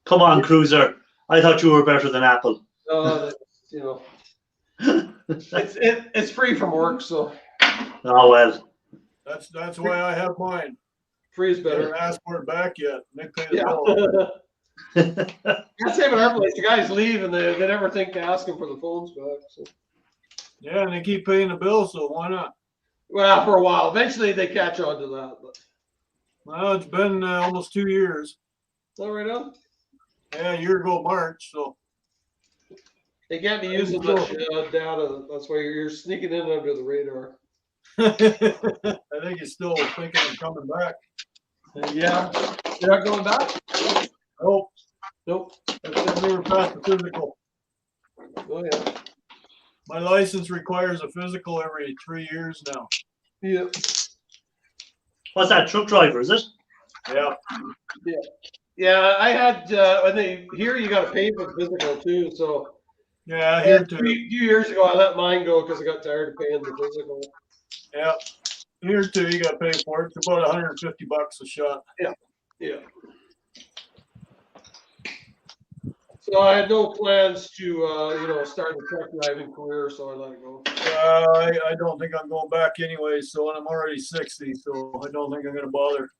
Come on, Cruiser. I thought you were better than Apple. You know, it's free from work, so. Oh well. That's why I have mine. Free is better. I haven't asked for it back yet. They pay the bill. That's same at our place. The guys leave and they never think to ask them for the phones back. So. Yeah, and they keep paying the bill, so why not? Well, for a while. Eventually they catch on to that. But. Well, it's been almost 2 years. All right, on? Yeah, a year ago March, so. They can't be using much data. That's why you're sneaking in under the radar. I think he's still thinking of coming back. Yeah. You're not going back? Nope. I've never passed the physical. Oh, yeah. My license requires a physical every 3 years now. Yeah. What's that, truck driver, is it? Yeah. Yeah, I had, here you got to pay for the physical too, so. Yeah, here too. A few years ago, I let mine go because I got tired of paying the physical. Yeah. Here too, you got to pay for it. It's about $150 a shot. Yeah. So I had no plans to, start a truck driving career, so I let it go. I don't think I'm going back anyway. So, and I'm already 60, so I don't think I'm going to bother.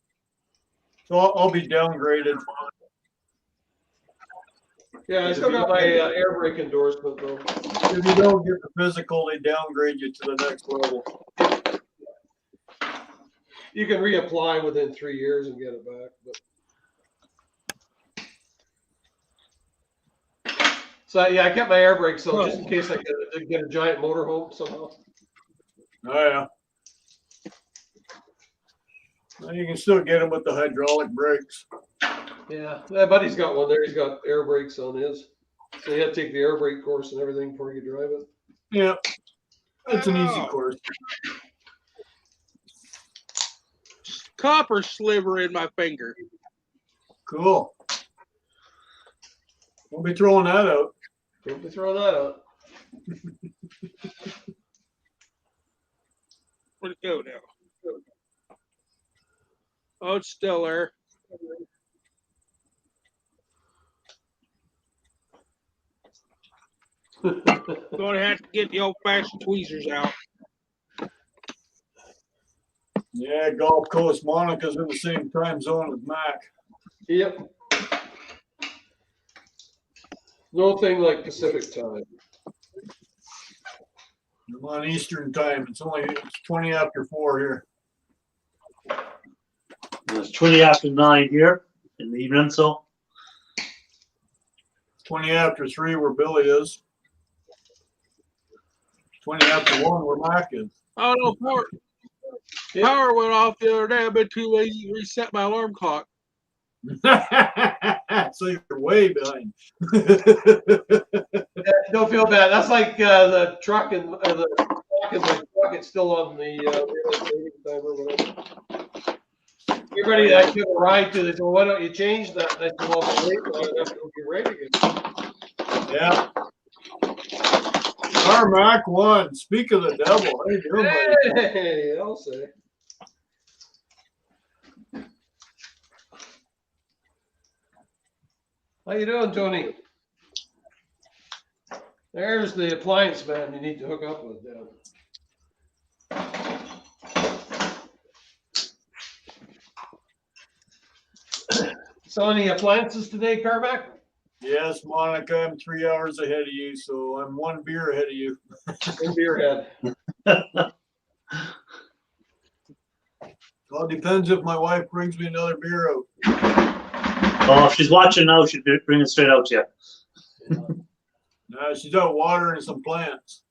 So I'll be downgraded. Yeah, I still got my air brake endorsement though. If you don't get the physical, they downgrade you to the next level. You can reapply within 3 years and get it back, but So yeah, I kept my air brakes on just in case I could get a giant motorhome somehow. Oh yeah. Well, you can still get them with the hydraulic brakes. Yeah, my buddy's got one there. He's got air brakes on his. So he had to take the air brake course and everything before he could drive it. Yeah, it's an easy Oh. course. Copper sliver in my finger. Cool. We'll be throwing that out. Don't be throwing that out. Where'd it go now? Oh, it's still there. Gonna have to get the old-fashioned tweezers out. Yeah, Gulf Coast. Monica's in the same time zone as Mac. Yep. No thing like Pacific time. I'm on Eastern time. It's 20 after 4 here. It's 20 after 9 here in the evening, so 20 after 3 where Billy is. 20 after 1 where Mac is. Oh no, power went off the other day. I've been too lazy to reset my alarm clock. So you're way behind. Don't feel bad. That's like the truck and the truck it's still on the time or whatever. Everybody that I give a ride to, they say, well, why don't you change that? And I said, well, if I'm late, I'll have to go get ready again. Yeah. Carmack won. Speak of the devil. How you doing, buddy? Hey, I'll say. How you doing, Tony? There's the appliance man you need to hook up with down. So any appliances today, Carmack? Yes, Monica, I'm 3 hours ahead of you, so I'm 1 beer ahead of you. In beer head. Well, it depends if my wife brings me another beer out. oh, if she's watching now, she'll bring it straight out to you. No, she's out watering some plants.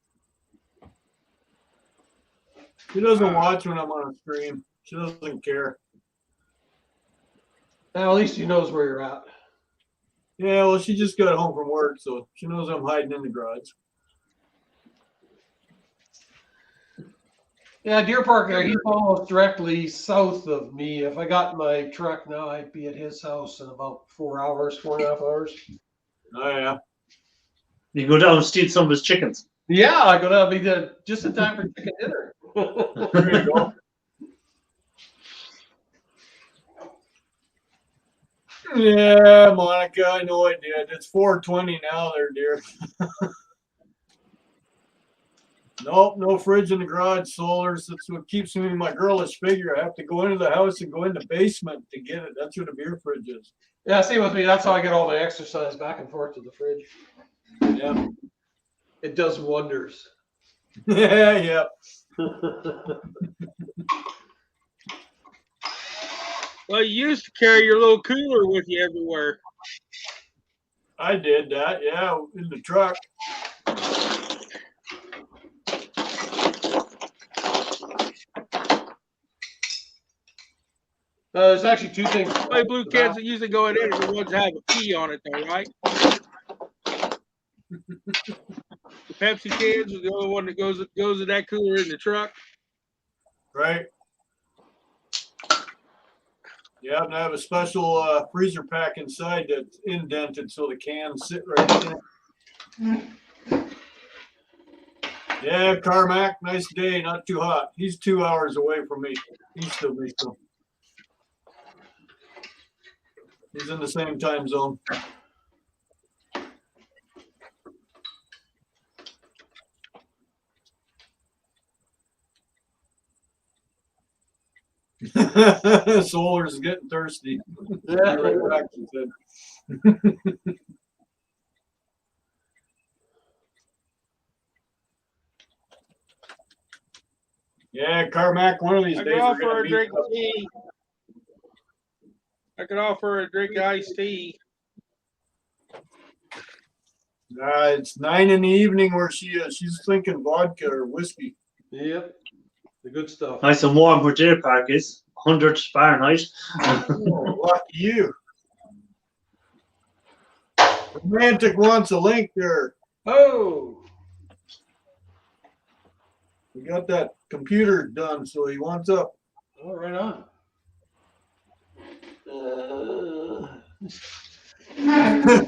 She doesn't watch when I'm on a stream. She doesn't care. Now, at least she knows where you're at. Yeah, well, she just got home from work, so she knows I'm hiding in the garage. Yeah, Deer Park, he's almost directly south of me. If I got my truck now, I'd be at his house in about 4 hours, 4.5 hours. Oh, yeah. You can go down and steal some of his chickens. Yeah, I'm gonna be there just in time for chicken dinner. There you go. Yeah, Monica, I know I did. It's 4:20 now there, dear. Nope, no fridge in the garage, solars. That's what keeps me in my girlish figure. I have to go into the house and go in the basement to get it. That's where the beer fridge is. Yeah, same with me. That's how I get all my exercise back and forth to the fridge. Yeah. It does wonders. Yeah, yeah. Well, you used to carry your little cooler with you everywhere. I did that, yeah, in the truck. There's actually two things. The blue cans that usually go in it are the ones that have a P on it, though, right? The Pepsi cans are the only one that goes in that cooler in the truck. Right. Yeah, and I have a special freezer pack inside that's indented so the cans sit right in it. Yeah, Carmack, nice day, not too hot. He's 2 hours away from me. East of me, so he's in the same time zone. Solar's getting thirsty. Yeah. Be right back, he said. Yeah, Carmack, one of these I days could we're offer gonna a meet drink up. of tea. I could offer a drink of iced tea. It's 9 in the evening where she is. She's thinking vodka or whiskey. Yep. The good stuff. Nice and warm where Deer Park is. 100 Fahrenheit. Oh, lucky you. Romantic wants a link there. Oh. We got that computer done, so he wants up. Oh, right on.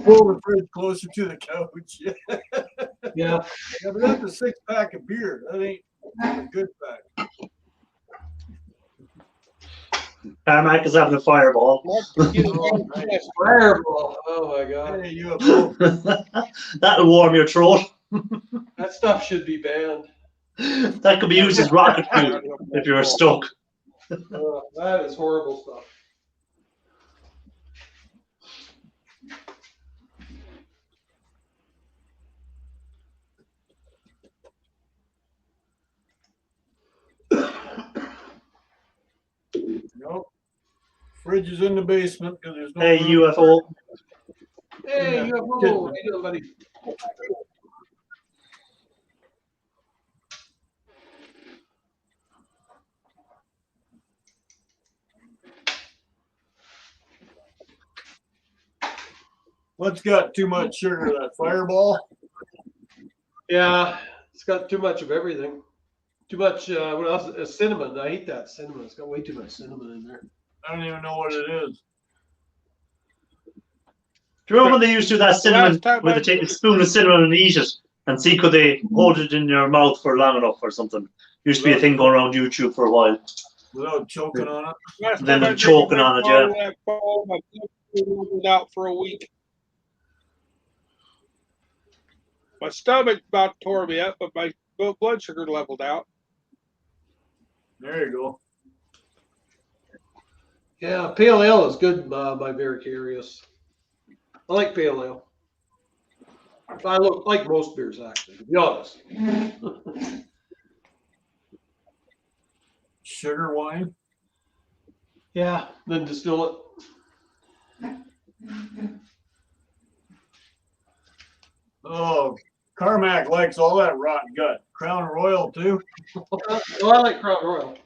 Pull the fridge closer to the couch. Yeah. Yeah, but that's a 6-pack of beer. That ain't a good pack. Carmack is having a fireball. Fireball. Oh my God. Hey, UFO. That'll warm your throat. That stuff should be banned. That could be used as rocket fuel if you're stuck. That is horrible stuff. Nope. Fridge is in the basement because there's no Hey, room. UFO. Hey, Yeah. UFO. How you doing, buddy? What's got too much sugar? That Fireball? Yeah, it's got too much of everything. Too much, what else? Cinnamon. I hate that cinnamon. It's got way too much cinnamon in there. I don't even know what it is. Do you remember when they used to do that cinnamon, Last time where they I- take a spoon of cinnamon and eat it and see could they hold it in your mouth for long enough or something? Used to be a thing going around YouTube for a while. Without choking on it. Last Then time I they're drank choking my on it, bottle yeah. of that bottle, my blood sugar was out for a week. My stomach about tore me up, but my blood sugar leveled out. There you go. Yeah, pale ale is good by Very Curious. I like pale ale. I like most beers, actually, to be honest. Sugar wine. Yeah, then distill it. Oh, Carmack likes all that rotten gut. Crown Royal too. Oh, I like Crown Royal.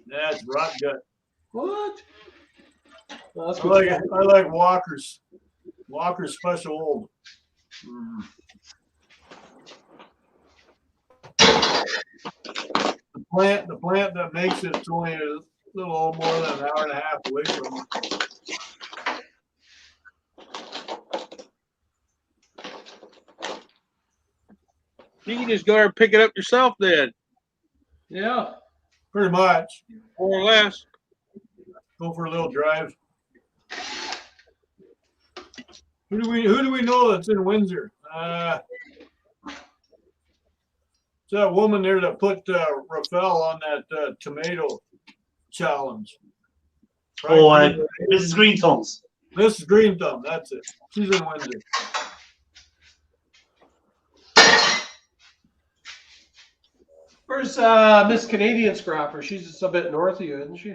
That's rotten gut. What? Well, that's I good. like Walker's. Walker's Special Old. The plant that makes it, it's only a little more than an hour and a half away from me. You can just go there and pick it up yourself then, Yeah. Pretty much. more or less. Go for a little drive. Who do we know that's in Windsor? It's that woman there that put Rafael on that tomato challenge. Oh, Right? Mrs. Green Thumbs. Mrs. Green Thumb, that's it. She's in Windsor. Where's Miss Canadian Scrapper? She's just a bit north of you, isn't she?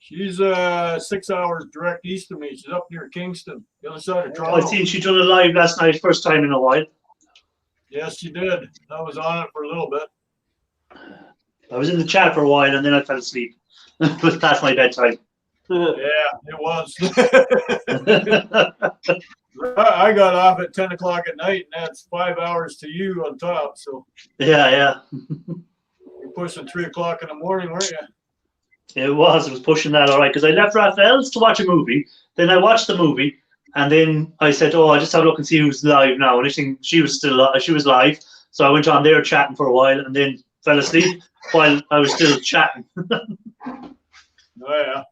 She's 6 hours direct east of me. She's up near Kingston, the other side of I Toronto. seen she done it live last night, first time in a while. Yes, she did. I was on it for a little bit. I was in the chat for a while and then I fell asleep. It was past my bedtime. Yeah, it was. I got off at 10 o'clock at night, and that's 5 hours to you on top. So Yeah. you're pushing 3 o'clock in the morning, weren't you? It was pushing that all right because I left Raphael's to watch a movie. Then I watched the movie and then I said, "Oh, I'll just have a look and see who's live now." And I think she was live, so I went on there chatting for a while and then fell asleep while I was still chatting. Oh yeah.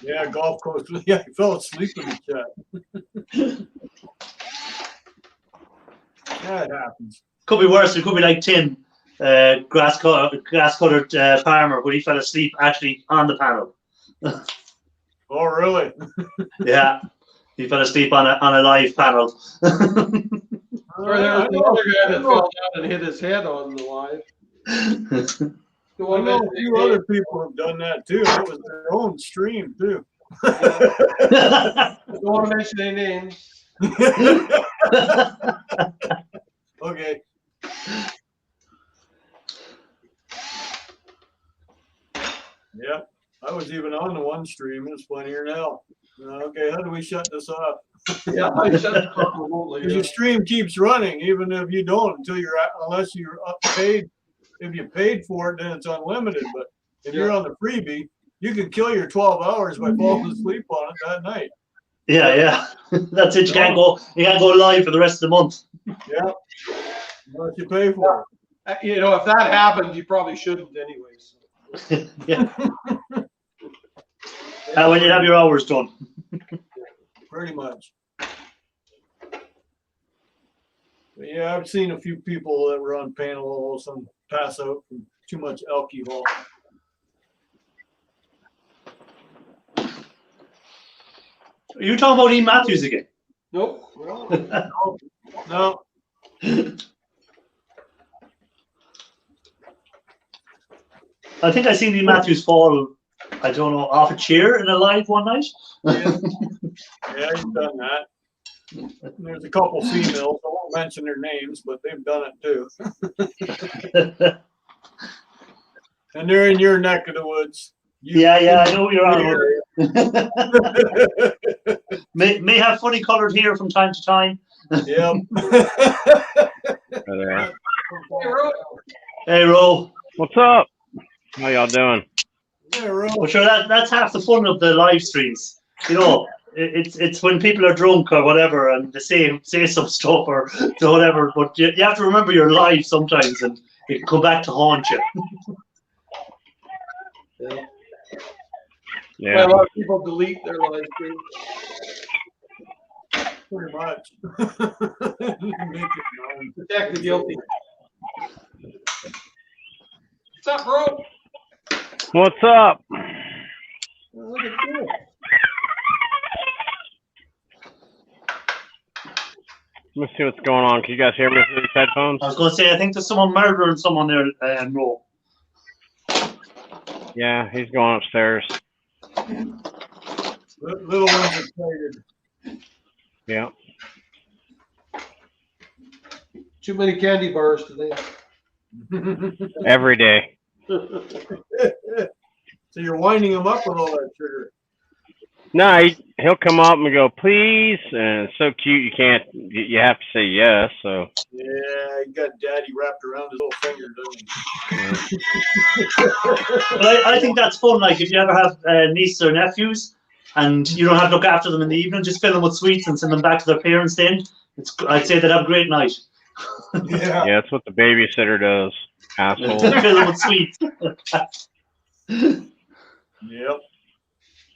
Yeah, golf course. Yeah, I fell asleep in the chat. Yeah, it happens. Could be worse. It could be like Tim, grass cuttered farmer, when he fell asleep actually on the panel. Oh, really? Yeah, he fell asleep on a live panel. Or there's the other guy that fell down and hit his head on the live. The I one know that a few other people have done that too. It was their own stream too. Don't want to mention any names. Okay. Yeah, I was even on the one stream. It's funnier now. Okay, how do we shut this off? Yeah, I shut it off remotely. Because your stream keeps running, even if you don't, unless you're paid. If you paid for it, then it's unlimited. But if you're on the freebie, you can kill your 12 hours by falling asleep on it that night. Yeah. That's it. You can't go live for the rest of the month. Yeah. Unless you pay for You know, if that happened, you probably shouldn't anyways. Yeah. When you have your hours done. Pretty much. But yeah, I've seen a few people that were on panel all of a sudden pass out from too much alcohol. Are you talking about Ian Matthews again? Nope. No. I think I seen Ian Matthews fall, I don't know, off a chair in a live one night. Yeah, he's done that. There's a couple females, I won't mention their names, but they've done it too. And they're in your neck of the woods. Yeah, I know what you're on about. may have funny colored hair from time to time. Yep. Hey, Ro. What's up? How y'all doing? Hey, Ro. Well, sure, that's half the fun of the live streams. You know, it's when people are drunk or whatever and they say some stuff or whatever, but you have to remember you're live sometimes and it can come back to haunt you. Yeah. Well, a lot of people delete their live stream. Pretty much. Make it known. Protect the guilty. What's up, bro? What's up? Look at you. Let me see what's going on. Can you guys hear me through these headphones? I was going to say, I think there's someone murdering someone there, Ro. Yeah, he's going upstairs. Little ones excited. Yeah. Too many candy bars today. Every day. So you're winding them up with all that sugar. No, he'll come up and go, please. And it's so cute. You have to say yes. So. Yeah, he got daddy wrapped around his little finger, doesn't he? But I think that's fun. Like, if you ever have nieces or nephews and you don't have to look after them in the evening, just fill them with sweets and send them back to their parents then. I'd say they'd have a great night. Yeah. Yeah, that's what the babysitter does. Asshole. Fill them with sweets. Yep.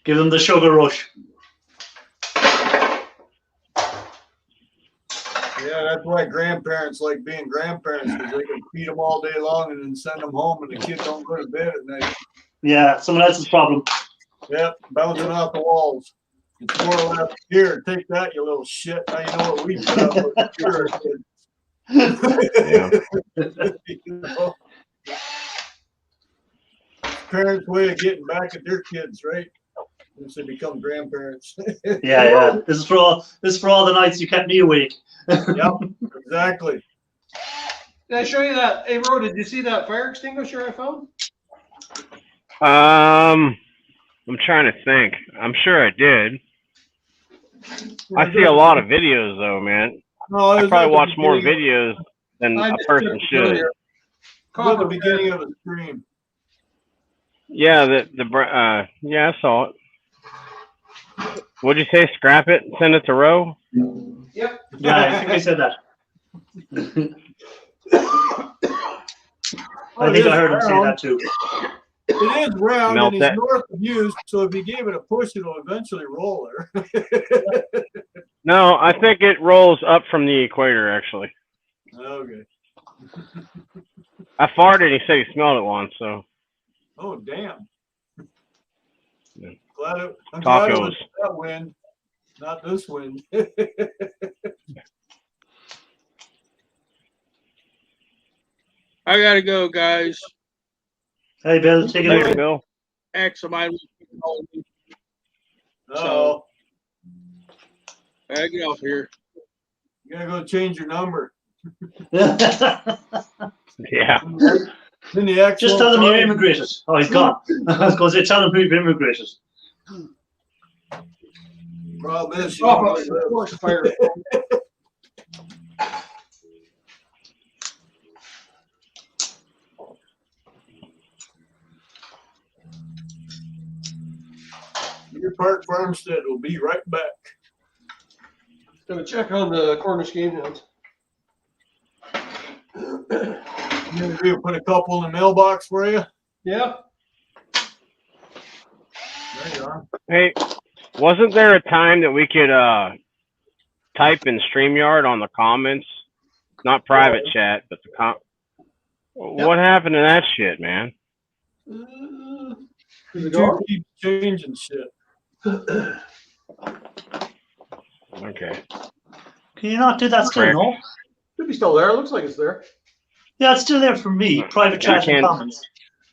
Give them the sugar rush. Yeah, that's why grandparents like being grandparents, because they can feed them all day long and then send them home and the kids don't go to bed at night. Yeah, someone else's problem. Yep, bouncing off the walls. It's more or less, here, take that, you little shit. Now you know what we put up with. You're a kid. Yeah. You know? Parents' way of getting back at their kids, right? Once they become grandparents. Yeah. This is for all the nights you kept me awake. Yep, exactly. Did I show you that? Hey, Ro, did you see that fire extinguisher I found? I'm trying to think. I'm sure I did. I see a lot of videos though, man. No, I probably watch more videos than I a just person took it should. earlier. At the beginning of the stream. Yeah, yeah, I saw it. What'd you say? Scrap it and send it to Ro? Yep. Yeah, I think I said that. I think I heard him say that too. It is round Melt and that. it's north of you, so if you gave it a push, it'll eventually roll there. No, I think it rolls up from the equator, actually. Okay. I farted and he said he smelled it once, so. Oh, damn. Yeah. I'm glad it was Tacos. that wind, not this wind. I gotta go, guys. Hey, Bill, take it Later, away. Bill. X of mine was calling me. Oh, I gotta get off here. you gotta go change your number. Yeah. Then the actual Just tell him you time- immigrated. Oh, he's gone. I was going to say, tell him you've immigrated. Problem is, Oh, of course, fire. Deer Park Farmstead will be right back. Gonna check on the Cornish game hounds. You gonna do put a couple in the mailbox for you? Yeah. There you are. Hey, wasn't there a time that we could type in StreamYard on the comments? Not private chat, but the What happened to that shit, man? You keep changing shit. Okay. Can you not do that still, Correct. no? Should be still there. It looks like it's there. Yeah, it's still there for me. Private Yeah, I chat and can't- comments.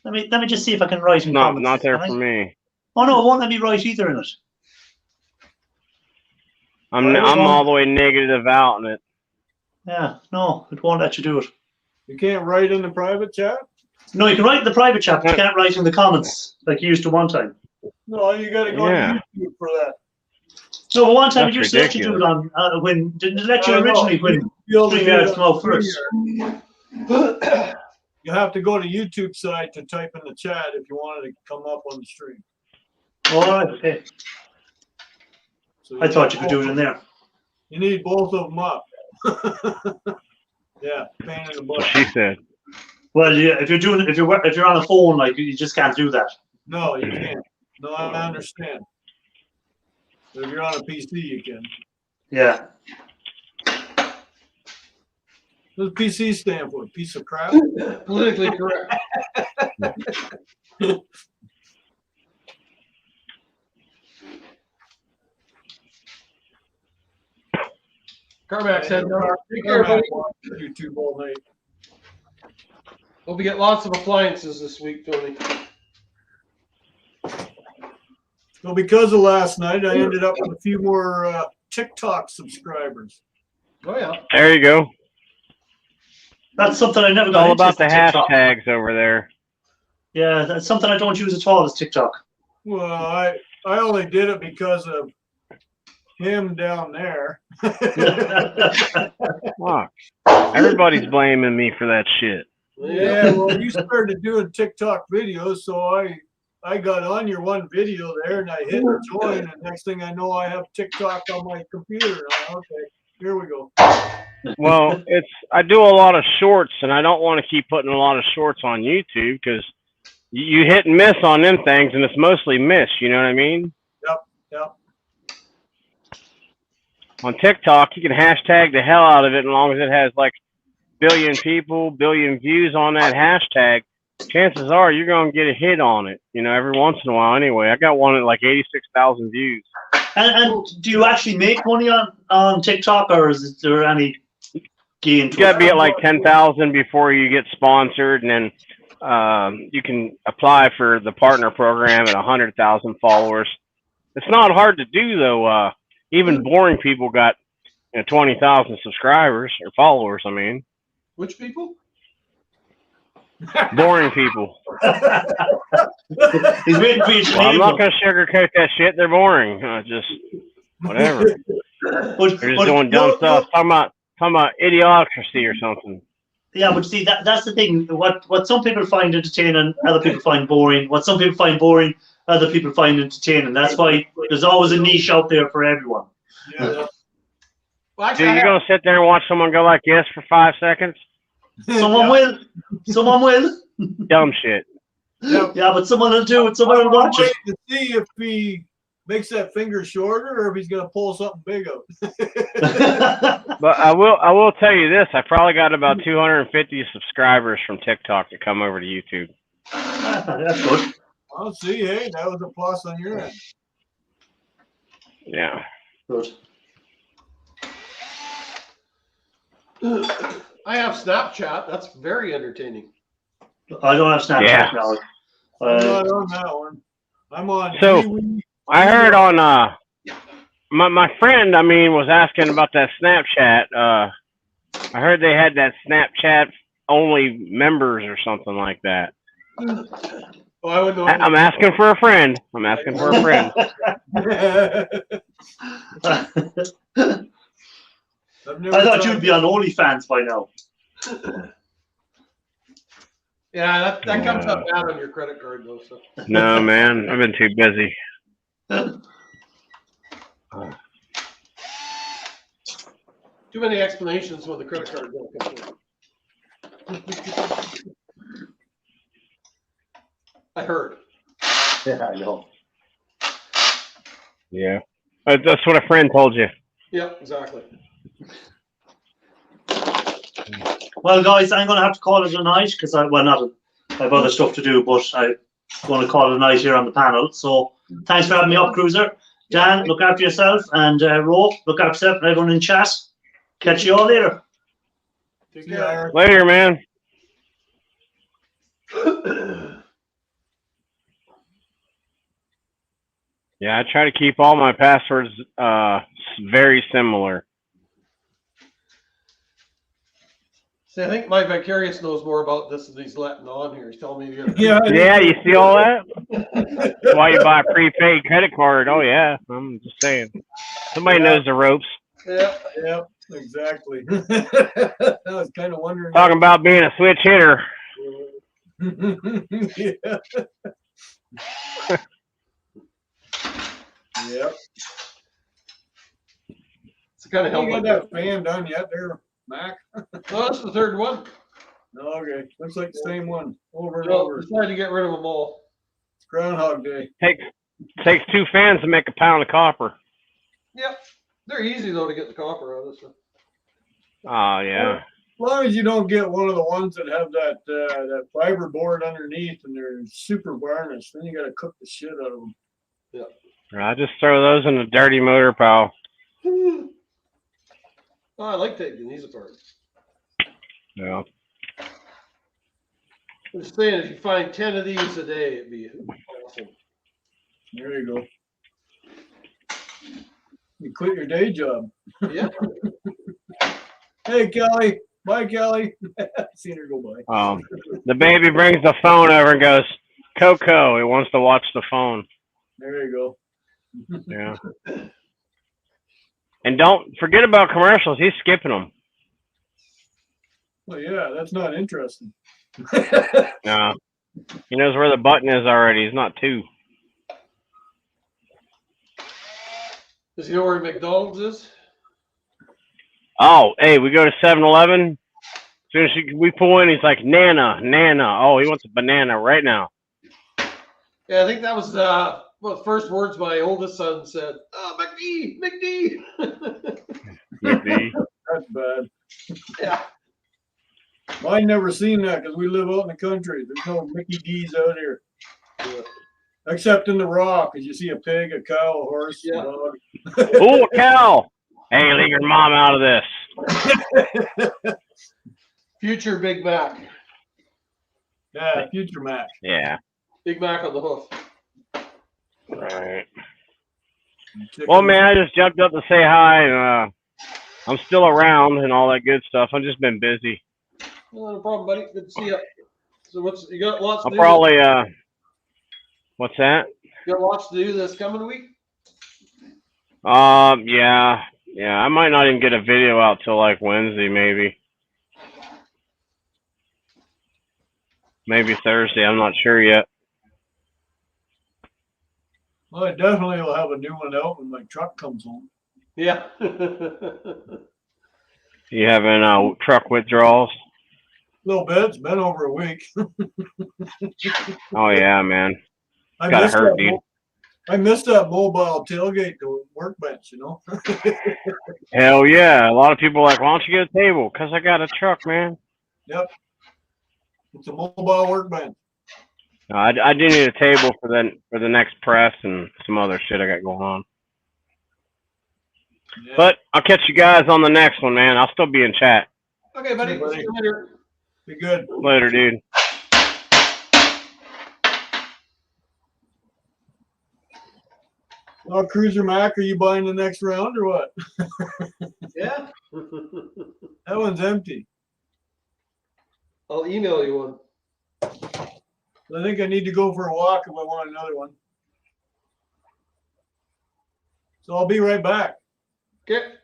Let me just see if I can write in Not comments. not there can I? for me. Oh no, it won't let me write either in it. I'm all the way negative out in it. Yeah, no, it won't let you do it. You can't write in the private chat? No, you can write in the private chat, but you can't write in the comments like you used to one time. No, you gotta go Yeah. on YouTube for that. No, but one time That's it used to let you do it on when didn't it let you I know. originally when You'll be able to do StreamYard it came on out first. StreamYard. You have to go to YouTube side to type in the chat if you wanted to come up on the stream. All right, okay. So I thought you could do it in there. You need both of them up. Yeah, pain in the So butt. she said. Well, yeah, if you're on a phone, like you just can't do that. No, you can't. No, I understand. But if you're on a PC, you can. Yeah. What does PC stand for? Piece of crap? Politically correct. Carmack said, no, take care, buddy. YouTube all night. Hope we get lots of appliances this week, Tony. Well, because of last night, I ended up with a few more TikTok subscribers. Oh, yeah. There you go. That's something I never It's got all into. about the TikTok. hashtags over there. Yeah, that's something I don't use at all. Is TikTok. Well, I only did it because of him down there. Fuck. Everybody's blaming me for that shit. Yeah, well, you started doing TikTok videos, so I got on your one video there and I hit join, and next thing I know, I have TikTok on my computer. Okay, here we go. Well, I do a lot of shorts, and I don't want to keep putting a lot of shorts on YouTube because you hit and miss on them things, and it's mostly miss. You know what I mean? Yep. On TikTok, you can hashtag the hell out of it, as long as it has like billion views on that hashtag. Chances are you're gonna get a hit on it. You know, every once in a while. Anyway, I got one at like 86,000 views. And do you actually make money on TikTok, or is there any gain? You gotta be at like 10,000 before you get sponsored, and then you can apply for the partner program at 100,000 followers. It's not hard to do though. Even boring people got 20,000 subscribers or followers. I mean, Which people? boring people. He's waiting for you to Well, I'm name not them. gonna sugarcoat that shit. They're boring. Just whatever. But, They're just doing dumb stuff. Talking about idiocracy or something. Yeah, but see, that's the thing. What some people find entertaining, other people find boring. What some people find boring, other people find entertaining. That's why there's always a niche out there for everyone. Yeah. Well, actually, Dude, you're gonna sit there and watch someone go like this for 5 seconds? Someone will. Someone will. Dumb shit. Yep. Yeah, but someone will do it. Someone will watch it. To see if he makes that finger shorter or if he's gonna pull something big out. But I will tell you this. I probably got about 250 subscribers from TikTok to come over to YouTube. That's good. I'll see. Hey, that was a plus on your end. Yeah. Good. I have Snapchat. That's very entertaining. I don't have Snapchat Yeah. now. I'm not on that one. I'm on So- MeWe, I heard on my friend, I mean, was asking about that Snapchat. I heard they had that Snapchat only members or something like that. Oh, I would know. I'm asking for a friend. I'm asking for a friend. I thought you'd be on OnlyFans by now. Yeah, that comes up bad on your credit card though. So. No, man, I've been too busy. Too many explanations when the credit card bill comes in. I heard. Yeah, I know. Yeah, that's what a friend told you. Yeah, exactly. Well, guys, I'm going to have to call it a night because I have other stuff to do, but I'm going to call it a night here on the panel. So thanks for having me up, Cruiser. Dan, look after yourself, and Ro, look after yourself, and everyone in chat. Catch you all later. Take care. Later, man. Yeah, I try to keep all my passwords very similar. See, I think my Vicarious knows more about this than he's letting on here. He's telling me to get a Yeah, you see all that? That's why you buy a prepaid credit card. Oh, yeah. I'm just saying. Somebody knows the ropes. Yeah, yeah, exactly. I was kind of wondering. Talking about being a switch hitter. Yeah. Yep. It's kind of You helpful. got that fan done yet there, Mac? Oh, that's the third one. Okay, looks like the same one over and Well, over. decided to get rid of them all. It's Groundhog Day. Takes 2 fans to make a pound of copper. Yep. They're easy though to get the copper out of. So. Oh, yeah. As long as you don't get one of the ones that have that fiber board underneath and they're super varnished, then you got to cook the shit out of them. Yeah. I just throw those in the dirty motor pile. Oh, I like taking these apart. Yeah. I'm just saying, if you find 10 of these a day, it'd be awesome. There you go. You quit your day job. Yeah. Hey, Kelly. Bye, Kelly. Seen her go by. The baby brings the phone over and goes, Coco, he wants to watch the phone. There you go. Yeah. And don't forget about commercials. He's skipping them. Well, yeah, that's not interesting. No. He knows where the button is already. He's not 2. Does he know where McDonald's is? Oh, hey, we go to 7-Eleven. As soon as we pull in, he's like, Nana, Nana. Oh, he wants a banana right now. Yeah, I think that was one of the first words my oldest son said. Oh, McD, McD. McD. That's bad. Yeah. I never seen that because we live out in the country. There's no Mickey D's out here. Yeah. Except in the Raw, because you see a pig, a cow, a horse, Yeah. a dog. Oh, a cow. Hey, leave your mom out of this. Future Big Mac. Yeah, future Mac. Yeah. Big Mac on the hoof. All right. Well, man, I just jumped up to say hi, and I'm still around and all that good stuff. I've just been busy. No problem, buddy. Good to see you. So you got lots to I'll do? probably, what's that? You got lots to do this coming week? Yeah. Yeah, I might not even get a video out till like Wednesday, maybe. Maybe Thursday. I'm not sure yet. Well, I definitely will have a new one out when my truck comes home. Yeah. You having truck withdrawals? A little bit. It's been over a week. Oh yeah, man. I Gotta missed hurt, that dude. I missed that mobile tailgate to workbench, you know. Hell yeah. A lot of people are like, why don't you get a table? Because I got a truck, man. Yep. It's a mobile workbench. No, I do need a table for the next press and some other shit I got going on. Yeah. But I'll catch you guys on the next one, man. I'll still be in chat. Okay, buddy. Hey, buddy. See you later. Be good. Later, dude. Oh, Cruiser Mac, are you buying the next round or what? Yeah. That one's empty. I'll email you one. I think I need to go for a walk if I want another one. So I'll be right back. Okay.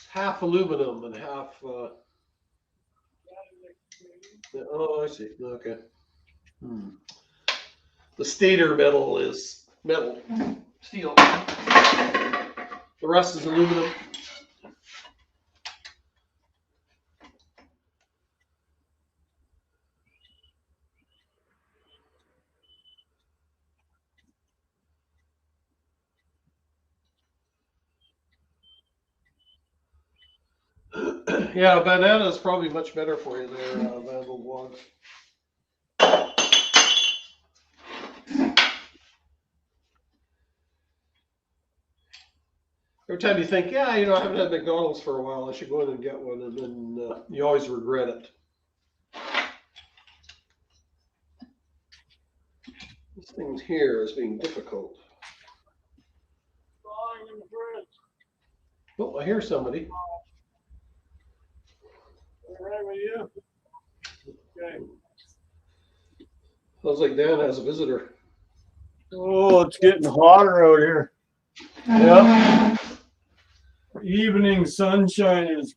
Half aluminum and half. Oh, I see. Okay. The stator metal is metal, steel. The rest is aluminum. Yeah, banana is probably much better for you there, Vandal Blog. Every time you think, yeah, I haven't had McDonald's for a while, I should go in and get one, and then you always regret it. This thing here is being difficult. Oh, I hear somebody. All right with you? Okay. Sounds like Dan has a visitor. Oh, it's getting hotter out here. Yeah. Evening sunshine is,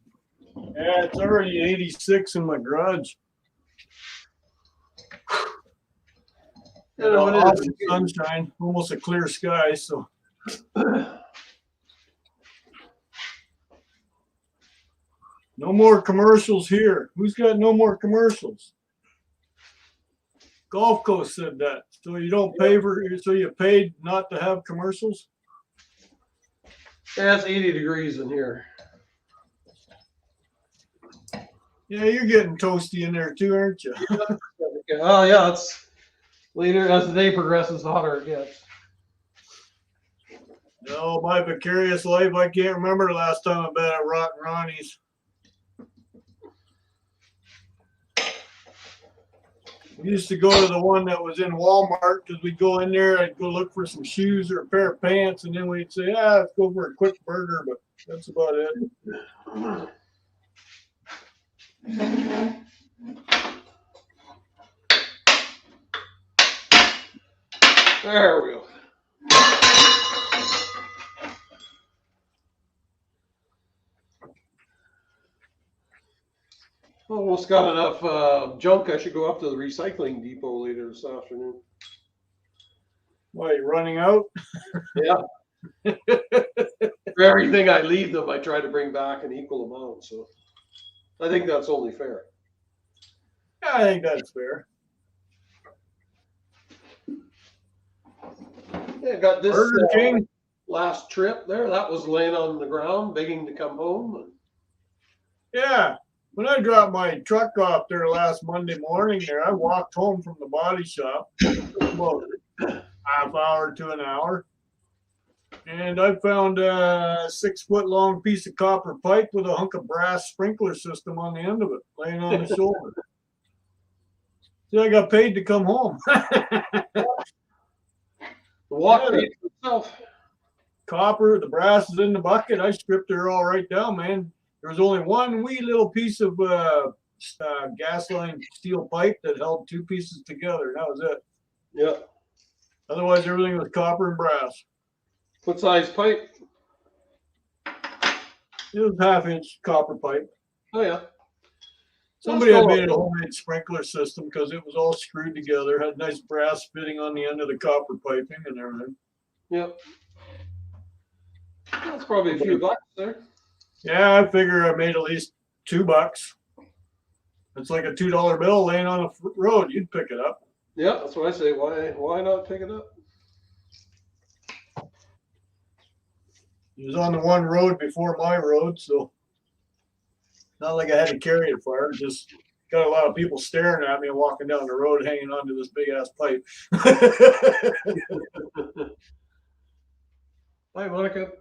yeah, it's already 86 in my garage. Awesome sunshine, almost a clear sky, so. No more commercials here. Who's got no more commercials? Gulf Coast said that. So you don't pay for, so you paid not to have commercials? Yeah, it's 80 degrees in here. Yeah, you're getting toasty in there too, aren't you? Oh, yeah, it's later as the day progresses, the hotter it gets. No, my precarious life, I can't remember the last time I've been at Rotten Ronnie's. We used to go to the one that was in Walmart because we'd go in there, I'd go look for some shoes or a pair of pants, and then we'd say, let's go for a quick burger, but that's about it. There we go. Almost got enough junk. I should go up to the recycling depot later this afternoon. Why, you running out? Yeah. For everything I leave them, I try to bring back an equal amount. So I think that's only fair. Yeah, I think that's fair. Yeah, got this Burger King. last trip there. That was laying on the ground, begging to come home. Yeah. When I dropped my truck off there last Monday morning there, I walked home from the body shop about half hour to an hour. And I found a 6 foot long piece of copper pipe with a hunk of brass sprinkler system on the end of it, laying on the shoulder. So I got paid to come home. The walk paid for itself. Copper, the brass is in the bucket. I stripped her all right down, man. There was only one wee little piece of gas line steel pipe that held two pieces together. That was it. Yeah. Otherwise, everything was copper and brass. What size pipe? It was 1/2 inch copper pipe. Oh, yeah. Somebody had made a homemade sprinkler system because it was all screwed together. Had nice brass fitting on the end of the copper piping and everything. Yep. That's probably a few bucks there. Yeah, I figure I made at least $2. It's like a $2 bill laying on the road. You'd pick it up. Yeah, that's what I say. Why not pick it up? It was on the one road before my road, so not like I had to carry it far. Just got a lot of people staring at me walking down the road, hanging onto this big ass pipe. Hi, Monica.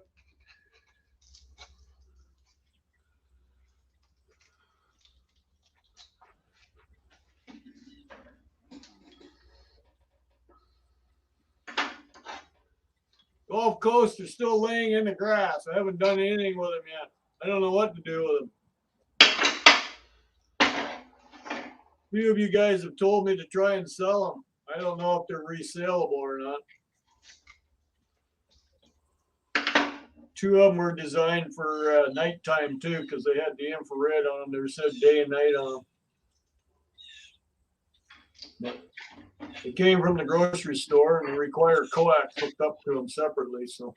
Gulf Coast are still laying in the grass. I haven't done anything with them yet. I don't know what to do with them. A few of you guys have told me to try and sell them. I don't know if they're resaleable or not. 2 of them were designed for nighttime too, because they had the infrared on them. They said day and night on them. But they came from the grocery store and they require coax hooked up to them separately. So,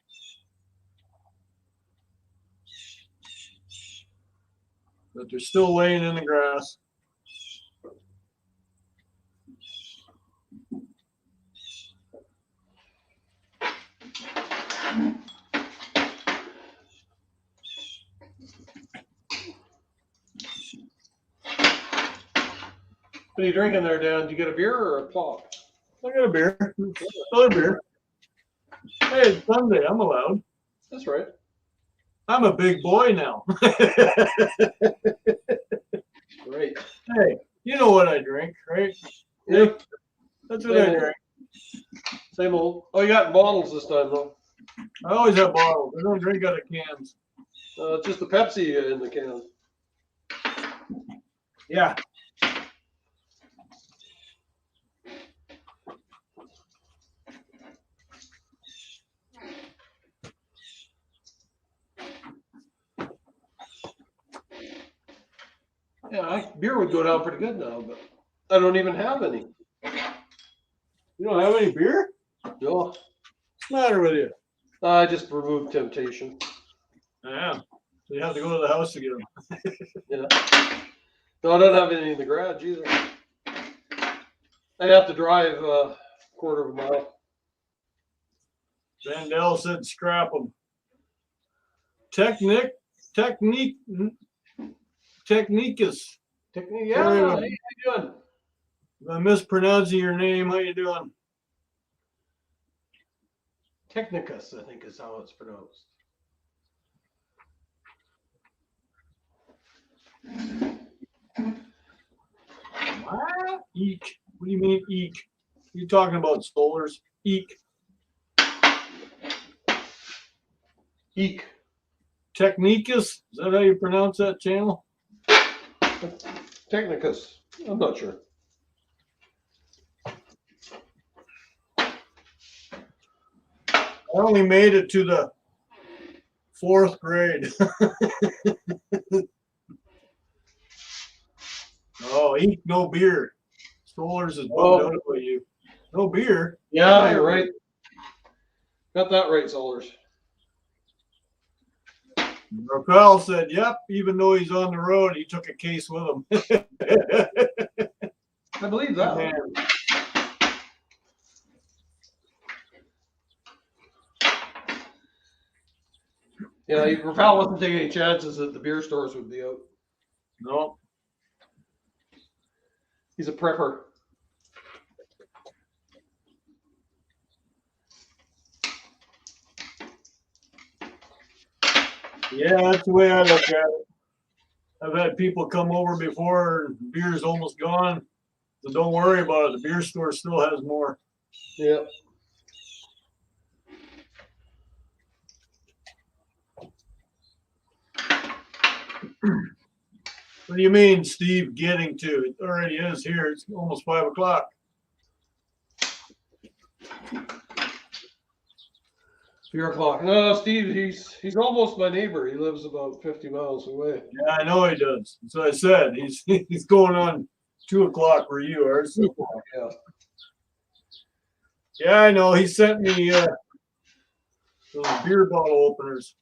but they're still laying in the grass. What are you drinking there, Dan? Did you get a beer or a plop? I got a beer. Another beer. Hey, it's Sunday. I'm allowed. That's right. I'm a big boy now. Right. Hey, you know what I drink, right? Yep. That's what I drink. Same old. Oh, you got bottles this time, though. I always have bottles. I don't drink out of cans. Just the Pepsi in the can. Yeah. Yeah, beer would go down pretty good now, but I don't even have any. You don't have any beer? No, What's the matter with you? I just removed temptation. Yeah. So you have to go to the house to get them. Yeah. No, I don't have any in the garage either. I'd have to drive a quarter of a mile. Vandell said scrap them. Technicus. Yeah, Sorry, how you doing? If I'm mispronouncing your name, how you doing? Technicus, I think is how it's pronounced. What? Eek. What do you mean eek? You talking about solars? Eek. Eek. Technicus? Is that how you pronounce that channel? Technicus. I'm not sure. I only made it to the 4th grade. Oh, eek, no beer. Solars is bummed out by you. No beer? Yeah, you're right. Got that right, Solars. Raquel said, yep, even though he's on the road, he took a case with him. I believe that. Man. Yeah, Rafael wasn't taking any chances that the beer stores would be out. No. He's a prepper. Yeah, that's the way I look at it. I've had people come over before and beer's almost gone. So don't worry about it. The beer store still has more. Yeah. What do you mean, Steve, getting to? It already is here. It's almost 5 o'clock. Fear o'clock. No, Steve, he's almost my neighbor. He lives about 50 miles away. Yeah, I know he does. So I said he's going on 2 o'clock where you are. So. Yeah. Yeah, I know. He sent me those beer bottle openers.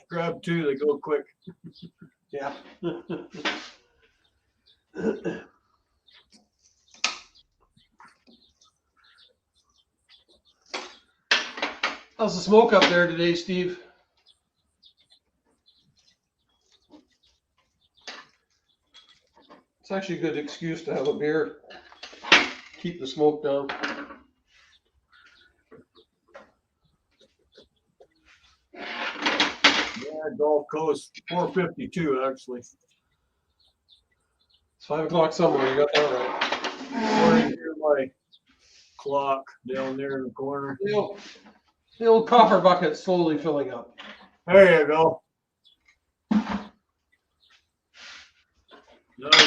Grab 2, they go quick. Yeah. How's the smoke up there today, Steve? It's actually a good excuse to have a beer. Keep the smoke down. Yeah, Gulf Coast, 452 actually. It's 5 o'clock somewhere. You got that right. According to my clock down there in the corner. The old copper bucket slowly filling up. There you go. I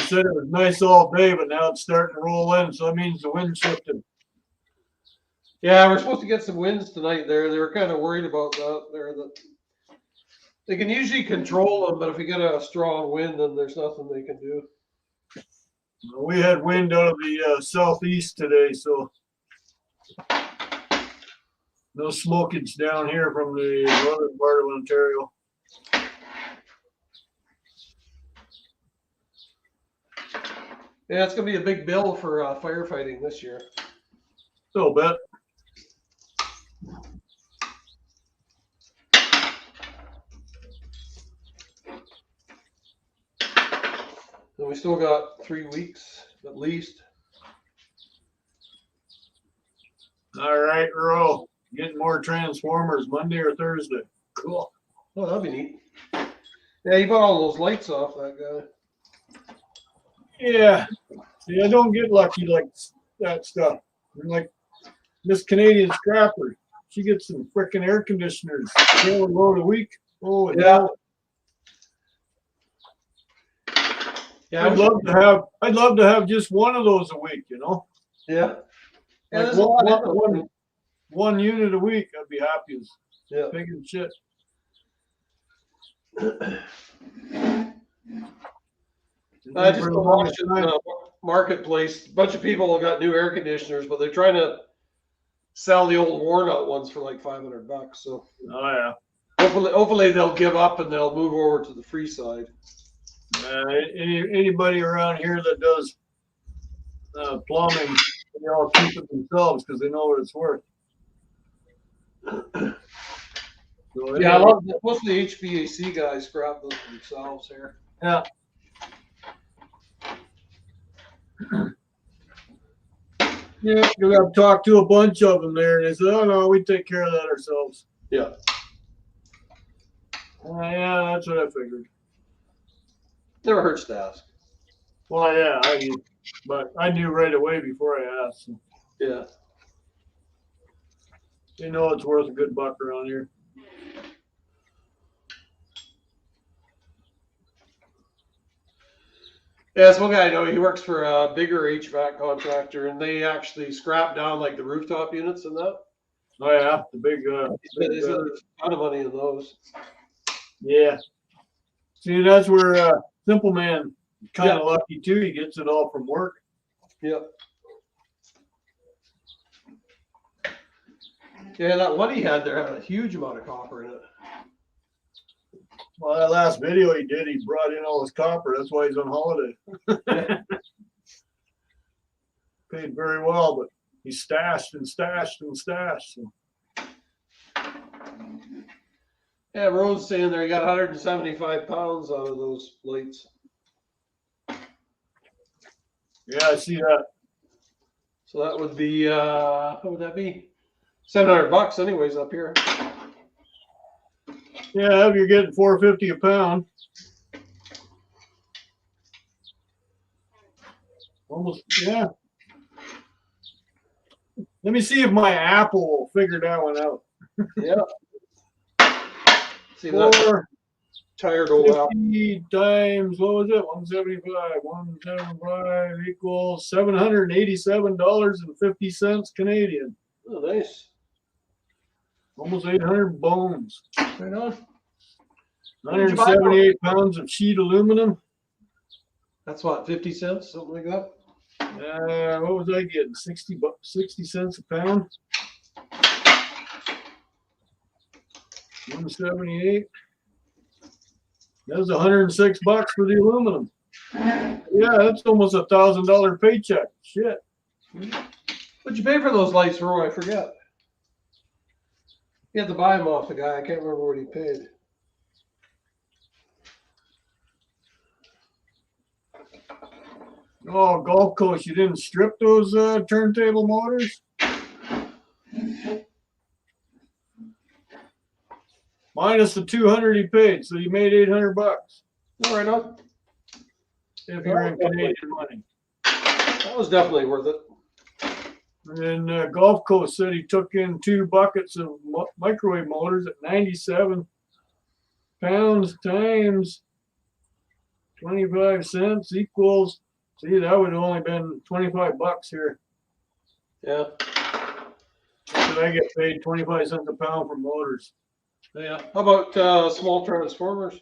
said it was nice all day, but now it's starting to roll in, so that means the wind shifted. Yeah, we're supposed to get some winds tonight there. They were kind of worried about that there. That they can usually control them, but if we get a strong wind, then there's nothing they can do. We had wind out of the southeast today, so no smokage down here from the northern part of Ontario. Yeah, it's gonna be a big bill for firefighting this year. Still bet. And we still got 3 weeks at least. All right, Earl. Getting more transformers Monday or Thursday. Cool. Oh, that'd be neat. Yeah, he bought all those lights off that guy. Yeah. See, I don't get lucky like that stuff. I'm like this Canadian scrapper. She gets some freaking air conditioners. Trailer load a week. Oh Yeah. Yeah, I'd love to have just one of those a week, you know? Yeah. Yeah, Like there's a lot of one unit a week, I'd be happy as yeah. big as shit. I just watched in the marketplace. A bunch of people got new air conditioners, but they're trying to sell the old worn out ones for like $500. So Oh yeah. hopefully they'll give up and they'll move over to the free side. Anybody around here that does plumbing, they all keep it themselves because they know what it's worth. So, Yeah, I love that. Most of the HVAC guys scrap those themselves here. Yeah. Yeah, because I've talked to a bunch of them there, and they said, "Oh no, we take care of that ourselves." Yeah. Yeah, that's what I figured. Never hurts to ask. Well, yeah, but I knew right away before I asked. So Yeah. you know, it's worth a good buck around here. Yeah, this one guy I know, he works for a bigger HVAC contractor, and they actually scrap down like the rooftop units and that. Oh yeah, the big. He said there's a ton of money in those. Yeah. See, that's where Simple Man kind of lucky too. He gets it all from work. Yep. Yeah, that one he had there had a huge amount of copper in it. Well, that last video he did, he brought in all his copper. That's why he's on holiday. Paid very well, but he stashed and stashed and stashed. Yeah, Rose saying there he got 175 pounds out of those lights. Yeah, I see that. So that would be what would that be? $700 anyways up here. Yeah, if you're getting $4.50 a pound. Almost, yeah. Let me see if my Apple will figure that one out. Yeah. See that tired old Apple. 50 times, what was it? 175. 175 equals $787.50 Canadian. Oh, nice. Almost 800 bones. Right on. 178 pounds of sheet aluminum. That's what, 50 cents, something like that? What was I getting? 60 cents a pound. 178. That was $106 for the aluminum. Yeah, that's almost $1,000 paycheck. Shit. What'd you pay for those lights, Roy? I forget. You had to buy them off the guy. I can't remember what he paid. Oh, Gulf Coast, you didn't strip those turntable motors? Minus the 200 he paid, so you made $800. All right on. If you're in Canadian money. That was definitely worth it. And then Gulf Coast said he took in 2 buckets of microwave motors at 97 pounds times 25 cents equals, see, that would have only been 25 bucks here. Yeah. So I get paid 25 cents a pound for motors. Yeah. How about small transformers?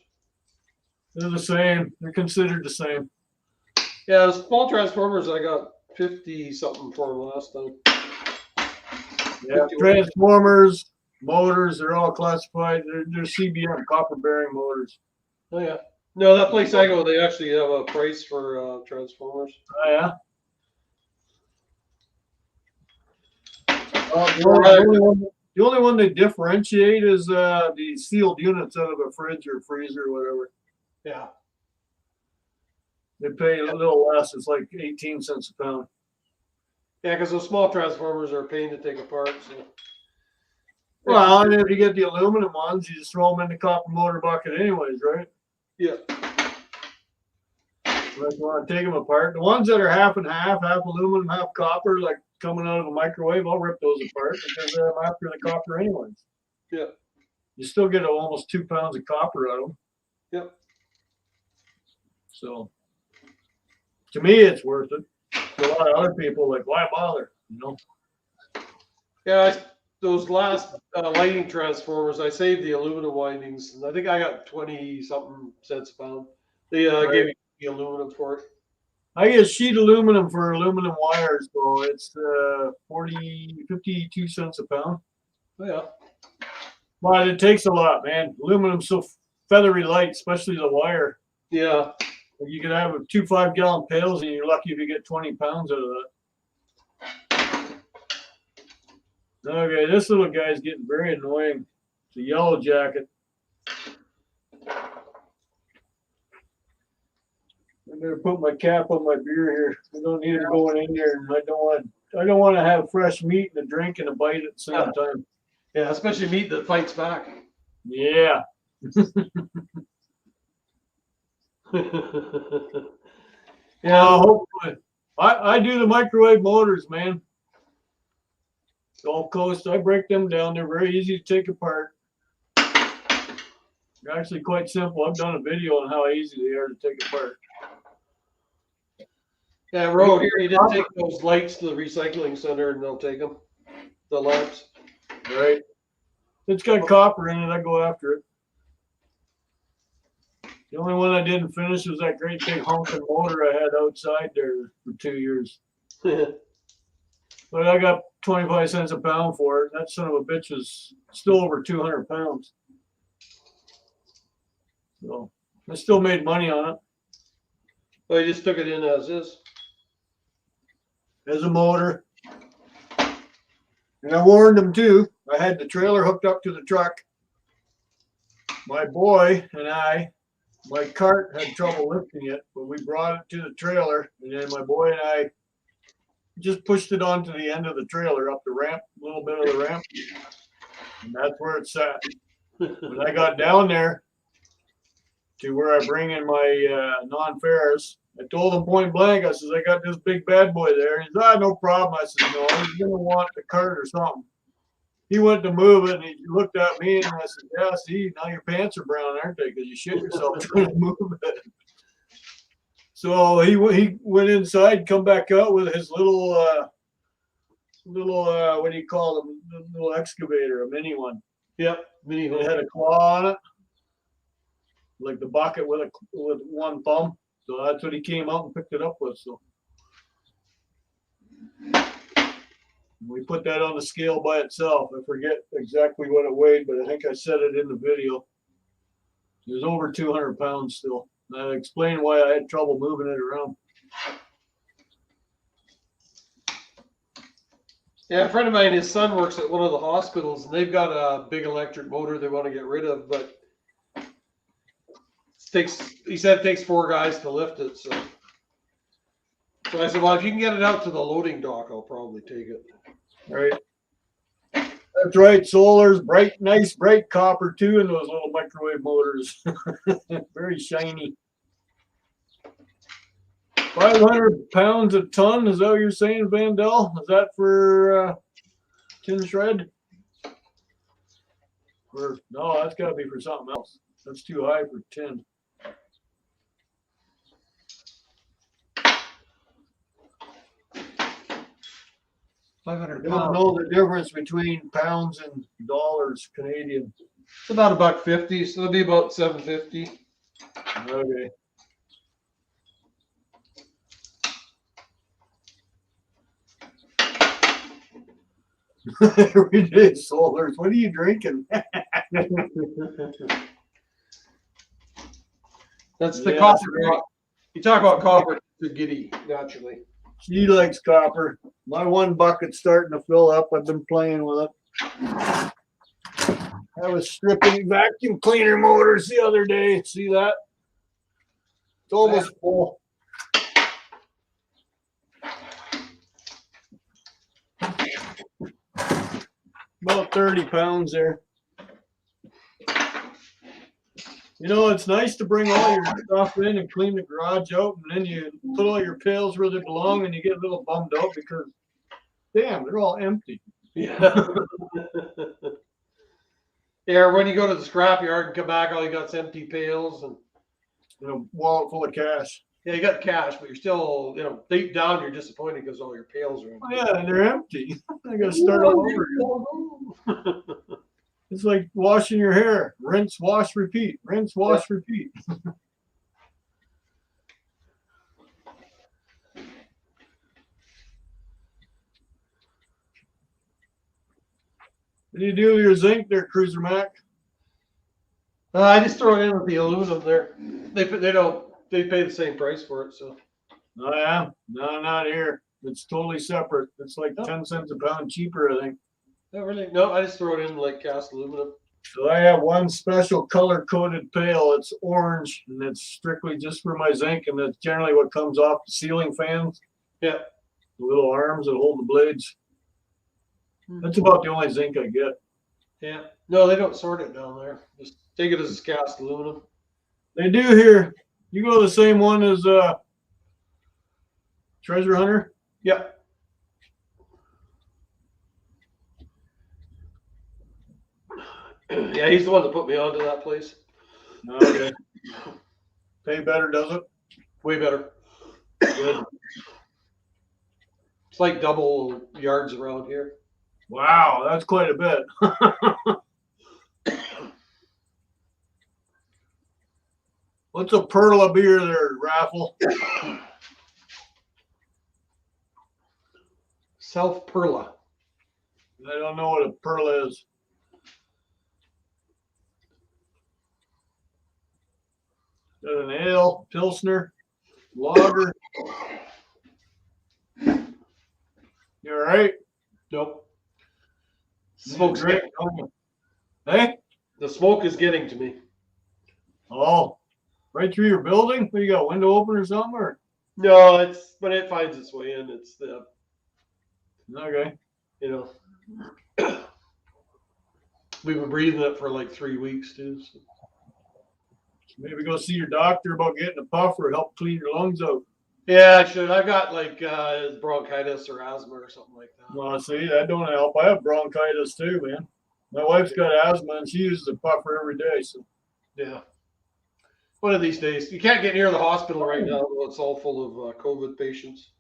They're the same. They're considered the same. Yeah, the small transformers, I got 50 something for them last time. Yeah, transformers, motors, they're all classified. They're CBM, copper bearing motors. Oh, yeah. No, that place I go, they actually have a price for transformers. Oh, yeah. The only one they differentiate is the sealed units out of a fridge or freezer or whatever. Yeah. They pay a little less. It's like 18 cents a pound. Yeah, because those small transformers are a pain to take apart. So. Well, and if you get the aluminum ones, you just throw them in the copper motor bucket anyways, right? Yeah. Unless you want to take them apart. The ones that are half and half aluminum, half copper, like coming out of a microwave, I'll rip those apart because I'm after the copper anyways. Yeah. You still get almost 2 pounds of copper out of them. Yep. So, to me, it's worth it. To a lot of other people, like, why bother? You know? Yeah, those last lighting transformers, I saved the aluminum windings, and I think I got 20 something cents a pound. They gave me the aluminum for it. I get sheet aluminum for aluminum wires, so it's 52 cents a pound. Oh, yeah. But it takes a lot, man. Aluminum's so feathery light, especially the wire. Yeah. You can have 2 5-gallon pails, and you're lucky if you get 20 pounds out of that. Okay, this little guy's getting very annoying. It's a yellow jacket. I better put my cap on my beer here. I don't need it going in there, and I don't want to have fresh meat and a drink and a bite at the same time. Yeah, especially meat that fights back. Yeah. Yeah, hopefully. I do the microwave motors, man. Gulf Coast, I break them down. They're very easy to take apart. They're actually quite simple. I've done a video on how easy they are to take apart. Yeah, Ro, here you just take those lights to the recycling center and they'll take them. The lamps. Right. It's got copper in it. I go after it. The only one I didn't finish was that great big honking motor I had outside there for 2 years. But I got 25 cents a pound for it. That son of a bitch was still over 200 pounds. So I still made money on it. Well, you just took it in as is. As a motor. And I warned them too. I had the trailer hooked up to the truck. My boy and my cart had trouble lifting it, but we brought it to the trailer, and then my boy and I just pushed it onto the end of the trailer up the ramp, a little bit of the ramp, and that's where it sat. When I got down there to where I bring in my non-ferrous, I told him point blank, I says, I got this big bad boy there. He says, no problem. I said, no, he's going to want the cart or something. He went to move it, and he looked at me, and I said, yeah, see, now your pants are brown, aren't they? Because you shit yourself trying to move it. So he went inside, come back out with his little what do you call them? Little excavator, a mini one. Yep, mini It had a claw on it, like the bucket with one thumb. So that's what he came out and picked it up with. So we put that on the scale by itself. I forget exactly what it weighed, but I think I said it in the video. It was over 200 pounds still. And I explained why I had trouble moving it around. Yeah, a friend of mine, his son works at one of the hospitals, and they've got a big electric motor they want to get rid of, but he said it takes 4 guys to lift it. So I said, well, if you can get it out to the loading dock, I'll probably take it. Right. That's right. Solar's bright, nice, bright copper too in those little microwave motors. Very shiny. 500 pounds a ton. Is that what you're saying, Vandell? Is that for tin shred? Or no, that's got to be for something else. That's too high for tin. I don't know the difference between pounds and dollars Canadian. It's about $1.50, so it'll be about $7.50. Okay. Everyday solars. What are you drinking? That's the Yeah, copper. that's right. You talk about copper, to giddy naturally. She likes copper. My one bucket's starting to fill up. I've been playing with it. I was stripping vacuum cleaner motors the other day. See that? It's almost full. About 30 pounds there. You know, it's nice to bring all your stuff in and clean the garage out, and then you put all your pails where they belong, and you get a little bummed out because, damn, they're all empty. Yeah. Yeah, when you go to the scrapyard and come back, all you got is empty pails and Wallet full of cash. yeah, you got cash, but you're still, deep down you're disappointed because all your pails are empty. Oh, yeah, and they're empty. I gotta start all over again. It's like washing your hair. Rinse, wash, repeat. Rinse, wash, repeat. What do you do with your zinc there, Cruiser Mac? I just throw it in with the aluminum there. They pay the same price for it, so. Oh yeah, no, not here. It's totally separate. It's like 10 cents a pound cheaper, I think. Not really. No, I just throw it in like cast aluminum. So I have one special color-coded pail. It's orange, and it's strictly just for my zinc, and that's generally what comes off the ceiling fans. Yeah. The little arms that hold the blades. That's about the only zinc I get. Yeah. No, they don't sort it down there. Just take it as cast aluminum. They do here. You go the same one as Treasure Hunter? Yeah. Yeah, he's the one that put me onto that place. Okay. Pay better, does it? Way better. Good. It's like double yards around here. Wow, that's quite a bit. What's a Perla beer there, Raffle? South Perla. I don't know what a Perla is. Is that an ale, Pilsner, lager? You all right? Nope. Smoke's Drink. getting, Hey? the smoke is getting to me. Oh, right through your building? What, you got a window open or something? Or? No, it's when it finds its way in, it's the, Okay. We've been breathing it for like 3 weeks too. So. Maybe go see your doctor about getting a puff or help clean your lungs out. Yeah, I should. I've got like bronchitis or asthma or something like that. Well, see, that don't help. I have bronchitis too, man. My wife's got asthma and she uses a puffer every day. So Yeah. One of these days. You can't get near the hospital right now. It's all full of COVID patients.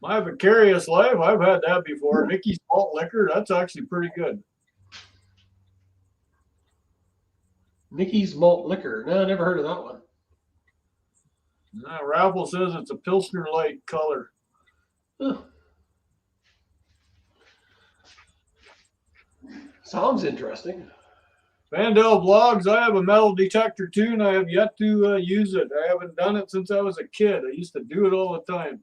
my vicarious life, I've had that before. Mickey's malt liquor, that's actually pretty good. Mickey's malt liquor. No, I never heard of that one. Raffle says it's a Pilsner Light color. Huh. Sounds interesting. Vandell Vlogs, I have a metal detector too, and I have yet to use it. I haven't done it since I was a kid. I used to do it all the time.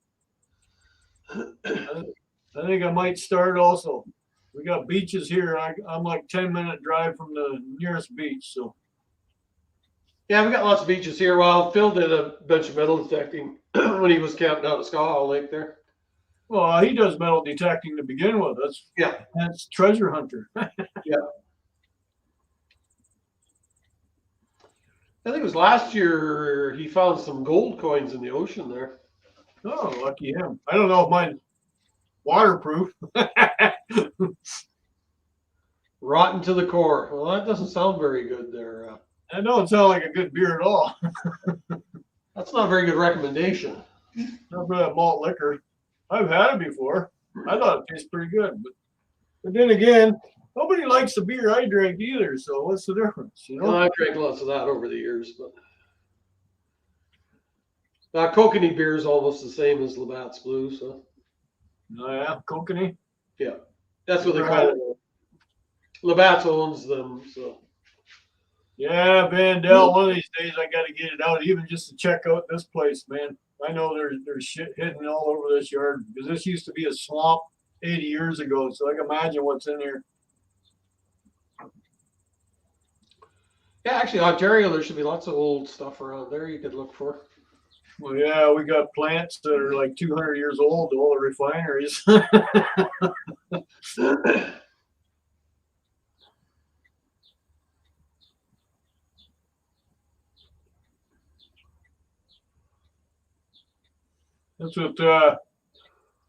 I think I might start also. We got beaches here. I'm like 10-minute drive from the nearest beach. So Yeah, we got lots of beaches here. Well, Phil did a bunch of metal detecting when he was camping out at Skaha Lake there. well, he does metal detecting to begin with. That's Treasure Hunter. Yeah. I think it was last year he found some gold coins in the ocean there. Oh, lucky him. I don't know if mine's waterproof. Rotten to the core. Well, that doesn't sound very good there. That don't sound like a good beer at all. That's not a very good recommendation. Not for that malt liquor. I've had it before. I thought it tastes pretty good, but then again, nobody likes the beer I drink either. So what's the difference? You know, Well, I've drank lots of that over the years, but kokanee beer is almost the same as Labatt's Blue, so oh yeah, kokanee. yeah, that's what they Right. call it. Labatt's owns them, so Yeah, Vandell. One of these days I got to get it out, even just to check out this place, man. I know there's shit hidden all over this yard because this used to be a swamp 80 years ago. So I can imagine what's in here. yeah. Actually, Ontario, there should be lots of old stuff around there you could look for. Well, yeah, we got plants that are like 200 years old, all the refineries. That's what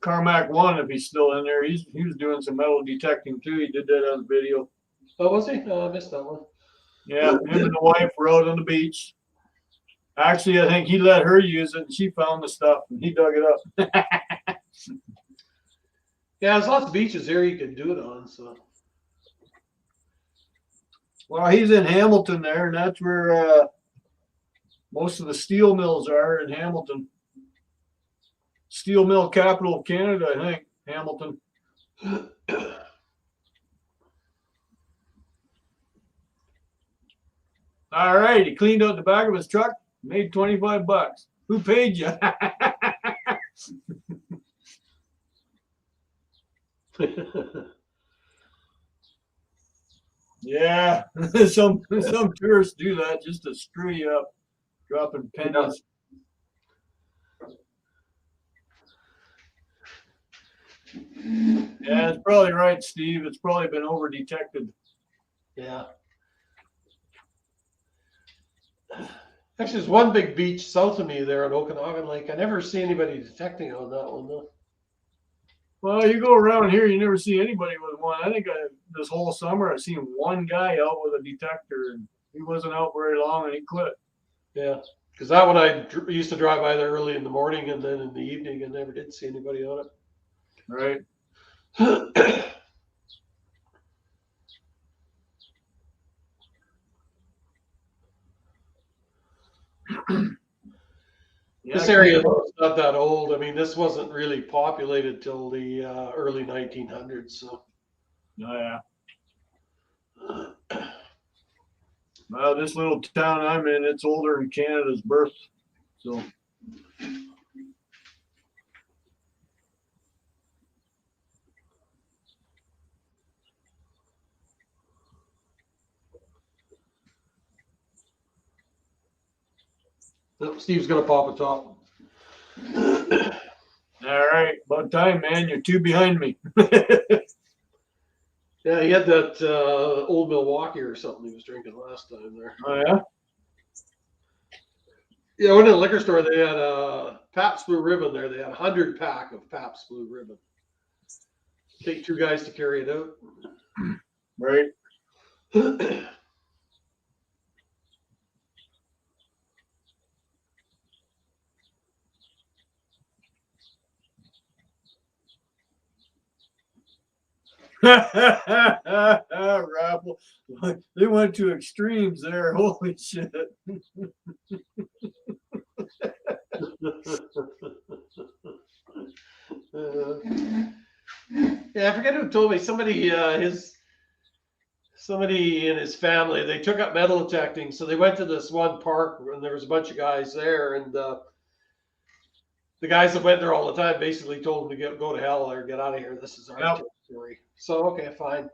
Carmack won, if he's still in there. He was doing some metal detecting too. He did that on video. Oh, was he? Oh, I missed that one. Yeah, him and the wife were out on the beach. Actually, I think he let her use it and she found the stuff and he dug it up. Yeah, there's lots of beaches here you can do it on. So Well, he's in Hamilton there, and that's where most of the steel mills are in Hamilton. Steel mill capital of Canada, I think, Hamilton. All right, he cleaned out the back of his truck, made $25. Who paid you? Yeah, some tourists do that just to screw you up, dropping pennies. Yeah, it's probably right, Steve. It's probably been over detected. yeah. Actually, there's one big beach south of me there on Okanagan Lake. I never see anybody detecting on that one though. Well, you go around here, you never see anybody with one. I think this whole summer I've seen one guy out with a detector, and he wasn't out very long, and he quit. Yeah, because that one I used to drive by there early in the morning and then in the evening, and never did see anybody on Right? it. Yeah, This area though, is not that old. I mean, this wasn't really populated till the early 1900s. So Oh, yeah. Well, this little town I'm in, it's older than Canada's birth. So Nope, Steve's gonna pop a top. all right, about time, man. You're two behind me. Yeah, he had that old Milwaukee or something he was drinking last time there. Oh yeah. Yeah, I went to the liquor store. They had a Pabst Blue Ribbon there. They had a 100-pack of Pabst Blue Ribbon. Take 2 guys to carry it out. Right. Raffle. They went to extremes there. Holy shit. Yeah, I forget who told me. Somebody in his family, they took up metal detecting, so they went to this one park and there was a bunch of guys there, and the guys that went there all the time basically told him to go to hell or get out of here. This is our territory. So okay, fine.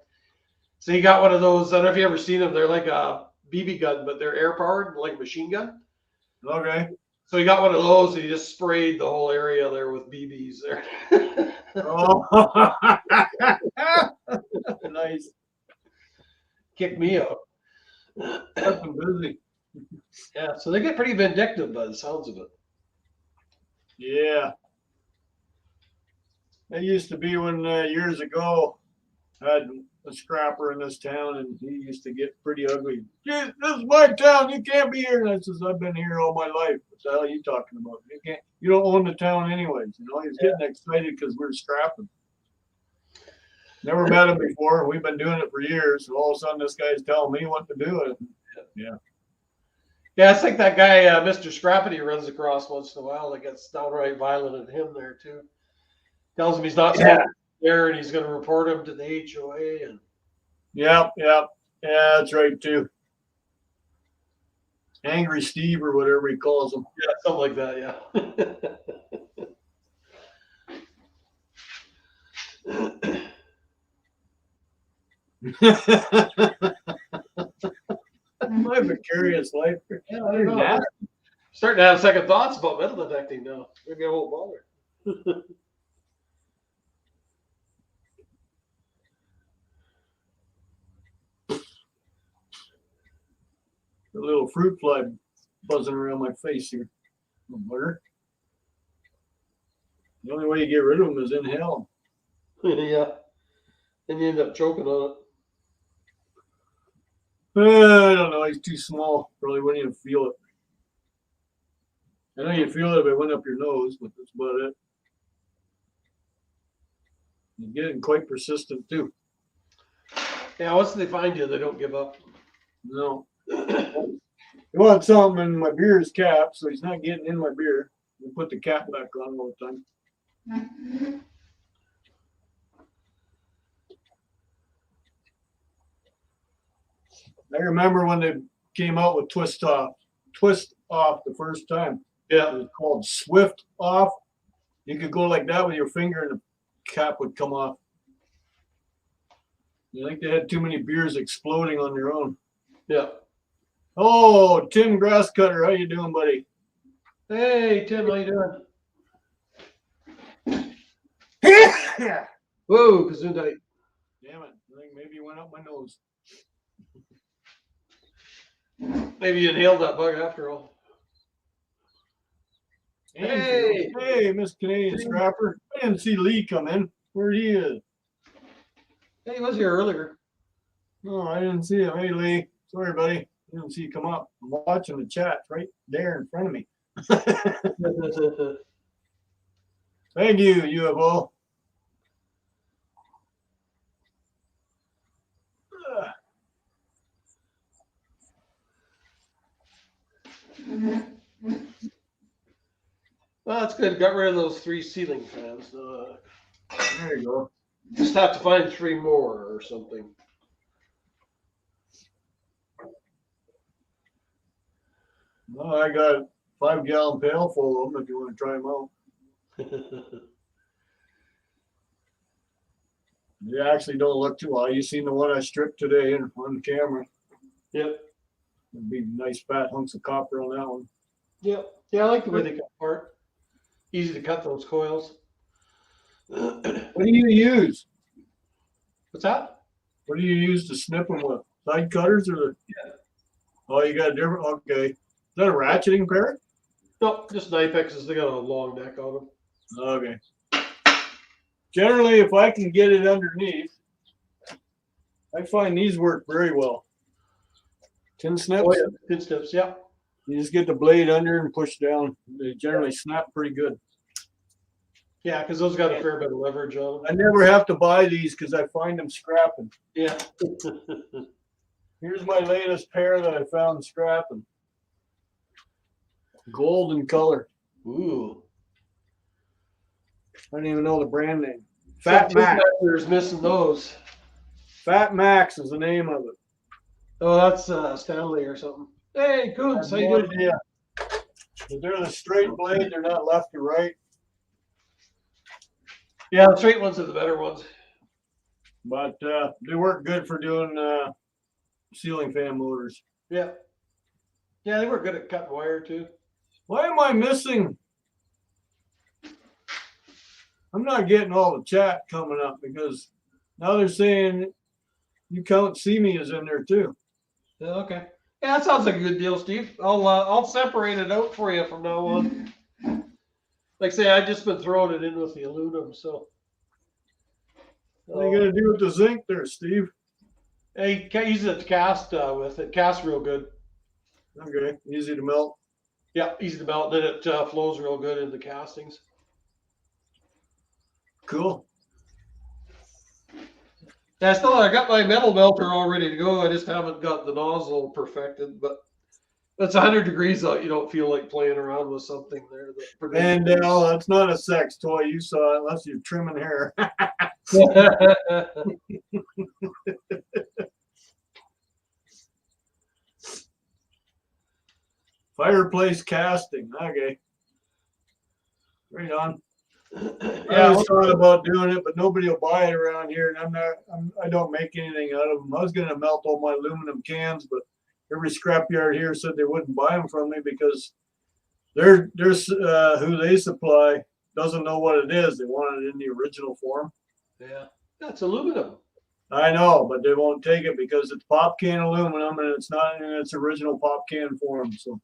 So he got one of those. I don't know if you ever seen them. They're like a BB gun, but they're air powered, like a machine gun. Okay. So he got one of those and he just sprayed the whole area there with BBs there. Oh. Nice. Kicked me out. Kept them busy. Yeah, so they get pretty vindictive by the sounds of it. Yeah. It used to be when years ago I had a scrapper in this town, and he used to get pretty ugly. "Yeah, this is my town. You can't be here." And I says, "I've been here all my life. What the hell are you talking about? You can't. You don't own the town anyways." You know, he's getting excited because we're scrapping. Never met him before. We've been doing it for years. So all of a sudden, this guy's telling me what to do. Yeah. Yeah, it's like that guy, Mr. Scrappity, runs across once in a while that gets downright violent at him there too. Tells him he's not supposed to be there and he's going to report him to the HOA. And Yeah, that's right too. Angry Steve or whatever he calls him. yeah, something like that. My vicarious life. Yeah, I don't know. Starting to have second thoughts about metal detecting now. Maybe I won't bother. A little fruit fly buzzing around my face here. Butter. The only way you get rid of them is inhale Yeah. And you end up choking on it. I don't know. He's too small. Probably wouldn't even feel it. I know you'd feel it if it went up your nose, but that's about it. You're getting quite persistent too. Yeah, once they find you, they don't give up. No. He wants something in my beer's cap, so he's not getting in my beer. We put the cap back on all the time. I remember when they came out with twist off the first time. Yeah. It was called Swift Off. You could go like that with your finger and the cap would come off. I think they had too many beers exploding on their own. Yeah. Oh, Tim Grasscutter, how you doing, buddy? Hey, Tim, how you doing? Yeah. Whoa, Gesundheit. Damn it. I think maybe it went up my nose. Maybe you inhaled that bug after all. Hey, Miss Canadian Scrapper. I didn't see Lee come in. Where he is? Hey, he was here earlier. No, I didn't see him. Hey, Lee. Sorry, buddy. I didn't see you come up. I'm watching the chat right there in front of me. Thank you, UFO. Well, that's good. Got rid of those 3 ceiling fans. There you go. Just have to find 3 more or something. Well, I got a 5-gallon pail full of them if you want to try them out. They actually don't look too high. You seen the one I stripped today on camera. Yep. There'd be nice fat hunks of copper on that one. Yep. Yeah, I like the way they cut apart. Easy to cut those coils. What do you use? What's that? What do you use to snip them with? Side cutters or the? Yeah. Oh, you got a different. Okay. Is that a ratcheting pair? Nope, just knife X's. They got a long neck on them. Okay. Generally, if I can get it underneath, I find these work very well. Tin snips. Oh, yeah. Tin snips, yeah. You just get the blade under and push down. They generally snap pretty good. Yeah, because those got a fair bit of leverage on them. I never have to buy these because I find them scrapping. Yeah. Here's my latest pair that I found scrapping. Gold in color. Ooh. I don't even know the brand name. Fat Max. There's missing those. Fat Max is the name of it. Oh, that's Stanley or something. Hey, Coons, how you doing? Yeah. They're the straight blade. They're not left or right. Yeah, the straight ones are the better ones. But they work good for doing ceiling fan motors. Yeah. Yeah, they were good at cutting wire too. Why am I missing? I'm not getting all the chat coming up because now they're saying you can't see me is in there too. Yeah, okay. Yeah, that sounds like a good deal, Steve. I'll separate it out for you from now on. Like I say, I've just been throwing it in with the aluminum, so. What are you gonna do with the zinc there, Steve? Hey, can't use it to cast with it. Casts real good. Okay, easy to melt. Yeah, easy to melt. Then it flows real good in the castings. Cool. Yeah, I got my metal melter all ready to go. I just haven't got the nozzle perfected, but that's 100 degrees out. You don't feel like playing around with something there. And that's not a sex toy. You saw it unless you're trimming hair. Fireplace casting. Okay. Right on. I always thought about doing it, but nobody will buy it around here, and I don't make anything out of them. I was going to melt all my aluminum cans, but every scrapyard here said they wouldn't buy them from me because they're who they supply doesn't know what it is. They want it in the original form. Yeah, that's aluminum. I know, but they won't take it because it's pop can aluminum and it's not in its original pop can form. So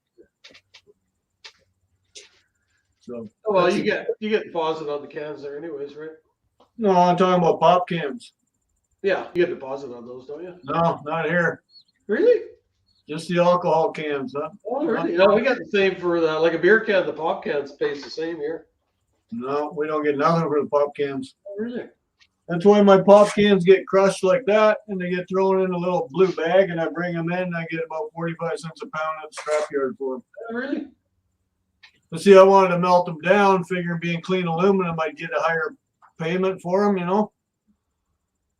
Oh, well, you get deposit on the cans there, anyways, right? no, I'm talking about pop cans. Yeah, you get deposit on those, don't you? No, not here. Really? Just the alcohol cans. Oh, really? No, we got the same for like a beer can. The pop can pays the same here. No, we don't get nothing for the pop cans. Oh, really? That's why my pop cans get crushed like that, and they get thrown in a little blue bag, and I bring them in, and I get about 45 cents a pound at the scrapyard for them. Oh, really? But see, I wanted to melt them down, figuring being clean aluminum, I'd get a higher payment for them, you know?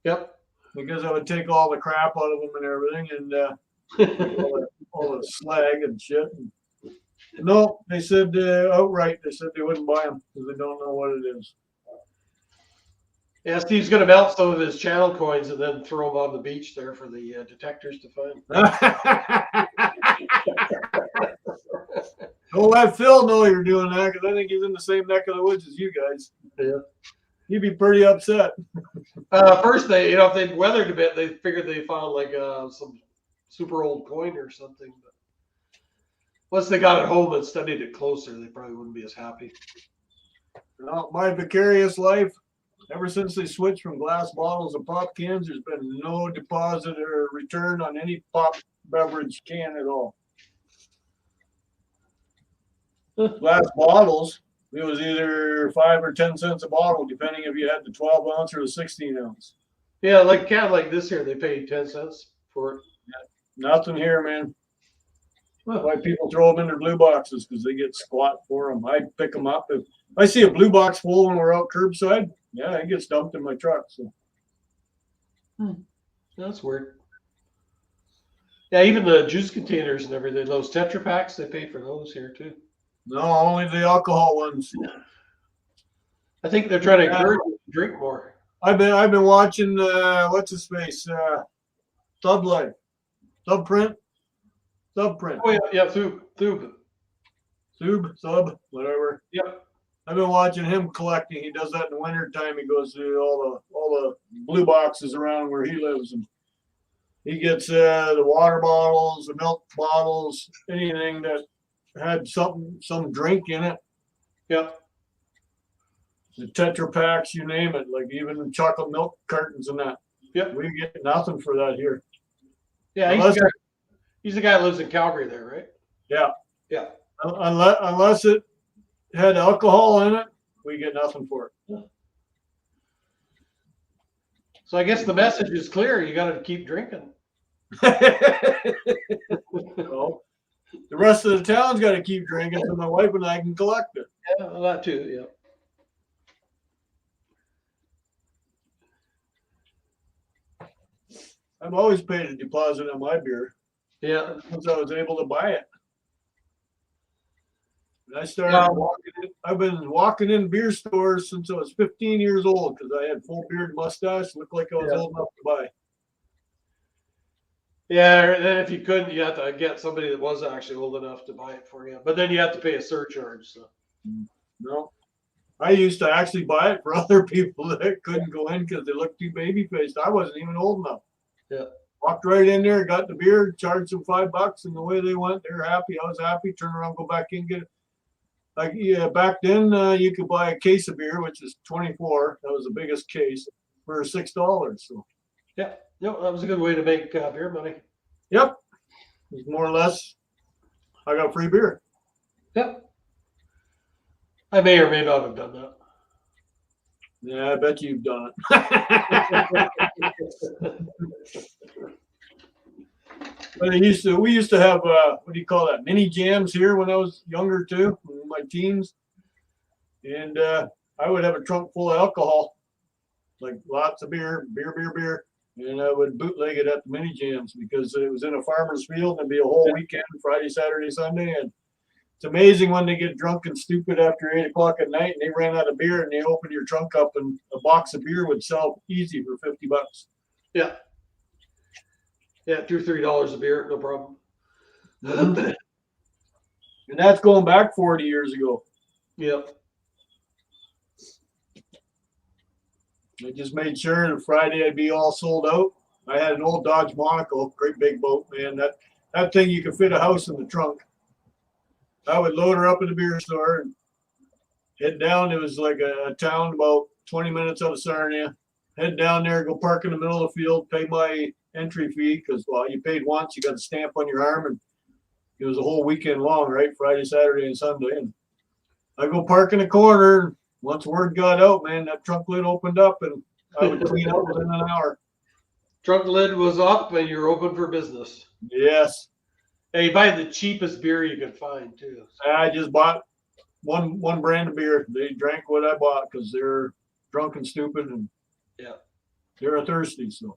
Yep. Because I would take all the crap out of them and everything, and all the slag and shit. No, they said outright, they said they wouldn't buy them because they don't know what it is. Yeah, Steve's going to melt some of his channel coins and then throw them on the beach there for the detectors to find. Don't let Phil know you're doing that because I think he's in the same neck of the woods as you guys. Yeah. He'd be pretty upset. First, if they'd weathered a bit, they figured they found like some super old coin or something. But once they got it home and studied it closer, they probably wouldn't be as happy. Well, my vicarious life, ever since they switched from glass bottles and pop cans, there's been no deposit or return on any pop beverage can at all. Glass bottles, it was either 5 or 10 cents a bottle, depending if you had the 12 ounce or the 16 ounce. Yeah, like can like this here, they pay 10 cents for it. Nothing here, man. Why people throw them in their blue boxes because they get squat for them. I pick them up. If I see a blue box full when we're out curbside, yeah, it gets dumped in my truck. So. That's weird. Yeah, even the juice containers and everything, those Tetra Packs, they pay for those here too. No, only the alcohol ones. I think they're trying to encourage you to drink more. I've been watching what's his face, Thub Life, Thubprint. Oh yeah, Thub, whatever. Yep. I've been watching him collecting. He does that in the winter time. He goes to all the blue boxes around where he lives, and he gets the water bottles, the milk bottles, anything that had some drink in it. Yep. The Tetra Packs, you name it, like even the chocolate milk cartons and that. Yep. We get nothing for that here. Yeah, he's the guy that lives in Calgary there, right? Yeah. Yeah. Unless it had alcohol in it, we get nothing for it. So I guess the message is clear. You got to keep drinking. Well, the rest of the town's got to keep drinking so my wife and I can collect it. Yeah, well, that too. Yeah. I've always paid a deposit on my beer. Yeah. Since I was able to buy it. And I started I've been walking in beer stores since I was 15 years old because I had full beard mustache, looked like I was old enough to buy. Yeah, and then if you couldn't, you have to get somebody that was actually old enough to buy it for you. But then you have to pay a surcharge. So. No. I used to actually buy it for other people that couldn't go in because they looked too baby faced. I wasn't even old enough. Yeah. Walked right in there, got the beer, charged them $5, and the way they went, they were happy. I was happy. Turn around, go back in, get it. Like back then, you could buy a case of beer, which is 24. That was the biggest case for $6. So Yeah, no, that was a good way to make beer money. yep, it was more or less. I got free beer. Yep. I may or may not have done that. Yeah, I bet you've done it. But we used to have what do you call that? Mini jams here when I was younger too, in my teens, and I would have a trunk full of alcohol, like lots of beer, and I would bootleg it at the mini jams because it was in a farmer's field and it'd be a whole weekend, Friday, Saturday, Sunday, and it's amazing when they get drunk and stupid after 8 o'clock at night and they ran out of beer and they open your trunk up and a box of beer would sell easy for $50. Yeah. Yeah, $2 or $3 a beer, no problem. And that's going back 40 years ago. Yep. I just made sure that Friday I'd be all sold out. I had an old Dodge Monaco, great big boat, man. That thing, you could fit a house in the trunk. I would load her up at the beer store and head down. It was like a town about 20 minutes out of Sarnia. Head down there, go park in the middle of the field, pay my entry fee because, well, you paid once, you got a stamp on your arm, and it was a whole weekend long, right? Friday, Saturday, and Sunday. And I go park in the corner. Once word got out, man, that trunk lid opened up, and I would clean out within an hour. Trunk lid was up, and you're open for business. Yes. Hey, you buy the cheapest beer you could find too. I just bought one brand of beer. They drank what I bought because they're drunk and stupid, and yeah, they're thirsty. So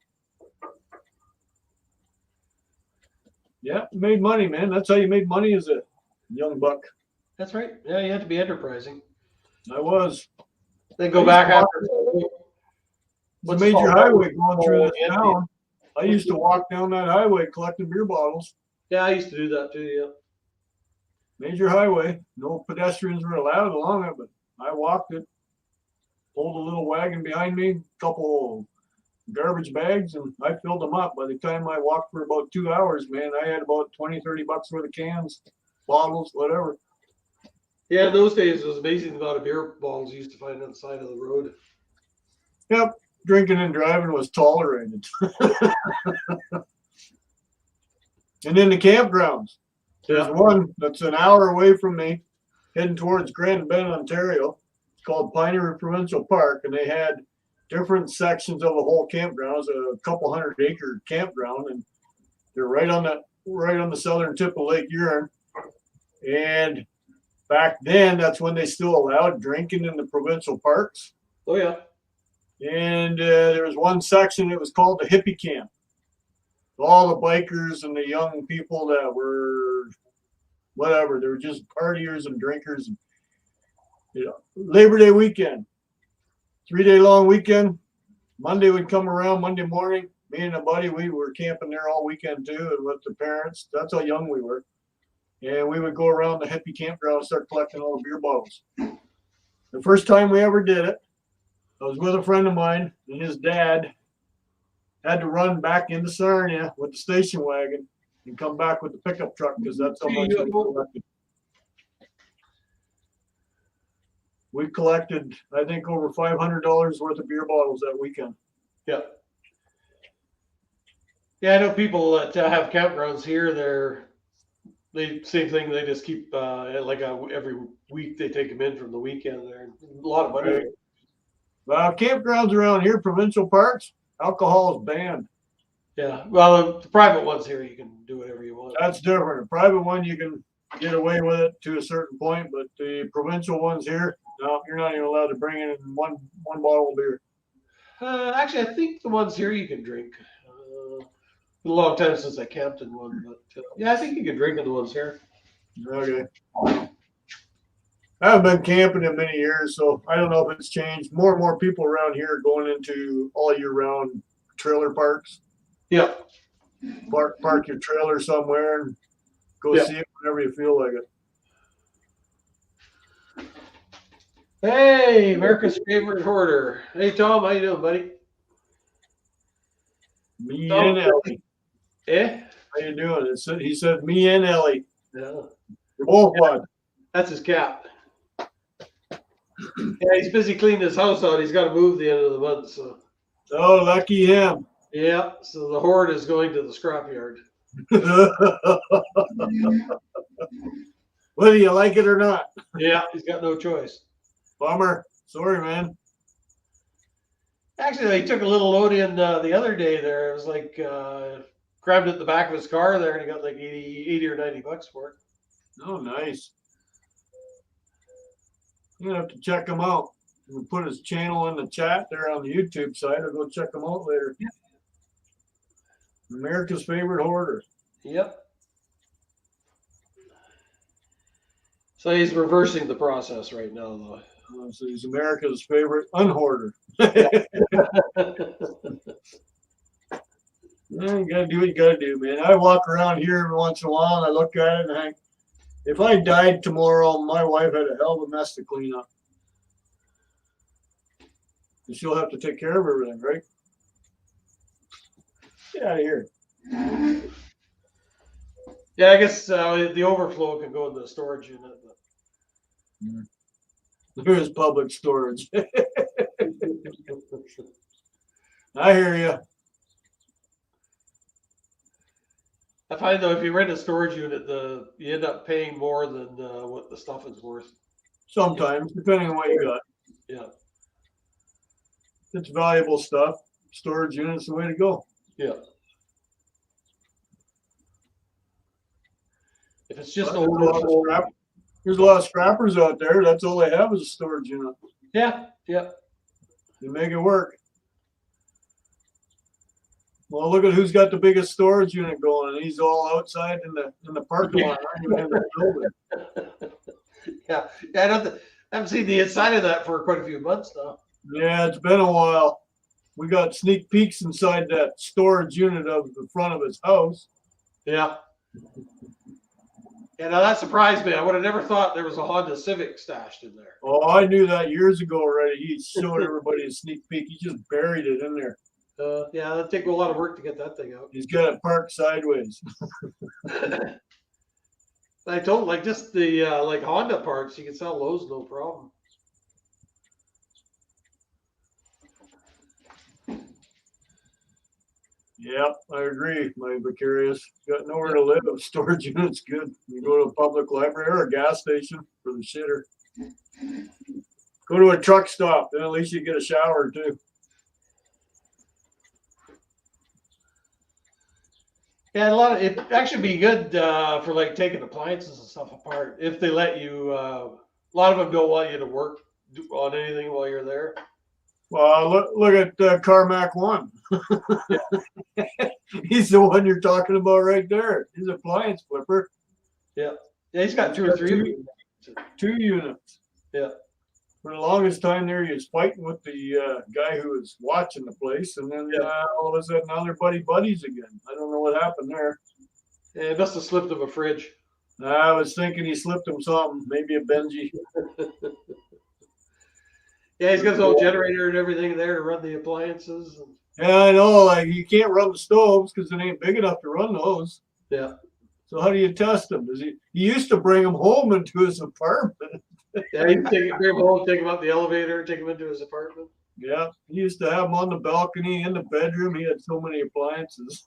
yeah, made money, man. That's how you made money as a young buck. That's right. Yeah, you had to be enterprising. I was. Then go back after. The major highway going through this town. I used to walk down that highway collecting beer bottles. Yeah, I used to do that too. Yeah. Major highway. No pedestrians were allowed along it, but I walked it. Pulled a little wagon behind me, a couple garbage bags, and I filled them up. By the time I walked for about 2 hours, man, I had about $20, $30 worth of cans, bottles, whatever. Yeah, in those days, it was amazing the amount of beer bottles you used to find on the side of the road. Yep, drinking and driving was tolerated. And then the campgrounds. There's one that's an hour away from me, heading towards Grand Bend, Ontario. It's called Pioneer Provincial Park, and they had different sections of the whole campground. It was a couple 100-acre campground, and they're right on the southern tip of Lake Huron. And back then, that's when they still allowed drinking in the provincial parks. Oh yeah. And there was one section that was called the hippie camp. All the bikers and the young people that were whatever, they were just partiers and drinkers. And, you know, Labor Day weekend, 3-day long weekend. Monday would come around, Monday morning. Me and a buddy, we were camping there all weekend too, and with the parents. That's how young we were. And we would go around the hippie campground and start collecting all the beer bottles. The first time we ever did it, I was with a friend of mine, and his dad had to run back into Sarnia with the station wagon and come back with the pickup truck because that's how much we collected. We collected, I think, over $500 worth of beer bottles that weekend. Yeah. Yeah, I know people that have campgrounds here. They same thing. They just keep every week they take them in from the weekend. They're a lot of money. Right. Well, campgrounds around here, provincial parks, alcohol is banned. Yeah. Well, the private ones here, you can do whatever you want. That's different. A private one, you can get away with it to a certain point, but the provincial ones here, no, you're not even allowed to bring in one bottle of beer. Actually, I think the ones here you can drink. A long time since I camped in one, but yeah, I think you can drink in the ones here. Okay. I haven't been camping in many years, so I don't know if it's changed. More and more people around here are going into all year round trailer parks. Yeah. Park your trailer somewhere and go see it whenever you feel like it. Hey, America's favorite hoarder. Hey, Tom, how you doing, buddy? Me Tom, and Ellie. Eh? How you doing? He said me and Ellie. Yeah. We're both one. That's his cat. Yeah, he's busy cleaning his house out. He's got to move the end of the month. So. Oh, lucky him. Yeah. So the horde is going to the scrapyard. Whether you like it or not. Yeah, he's got no choice. Bummer. Sorry, man. Actually, they took a little load in the other day there. It was like grabbed it at the back of his car there, and he got like 80 or $90 for it. Oh, nice. You're gonna have to check him out. We'll put his channel in the chat there on the YouTube side. I'll go check him out later. Yeah. America's favorite hoarder. Yep. So he's reversing the process right now, though. So he's America's favorite unhoarder. Yeah, you gotta do what you gotta do, man. I walk around here every once in a while and I look at it and I think, if I died tomorrow, my wife had a hell of a mess to clean up. And she'll have to take care of everything, right? Get out of here. Yeah, I guess the overflow can go in the storage unit. But... There's public storage. I hear you. I find though, if you rent a storage unit, you end up paying more than what the stuff is worth. Sometimes, depending on what you got. Yeah. If it's valuable stuff, storage unit's the way to go. Yeah. If it's just There's a lot of scrappers out there. That's all they have is a storage unit. Yeah, yeah. They make it work. Well, look at who's got the biggest storage unit going, and he's all outside in the parking lot, not even in the building. Yeah, I haven't seen the inside of that for quite a few months now. Yeah, it's been a while. We got sneak peeks inside that storage unit of the front of his house. Yeah. Yeah, now that surprised me. I would have never thought there was a Honda Civic stashed in there. Oh, I knew that years ago already. He showed everybody a sneak peek. He just buried it in there. Yeah, that'd take a lot of work to get that thing out. He's got it parked sideways. I told like just the like Honda parts, you can sell those no problem. Yep, I agree, my Vicarious. Got nowhere to live. Storage unit's good. You go to a public library or a gas station for the shitter. Go to a truck stop, then at least you get a shower too. Yeah, it actually be good for like taking appliances and stuff apart if they let you. A lot of them don't want you to work on anything while you're there. Well, look at Carmack One. He's the one you're talking about right there. He's an appliance flipper. Yeah, yeah, he's got two or three. Two units. Yeah. For the longest time there, he was fighting with the guy who was watching the place, and then all of a sudden now they're buddies again. I don't know what happened there. Yeah, he must have slipped him a fridge. I was thinking he slipped him something, maybe a Benji. Yeah, he's got his own generator and everything there to run the appliances. Yeah, I know. Like you can't run the stoves because it ain't big enough to run those. Yeah. So how do you test them? He used to bring them home into his apartment. Yeah, he'd bring him home, take him up the elevator, take him into his apartment. Yeah, he used to have them on the balcony in the bedroom. He had so many appliances.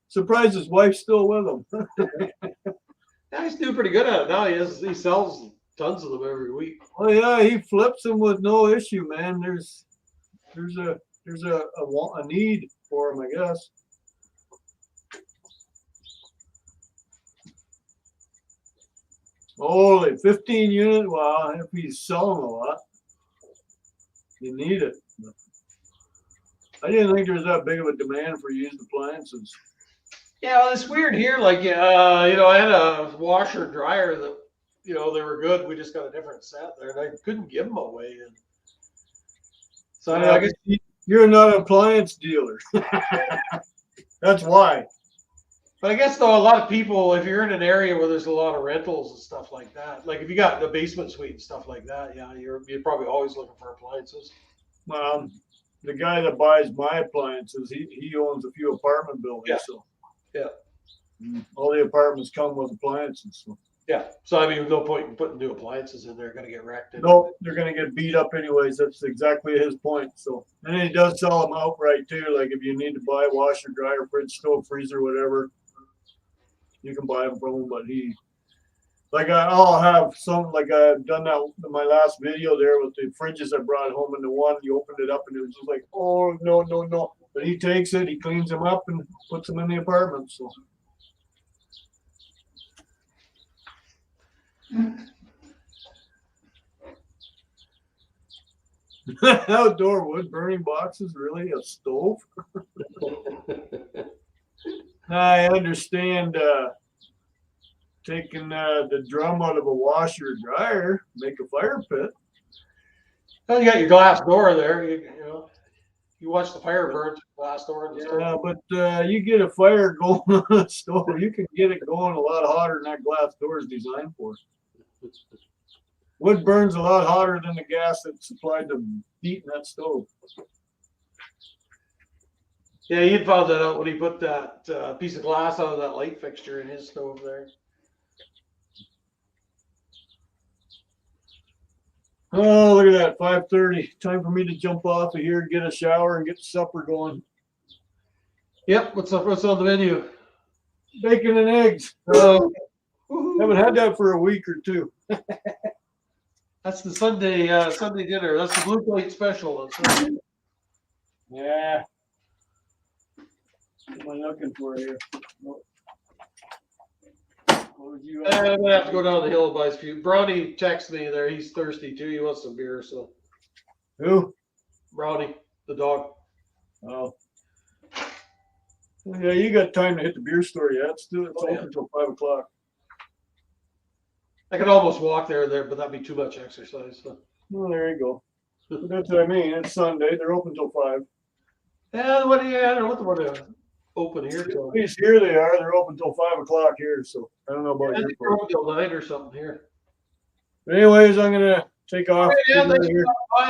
Surprised his wife's still with him. Yeah, he's doing pretty good at it now. He sells tons of them every week. Oh yeah, he flips them with no issue, man. There's a need for him, I guess. Holy 15 unit. Wow, if he's selling a lot, you need it. I didn't think there was that big of a demand for used appliances. Yeah, well, it's weird here. Like, I had a washer and dryer that, they were good. We just got a different set there, and I couldn't give them away. And so I guess you're not an appliance dealer. That's why. But I guess though, a lot of people, if you're in an area where there's a lot of rentals and stuff like that, like if you got the basement suite and stuff like that, yeah, you're probably always looking for appliances. the guy that buys my appliances, he owns a few apartment buildings, Yeah. so Yeah. all the apartments come with appliances. So. Yeah. So I mean, no point in putting new appliances in there. Going to get wrecked. No, they're gonna get beat up anyways. That's exactly his point. So, and he does sell them outright too. Like if you need to buy a washer, dryer, fridge, stove, freezer, whatever, you can buy them from him. But I'll have some, like I've done that in my last video there with the fridges I brought home, and the one you opened it up and it was just like, oh no, no, no. But he takes it, he cleans them up and puts them in the apartment. So. Outdoor wood burning boxes, really? A stove? I understand taking the drum out of a washer or dryer, make a fire pit. Well, you got your glass door there. You know, you watch the fire burn through the glass door. And Yeah, but you get a fire going on a stove, you can get it going a lot hotter than that glass door is designed for. Wood burns a lot hotter than the gas that's supplied to heat in that stove. Yeah, he found that out when he put that piece of glass out of that light fixture in his stove there. Oh, look at that, 5:30. Time for me to jump off of here, get a shower, and get supper going. Yep. What's on the menu? Bacon and eggs. Haven't had that for a week or two. That's the Sunday dinner. That's the blue plate special. Yeah. What am I looking for here? What would you I'm gonna have to go down the hill and buy a few. Brownie texted me there. He's thirsty too. He wants some beer. So Who? Brownie, the dog. Oh. Yeah, you got time to hit the beer store yet. It's open until 5 o'clock. I could almost walk there, but that'd be too much exercise. So. Well, there you go. But that's what I mean. It's Sunday. They're open till 5. Yeah, I don't know what they're open here till. At least here they are. They're open till 5 o'clock here. So I don't know about I your think they're open till 9 or something here. But anyways, I'm gonna take off. Yeah,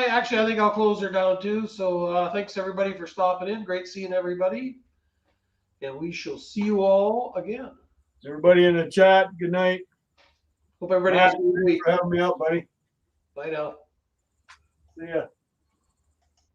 actually, I think I'll close her down too. So thanks everybody for stopping in. Great seeing everybody. And we shall see you all again. Everybody in the chat, good night. Hope everybody has a good week. Thanks for having me out, buddy. Bye now. See ya.